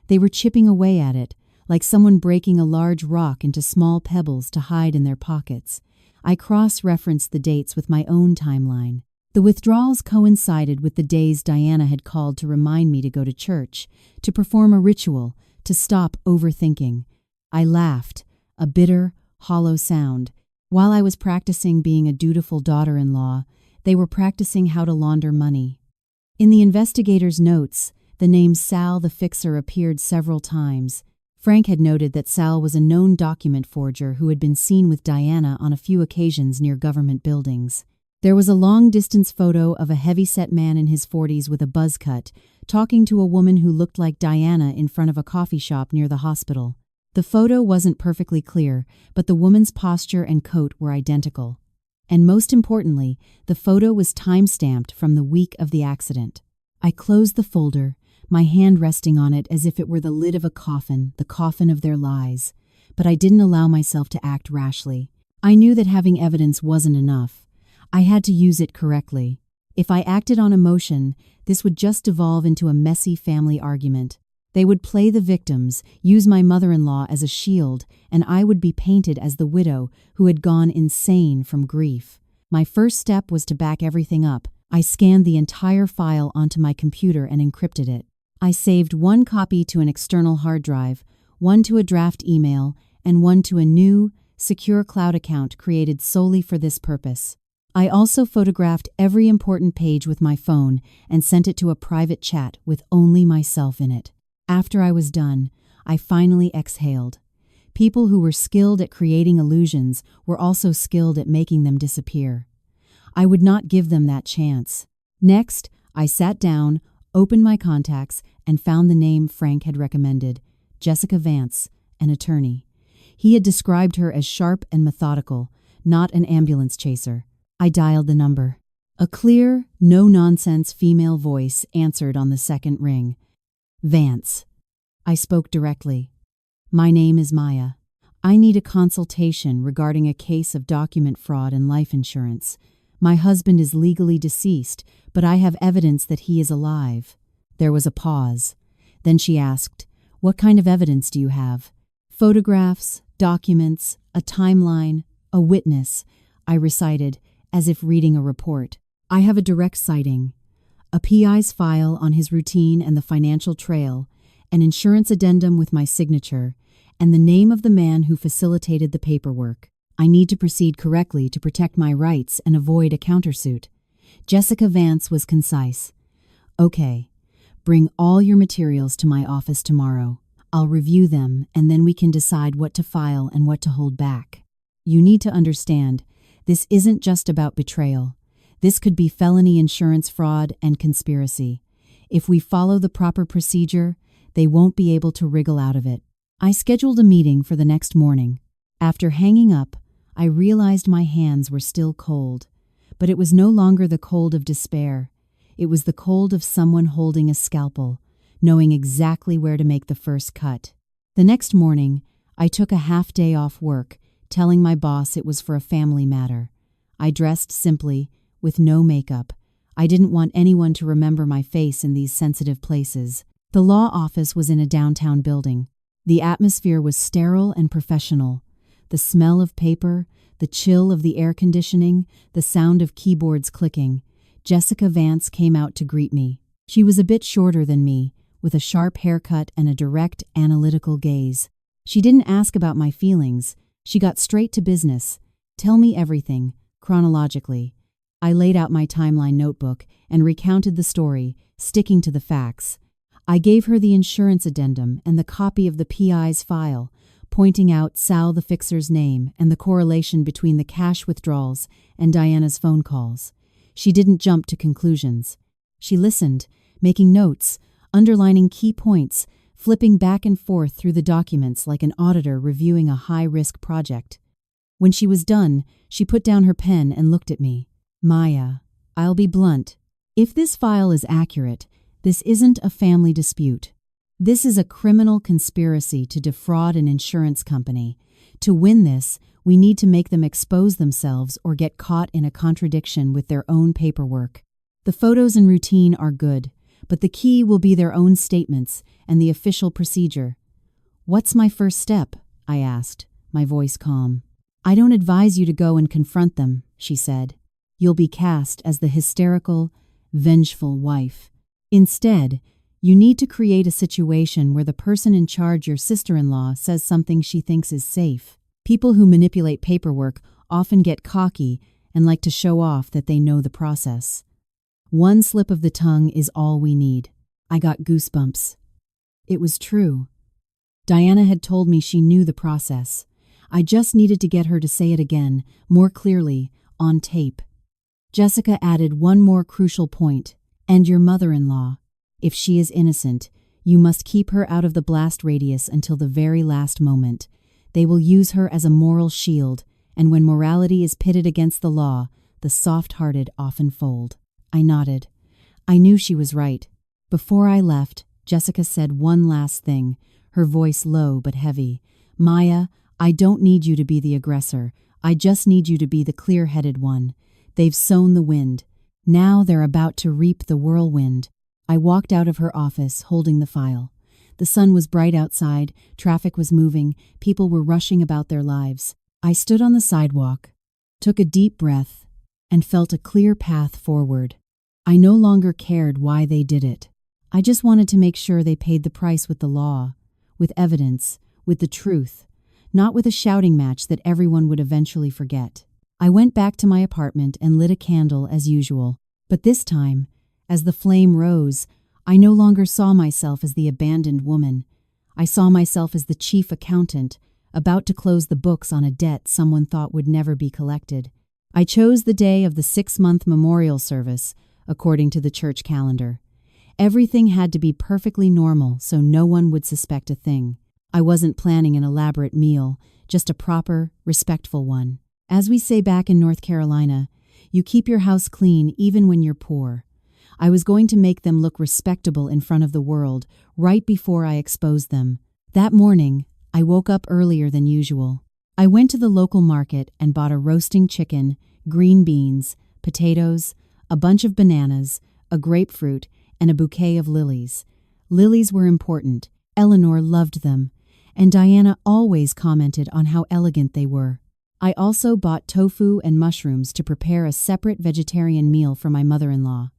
A: They were chipping away at it, like someone breaking a large rock into small pebbles to hide in their pockets. I cross-referenced the dates with my own timeline. The withdrawals coincided with the days Diana had called to remind me to go to church, to perform a ritual, to stop overthinking. I laughed, a bitter, hollow sound. While I was practicing being a dutiful daughter-in-law, they were practicing how to launder money. In the investigator's notes, the name Sal the Fixer appeared several times. Frank had noted that Sal was a known document forger who had been seen with Diana on a few occasions near government buildings. There was a long-distance photo of a heavy-set man in his 40s with a buzz cut, talking to a woman who looked like Diana in front of a coffee shop near the hospital. The photo wasn't perfectly clear, but the woman's posture and coat were identical. And most importantly, the photo was time-stamped from the week of the accident. I closed the folder, my hand resting on it as if it were the lid of a coffin, the coffin of their lies. But I didn't allow myself to act rashly. I knew that having evidence wasn't enough. I had to use it correctly. If I acted on emotion, this would just devolve into a messy family argument. They would play the victims, use my mother-in-law as a shield, and I would be painted as the widow who had gone insane from grief. My first step was to back everything up. I scanned the entire file onto my computer and encrypted it. I saved one copy to an external hard drive, one to a draft email, and one to a new, secure cloud account created solely for this purpose. I also photographed every important page with my phone and sent it to a private chat with only myself in it. After I was done, I finally exhaled. People who were skilled at creating illusions were also skilled at making them disappear. I would not give them that chance. Next, I sat down, opened my contacts, and found the name Frank had recommended, Jessica Vance, an attorney. He had described her as sharp and methodical, not an ambulance chaser. I dialed the number. A clear, no-nonsense female voice answered on the second ring. Vance. I spoke directly. My name is Maya. I need a consultation regarding a case of document fraud and life insurance. My husband is legally deceased, but I have evidence that he is alive. There was a pause. Then she asked, "What kind of evidence do you have?" "Photographs, documents, a timeline, a witness," I recited, as if reading a report. "I have a direct sighting, a PI's file on his routine and the financial trail, an insurance addendum with my signature, and the name of the man who facilitated the paperwork. I need to proceed correctly to protect my rights and avoid a countersuit." Jessica Vance was concise. "Okay, bring all your materials to my office tomorrow. I'll review them, and then we can decide what to file and what to hold back. You need to understand, this isn't just about betrayal. This could be felony insurance fraud and conspiracy. If we follow the proper procedure, they won't be able to wriggle out of it." I scheduled a meeting for the next morning. After hanging up, I realized my hands were still cold. But it was no longer the cold of despair. It was the cold of someone holding a scalpel, knowing exactly where to make the first cut. The next morning, I took a half day off work, telling my boss it was for a family matter. I dressed simply, with no makeup. I didn't want anyone to remember my face in these sensitive places. The law office was in a downtown building. The atmosphere was sterile and professional. The smell of paper, the chill of the air conditioning, the sound of keyboards clicking. Jessica Vance came out to greet me. She was a bit shorter than me, with a sharp haircut and a direct, analytical gaze. She didn't ask about my feelings. She got straight to business. "Tell me everything, chronologically." I laid out my timeline notebook and recounted the story, sticking to the facts. I gave her the insurance addendum and the copy of the PI's file, pointing out Sal the fixer's name and the correlation between the cash withdrawals and Diana's phone calls. She didn't jump to conclusions. She listened, making notes, underlining key points, flipping back and forth through the documents like an auditor reviewing a high-risk project. When she was done, she put down her pen and looked at me. "Maya, I'll be blunt. If this file is accurate, this isn't a family dispute. This is a criminal conspiracy to defraud an insurance company. To win this, we need to make them expose themselves or get caught in a contradiction with their own paperwork. The photos and routine are good, but the key will be their own statements and the official procedure." "What's my first step?" I asked, my voice calm. "I don't advise you to go and confront them," she said. "You'll be cast as the hysterical, vengeful wife. Instead, you need to create a situation where the person in charge, your sister-in-law, says something she thinks is safe. People who manipulate paperwork often get cocky and like to show off that they know the process. One slip of the tongue is all we need." I got goosebumps. It was true. Diana had told me she knew the process. I just needed to get her to say it again, more clearly, on tape. Jessica added one more crucial point. "And your mother-in-law. If she is innocent, You must keep her out of the blast radius until the very last moment. They will use her as a moral shield, and when morality is pitted against the law, the soft-hearted often fold." I nodded. I knew she was right. Before I left, Jessica said one last thing, her voice low but heavy. "Maya, I don't need you to be the aggressor. I just need you to be the clear-headed one. They've sown the wind. Now they're about to reap the whirlwind." I walked out of her office, holding the file. The sun was bright outside, traffic was moving, people were rushing about their lives. I stood on the sidewalk, took a deep breath, and felt a clear path forward. I no longer cared why they did it. I just wanted to make sure they paid the price with the law, with evidence, with the truth, not with a shouting match that everyone would eventually forget. I went back to my apartment and lit a candle as usual, but this time, as the flame rose, I no longer saw myself as the abandoned woman. I saw myself as the chief accountant, about to close the books on a debt someone thought would never be collected. I chose the day of the 6-month memorial service, according to the church calendar. Everything had to be perfectly normal so no one would suspect a thing. I wasn't planning an elaborate meal, just a proper, respectful one. As we say back in North Carolina, you keep your house clean even when you're poor. I was going to make them look respectable in front of the world right before I exposed them. That morning, I woke up earlier than usual. I went to the local market and bought a roasting chicken, green beans, potatoes, a bunch of bananas, a grapefruit, and a bouquet of lilies. Lilies were important. Eleanor loved them, and Diana always commented on how elegant they were. I also bought tofu and mushrooms to prepare a separate vegetarian meal for my mother-in-law.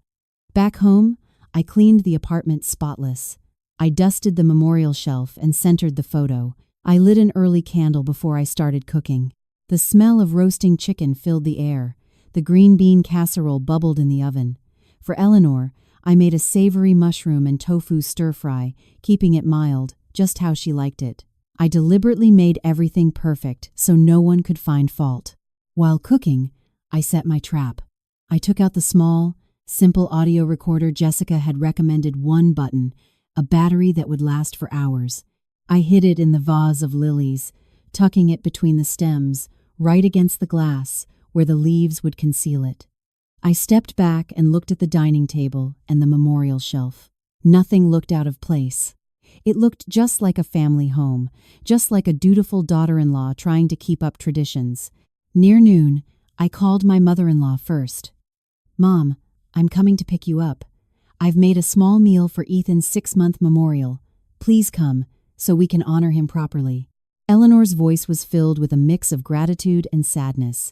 A: Back home, I cleaned the apartment spotless. I dusted the memorial shelf and centered the photo. I lit an early candle before I started cooking. The smell of roasting chicken filled the air. The green bean casserole bubbled in the oven. For Eleanor, I made a savory mushroom and tofu stir-fry, keeping it mild, just how she liked it. I deliberately made everything perfect so no one could find fault. While cooking, I set my trap. I took out the small, simple audio recorder Jessica had recommended. One button, a battery that would last for hours. I hid it in the vase of lilies, tucking it between the stems, right against the glass, where the leaves would conceal it. I stepped back and looked at the dining table and the memorial shelf. Nothing looked out of place. It looked just like a family home, just like a dutiful daughter-in-law trying to keep up traditions. Near noon, I called my mother-in-law first. "Mom, I'm coming to pick you up. I've made a small meal for Ethan's 6-month memorial. Please come, so we can honor him properly." Eleanor's voice was filled with a mix of gratitude and sadness.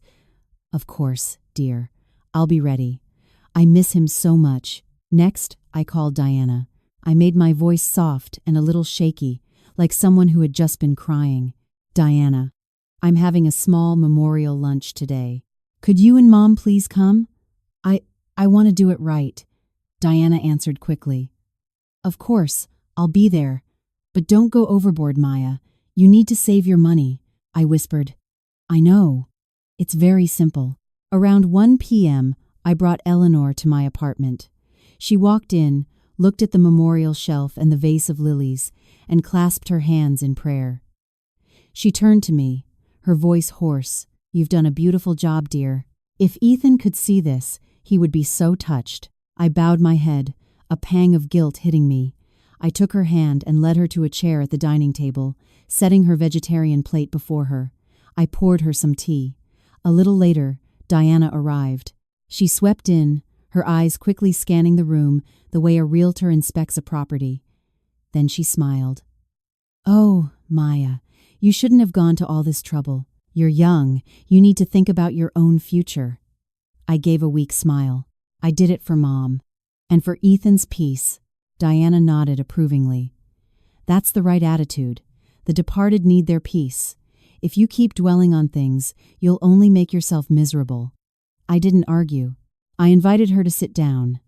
A: "Of course, dear. I'll be ready. I miss him so much." Next, I called Diana. I made my voice soft and a little shaky, like someone who had just been crying. "Diana, I'm having a small memorial lunch today. Could you and Mom please come? I want to do it right." Diana answered quickly. "Of course, I'll be there. But don't go overboard, Maya. You need to save your money," I whispered. "I know. It's very simple." Around 1 p.m., I brought Eleanor to my apartment. She walked in, looked at the memorial shelf and the vase of lilies, and clasped her hands in prayer. She turned to me, her voice hoarse. "You've done a beautiful job, dear. If Ethan could see this, he would be so touched." I bowed my head, a pang of guilt hitting me. I took her hand and led her to a chair at the dining table, setting her vegetarian plate before her. I poured her some tea. A little later, Diana arrived. She swept in, her eyes quickly scanning the room the way a realtor inspects a property. Then she smiled. "Oh, Maya, you shouldn't have gone to all this trouble. You're young. You need to think about your own future." I gave a weak smile. "I did it for Mom. And for Ethan's peace." Diana nodded approvingly. "That's the right attitude. The departed need their peace. If you keep dwelling on things, you'll only make yourself miserable." I didn't argue. I invited her to sit down,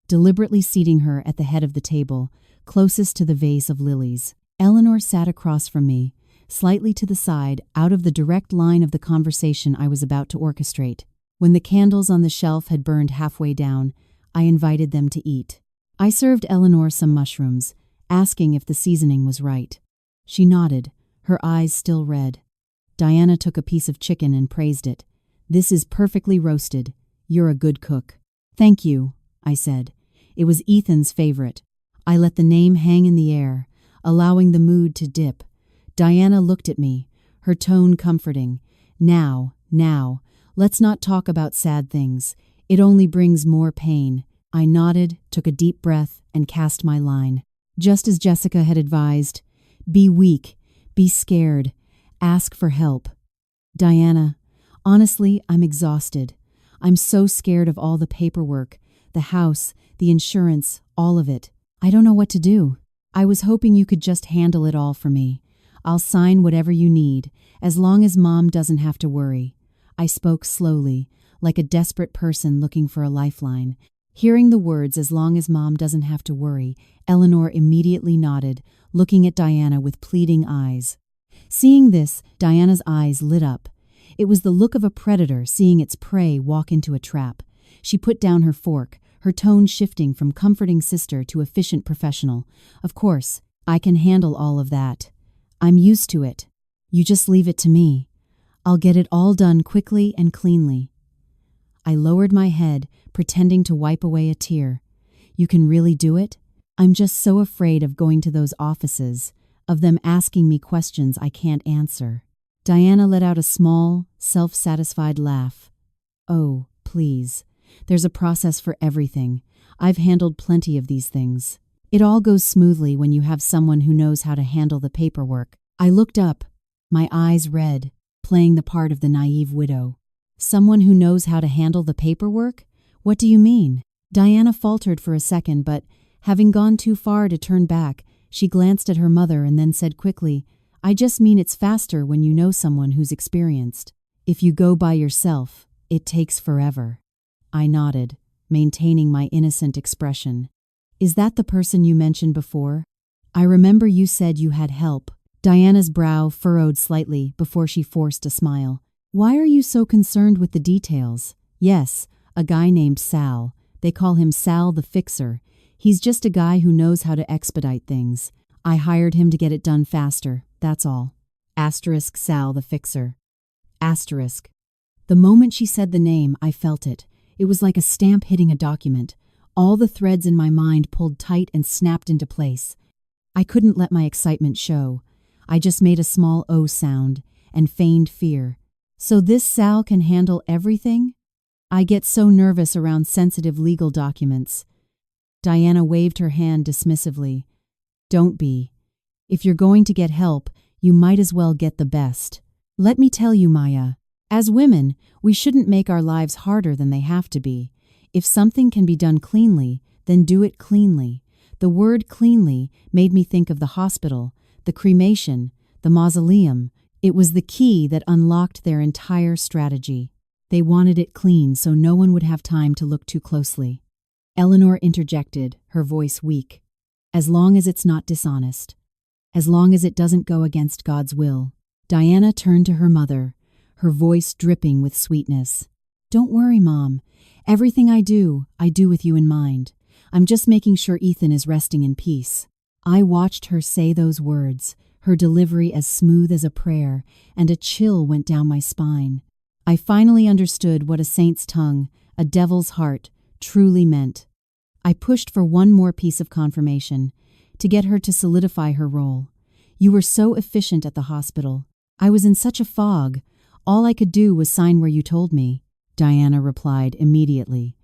A: deliberately seating her at the head of the table, closest to the vase of lilies. Eleanor sat across from me, slightly to the side, out of the direct line of the conversation I was about to orchestrate. When the candles on the shelf had burned halfway down, I invited them to eat. I served Eleanor some mushrooms, asking if the seasoning was right. She nodded, her eyes still red. Diana took a piece of chicken and praised it. "This is perfectly roasted. You're a good cook." "Thank you," I said. It was Ethan's favorite. I let the name hang in the air, allowing the mood to dip. Diana looked at me, her tone comforting. Now, let's not talk about sad things. It only brings more pain." I nodded, took a deep breath, and cast my line. Just as Jessica had advised, be weak, be scared, ask for help. "Diana, honestly, I'm exhausted. I'm so scared of all the paperwork, the house, the insurance, all of it. I don't know what to do. I was hoping you could just handle it all for me. I'll sign whatever you need, as long as Mom doesn't have to worry." I spoke slowly, like a desperate person looking for a lifeline. Hearing the words, "as long as Mom doesn't have to worry," Eleanor immediately nodded, looking at Diana with pleading eyes. Seeing this, Diana's eyes lit up. It was the look of a predator seeing its prey walk into a trap. She put down her fork, her tone shifting from comforting sister to efficient professional. "Of course, I can handle all of that. I'm used to it. You just leave it to me. I'll get it all done quickly and cleanly." I lowered my head, pretending to wipe away a tear. "You can really do it? I'm just so afraid of going to those offices, of them asking me questions I can't answer." Diana let out a small, self-satisfied laugh. "Oh, please. There's a process for everything. I've handled plenty of these things. It all goes smoothly when you have someone who knows how to handle the paperwork." I looked up, my eyes red, playing the part of the naive widow. "Someone who knows how to handle the paperwork? What do you mean?" Diana faltered for a second, but, having gone too far to turn back, she glanced at her mother and then said quickly, "I just mean it's faster when you know someone who's experienced. If you go by yourself, it takes forever." I nodded, maintaining my innocent expression. "Is that the person you mentioned before? I remember you said you had help." Diana's brow furrowed slightly before she forced a smile. "Why are you so concerned with the details?" "Yes, a guy named Sal. They call him Sal the Fixer. He's just a guy who knows how to expedite things. I hired him to get it done faster, that's all." Asterisk Sal the Fixer. Asterisk. The moment she said the name, I felt it. It was like a stamp hitting a document. All the threads in my mind pulled tight and snapped into place. I couldn't let my excitement show. I just made a small O sound and feigned fear. "So this Sal can handle everything?" I get so nervous around sensitive legal documents. Diana waved her hand dismissively. "Don't be. If you're going to get help, you might as well get the best. Let me tell you, Maya, as women, we shouldn't make our lives harder than they have to be. If something can be done cleanly, then do it cleanly." The word cleanly made me think of the hospital, the cremation, the mausoleum. It was the key that unlocked their entire strategy. They wanted it clean so no one would have time to look too closely. Eleanor interjected, her voice weak. "As long as it's not dishonest. As long as it doesn't go against God's will." Diana turned to her mother, her voice dripping with sweetness. "Don't worry, Mom. Everything I do with you in mind. I'm just making sure Ethan is resting in peace." I watched her say those words, her delivery as smooth as a prayer, and a chill went down my spine. I finally understood what a saint's tongue, a devil's heart, truly meant. I pushed for one more piece of confirmation, to get her to solidify her role. "You were so efficient at the hospital. I was in such a fog. All I could do was sign where you told me." Diana replied immediately.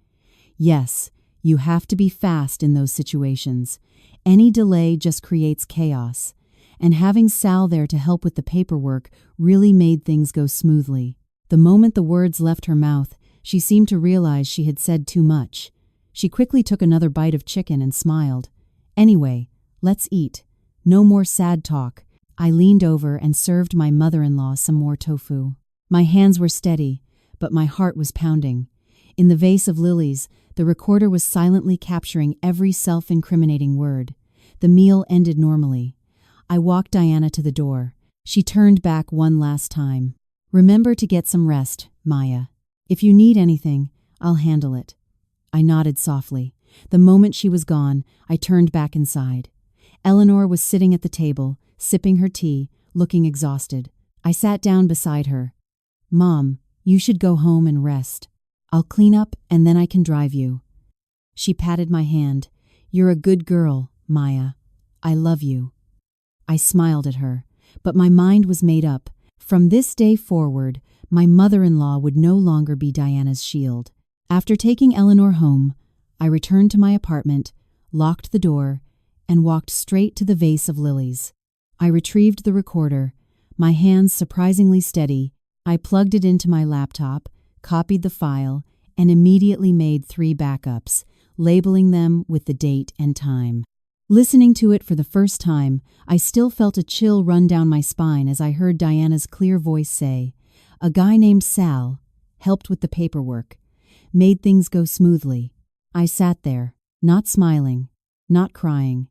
A: "Yes, you have to be fast in those situations. Any delay just creates chaos. And having Sal there to help with the paperwork really made things go smoothly." The moment the words left her mouth, she seemed to realize she had said too much. She quickly took another bite of chicken and smiled. "Anyway, let's eat. No more sad talk." I leaned over and served my mother-in-law some more tofu. My hands were steady, but my heart was pounding. In the vase of lilies, the recorder was silently capturing every self-incriminating word. The meal ended normally. I walked Diana to the door. She turned back one last time. "Remember to get some rest, Maya. If you need anything, I'll handle it." I nodded softly. The moment she was gone, I turned back inside. Eleanor was sitting at the table, sipping her tea, looking exhausted. I sat down beside her. "Mom, you should go home and rest. I'll clean up and then I can drive you." She patted my hand. "You're a good girl, Maya. I love you." I smiled at her, but my mind was made up. From this day forward, my mother-in-law would no longer be Diana's shield. After taking Eleanor home, I returned to my apartment, locked the door, and walked straight to the vase of lilies. I retrieved the recorder, my hands surprisingly steady. I plugged it into my laptop, copied the file, and immediately made 3 backups, labeling them with the date and time. Listening to it for the first time, I still felt a chill run down my spine as I heard Diana's clear voice say, "A guy named Sal helped with the paperwork, made things go smoothly." I sat there, not smiling, not crying.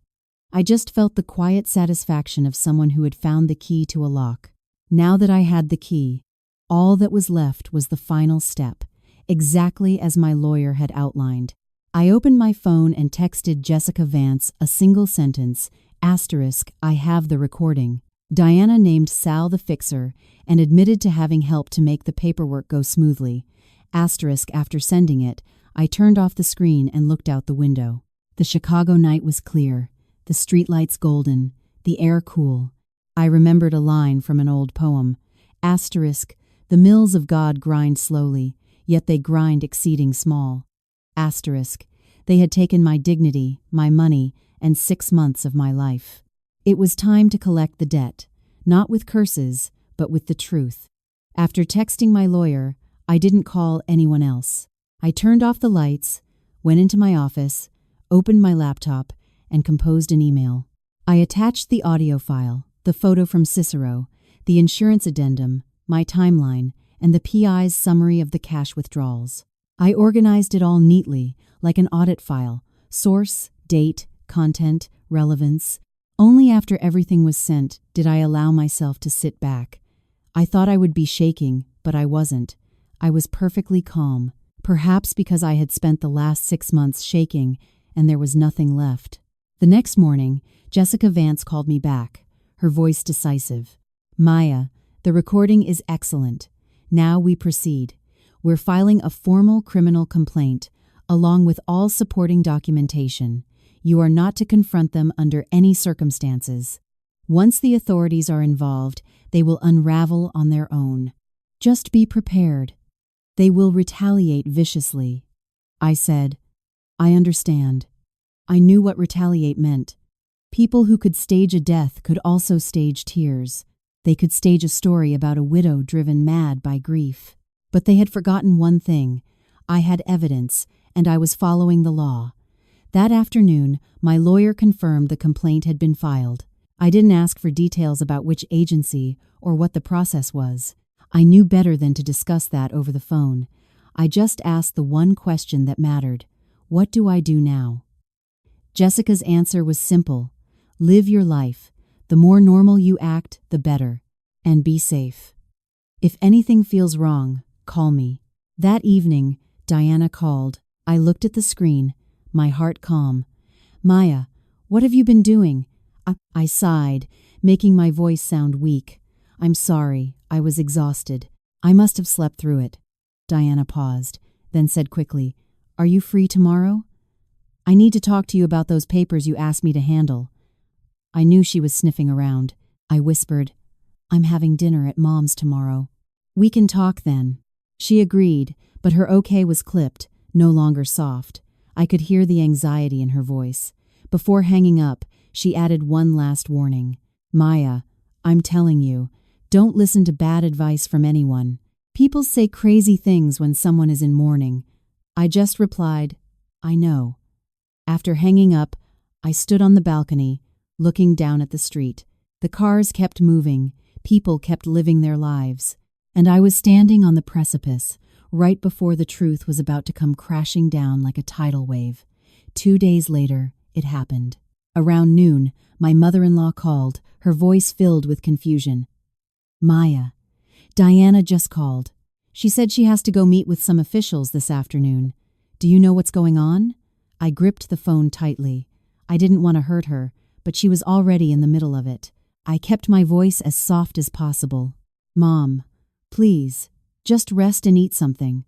A: I just felt the quiet satisfaction of someone who had found the key to a lock. Now that I had the key, all that was left was the final step, exactly as my lawyer had outlined. I opened my phone and texted Jessica Vance a single sentence, "I have the recording." Diana named Sal the fixer and admitted to having helped to make the paperwork go smoothly. After sending it, I turned off the screen and looked out the window. The Chicago night was clear, the streetlights golden, the air cool. I remembered a line from an old poem, "The mills of God grind slowly, yet they grind exceeding small." They had taken my dignity, my money, and 6 months of my life. It was time to collect the debt, not with curses, but with the truth. After texting my lawyer, I didn't call anyone else. I turned off the lights, went into my office, opened my laptop, and composed an email. I attached the audio file, the photo from Cicero, the insurance addendum, my timeline, and the PI's summary of the cash withdrawals. I organized it all neatly, like an audit file: source, date, content, relevance. Only after everything was sent did I allow myself to sit back. I thought I would be shaking, but I wasn't. I was perfectly calm, perhaps because I had spent the last 6 months shaking and there was nothing left. The next morning, Jessica Vance called me back, her voice decisive. "Maya, the recording is excellent. Now we proceed. We're filing a formal criminal complaint, along with all supporting documentation. You are not to confront them under any circumstances. Once the authorities are involved, they will unravel on their own. Just be prepared. They will retaliate viciously." I said, "I understand." I knew what retaliate meant. People who could stage a death could also stage tears. They could stage a story about a widow driven mad by grief. But they had forgotten one thing. I had evidence, and I was following the law. That afternoon, my lawyer confirmed the complaint had been filed. I didn't ask for details about which agency or what the process was. I knew better than to discuss that over the phone. I just asked the one question that mattered: what do I do now? Jessica's answer was simple: live your life. The more normal you act, the better. And be safe. If anything feels wrong, call me. That evening, Diana called. I looked at the screen, my heart calm. "Maya, what have you been doing?" I sighed, making my voice sound weak. "I'm sorry, I was exhausted. I must have slept through it." Diana paused, then said quickly, "Are you free tomorrow? I need to talk to you about those papers you asked me to handle." I knew she was sniffing around. I whispered, "I'm having dinner at Mom's tomorrow. We can talk then." She agreed, but her okay was clipped, no longer soft. I could hear the anxiety in her voice. Before hanging up, she added one last warning. "Maya, I'm telling you, don't listen to bad advice from anyone. People say crazy things when someone is in mourning." I just replied, "I know." After hanging up, I stood on the balcony, looking down at the street. The cars kept moving, people kept living their lives, and I was standing on the precipice, right before the truth was about to come crashing down like a tidal wave. 2 days later, it happened. Around noon, my mother-in-law called, her voice filled with confusion. "Maya, Diana just called. She said she has to go meet with some officials this afternoon. Do you know what's going on?" I gripped the phone tightly. I didn't want to hurt her, but she was already in the middle of it. I kept my voice as soft as possible. "Mom, please, just rest and eat something.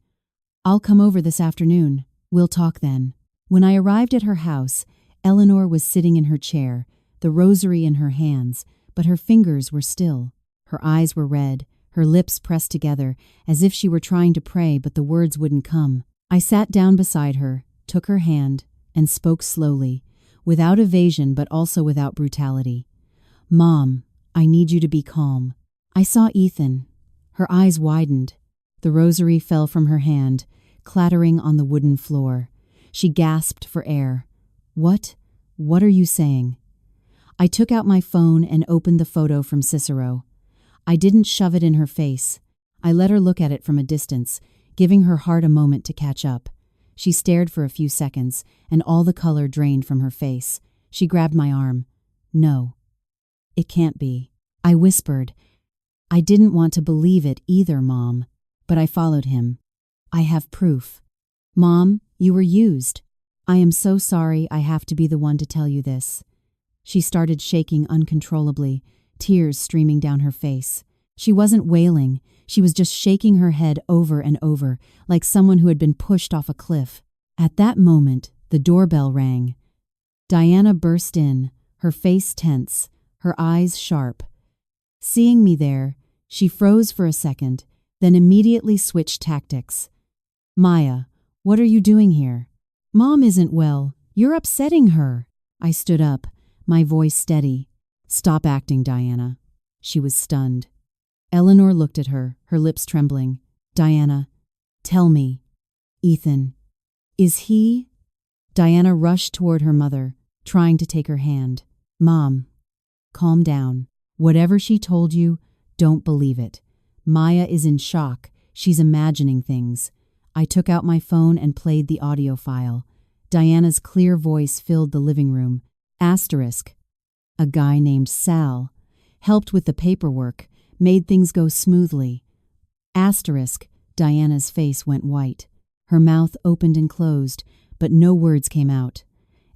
A: I'll come over this afternoon. We'll talk then." When I arrived at her house, Eleanor was sitting in her chair, the rosary in her hands, but her fingers were still. Her eyes were red, her lips pressed together, as if she were trying to pray but the words wouldn't come. I sat down beside her, took her hand, and spoke slowly, without evasion but also without brutality. "Mom, I need you to be calm." I saw Ethan. Her eyes widened. The rosary fell from her hand, clattering on the wooden floor. She gasped for air. What are you saying?" I took out my phone and opened the photo from Cicero. I didn't shove it in her face. I let her look at it from a distance, giving her heart a moment to catch up. She stared for a few seconds, and all the color drained from her face. She grabbed my arm. "No, it can't be," I whispered. I didn't want to believe it either, Mom, but I followed him. "I have proof." "Mom, you were used. I am so sorry I have to be the one to tell you this." She started shaking uncontrollably, tears streaming down her face. She wasn't wailing, she was just shaking her head over and over, like someone who had been pushed off a cliff. At that moment, the doorbell rang. Diana burst in, her face tense, her eyes sharp. Seeing me there, she froze for a second, then immediately switched tactics. "Maya, what are you doing here?" "Mom isn't well. You're upsetting her." I stood up, my voice steady. "Stop acting, Diana." She was stunned. Eleanor looked at her, her lips trembling. "Diana, tell me. Ethan, is he?" Diana rushed toward her mother, trying to take her hand. "Mom, calm down. Whatever she told you, don't believe it. Maya is in shock. She's imagining things." I took out my phone and played the audio file. Diana's clear voice filled the living room. Asterisk. A guy named Sal helped with the paperwork, made things go smoothly. Asterisk. Diana's face went white. Her mouth opened and closed, but no words came out.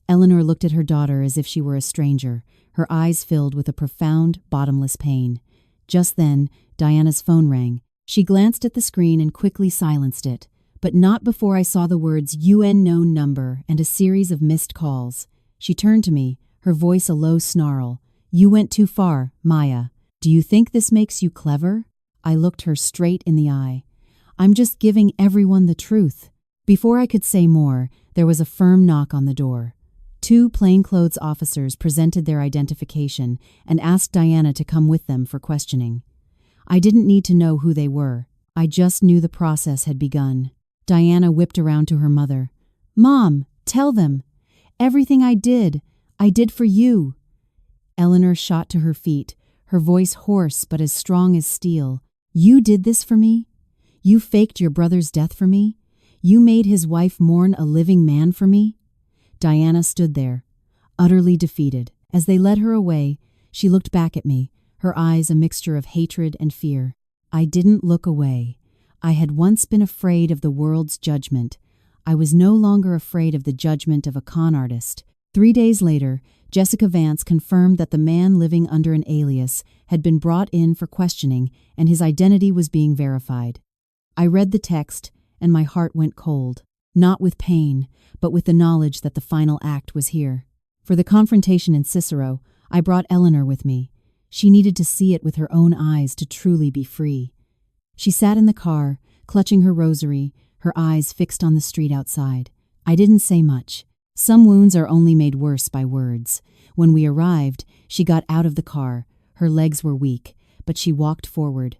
A: Eleanor looked at her daughter as if she were a stranger, her eyes filled with a profound, bottomless pain. Just then, Diana's phone rang. She glanced at the screen and quickly silenced it, but not before I saw the words "UN known number" and a series of missed calls. She turned to me, her voice a low snarl. "You went too far, Maya. Do you think this makes you clever?" I looked her straight in the eye. "I'm just giving everyone the truth." Before I could say more, there was a firm knock on the door. 2 plainclothes officers presented their identification and asked Diana to come with them for questioning. I didn't need to know who they were. I just knew the process had begun. Diana whipped around to her mother. "Mom, tell them. Everything I did for you." Eleanor shot to her feet, her voice hoarse but as strong as steel. "You did this for me? You faked your brother's death for me? You made his wife mourn a living man for me?" Diana stood there, utterly defeated. As they led her away, she looked back at me, her eyes a mixture of hatred and fear. I didn't look away. I had once been afraid of the world's judgment. I was no longer afraid of the judgment of a con artist. 3 days later, Jessica Vance confirmed that the man living under an alias had been brought in for questioning and his identity was being verified. I read the text and my heart went cold, not with pain, but with the knowledge that the final act was here. For the confrontation in Cicero, I brought Eleanor with me. She needed to see it with her own eyes to truly be free. She sat in the car, clutching her rosary, her eyes fixed on the street outside. I didn't say much. Some wounds are only made worse by words. When we arrived, she got out of the car. Her legs were weak, but she walked forward.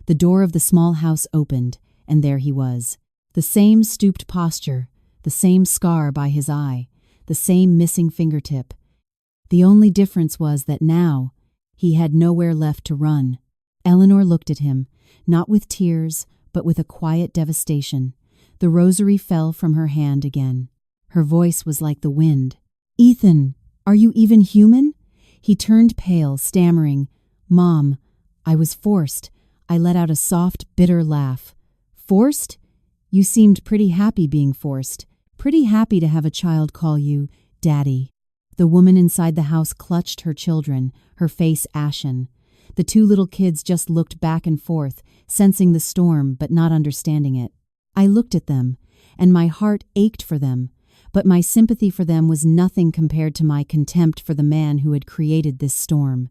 A: The door of the small house opened, and there he was. The same stooped posture, the same scar by his eye, the same missing fingertip. The only difference was that now, he had nowhere left to run. Eleanor looked at him, not with tears, but with a quiet devastation. The rosary fell from her hand again. Her voice was like the wind. "Ethan, are you even human?" He turned pale, stammering, "Mom, I was forced." I let out a soft, bitter laugh. "Forced? You seemed pretty happy being forced. Pretty happy to have a child call you Daddy." The woman inside the house clutched her children, her face ashen. The two little kids just looked back and forth, sensing the storm but not understanding it. I looked at them, and my heart ached for them, but my sympathy for them was nothing compared to my contempt for the man who had created this storm.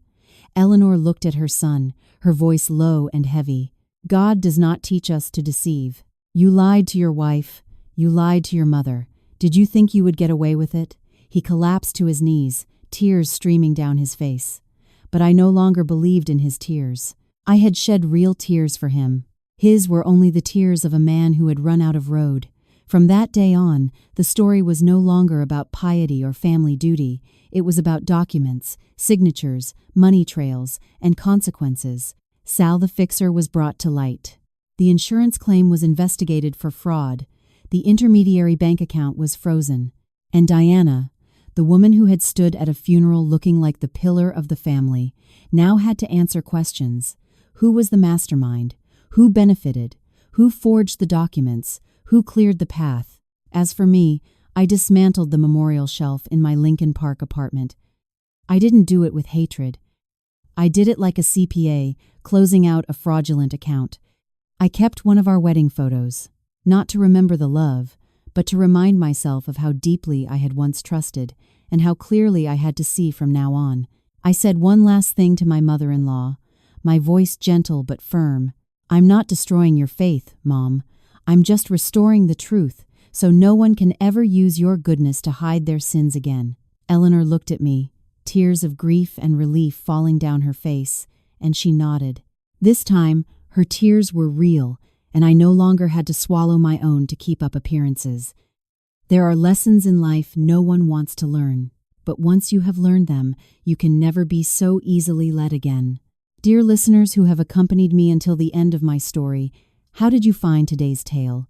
A: Eleanor looked at her son, her voice low and heavy. God does not teach us to deceive. You lied to your wife. You lied to your mother. Did you think you would get away with it? He collapsed to his knees, tears streaming down his face. But I no longer believed in his tears. I had shed real tears for him. His were only the tears of a man who had run out of road. From that day on, the story was no longer about piety or family duty. It was about documents, signatures, money trails, and consequences. Sal the Fixer was brought to light. The insurance claim was investigated for fraud. The intermediary bank account was frozen. And Diana, the woman who had stood at a funeral looking like the pillar of the family, now had to answer questions. Who was the mastermind? Who benefited? Who forged the documents? Who cleared the path? As for me, I dismantled the memorial shelf in my Lincoln Park apartment. I didn't do it with hatred. I did it like a CPA, closing out a fraudulent account. I kept one of our wedding photos, not to remember the love, but to remind myself of how deeply I had once trusted and how clearly I had to see from now on. I said one last thing to my mother-in-law, my voice gentle but firm. I'm not destroying your faith, Mom. I'm just restoring the truth, so no one can ever use your goodness to hide their sins again. Eleanor looked at me, tears of grief and relief falling down her face, and she nodded. This time, her tears were real, and I no longer had to swallow my own to keep up appearances. There are lessons in life no one wants to learn, but once you have learned them, you can never be so easily led again. Dear listeners who have accompanied me until the end of my story, how did you find today's tale?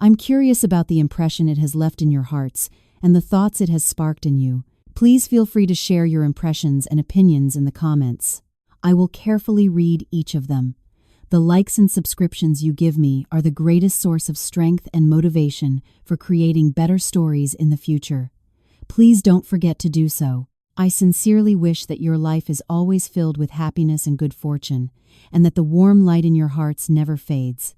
A: I'm curious about the impression it has left in your hearts and the thoughts it has sparked in you. Please feel free to share your impressions and opinions in the comments. I will carefully read each of them. The likes and subscriptions you give me are the greatest source of strength and motivation for creating better stories in the future. Please don't forget to do so. I sincerely wish that your life is always filled with happiness and good fortune, and that the warm light in your hearts never fades.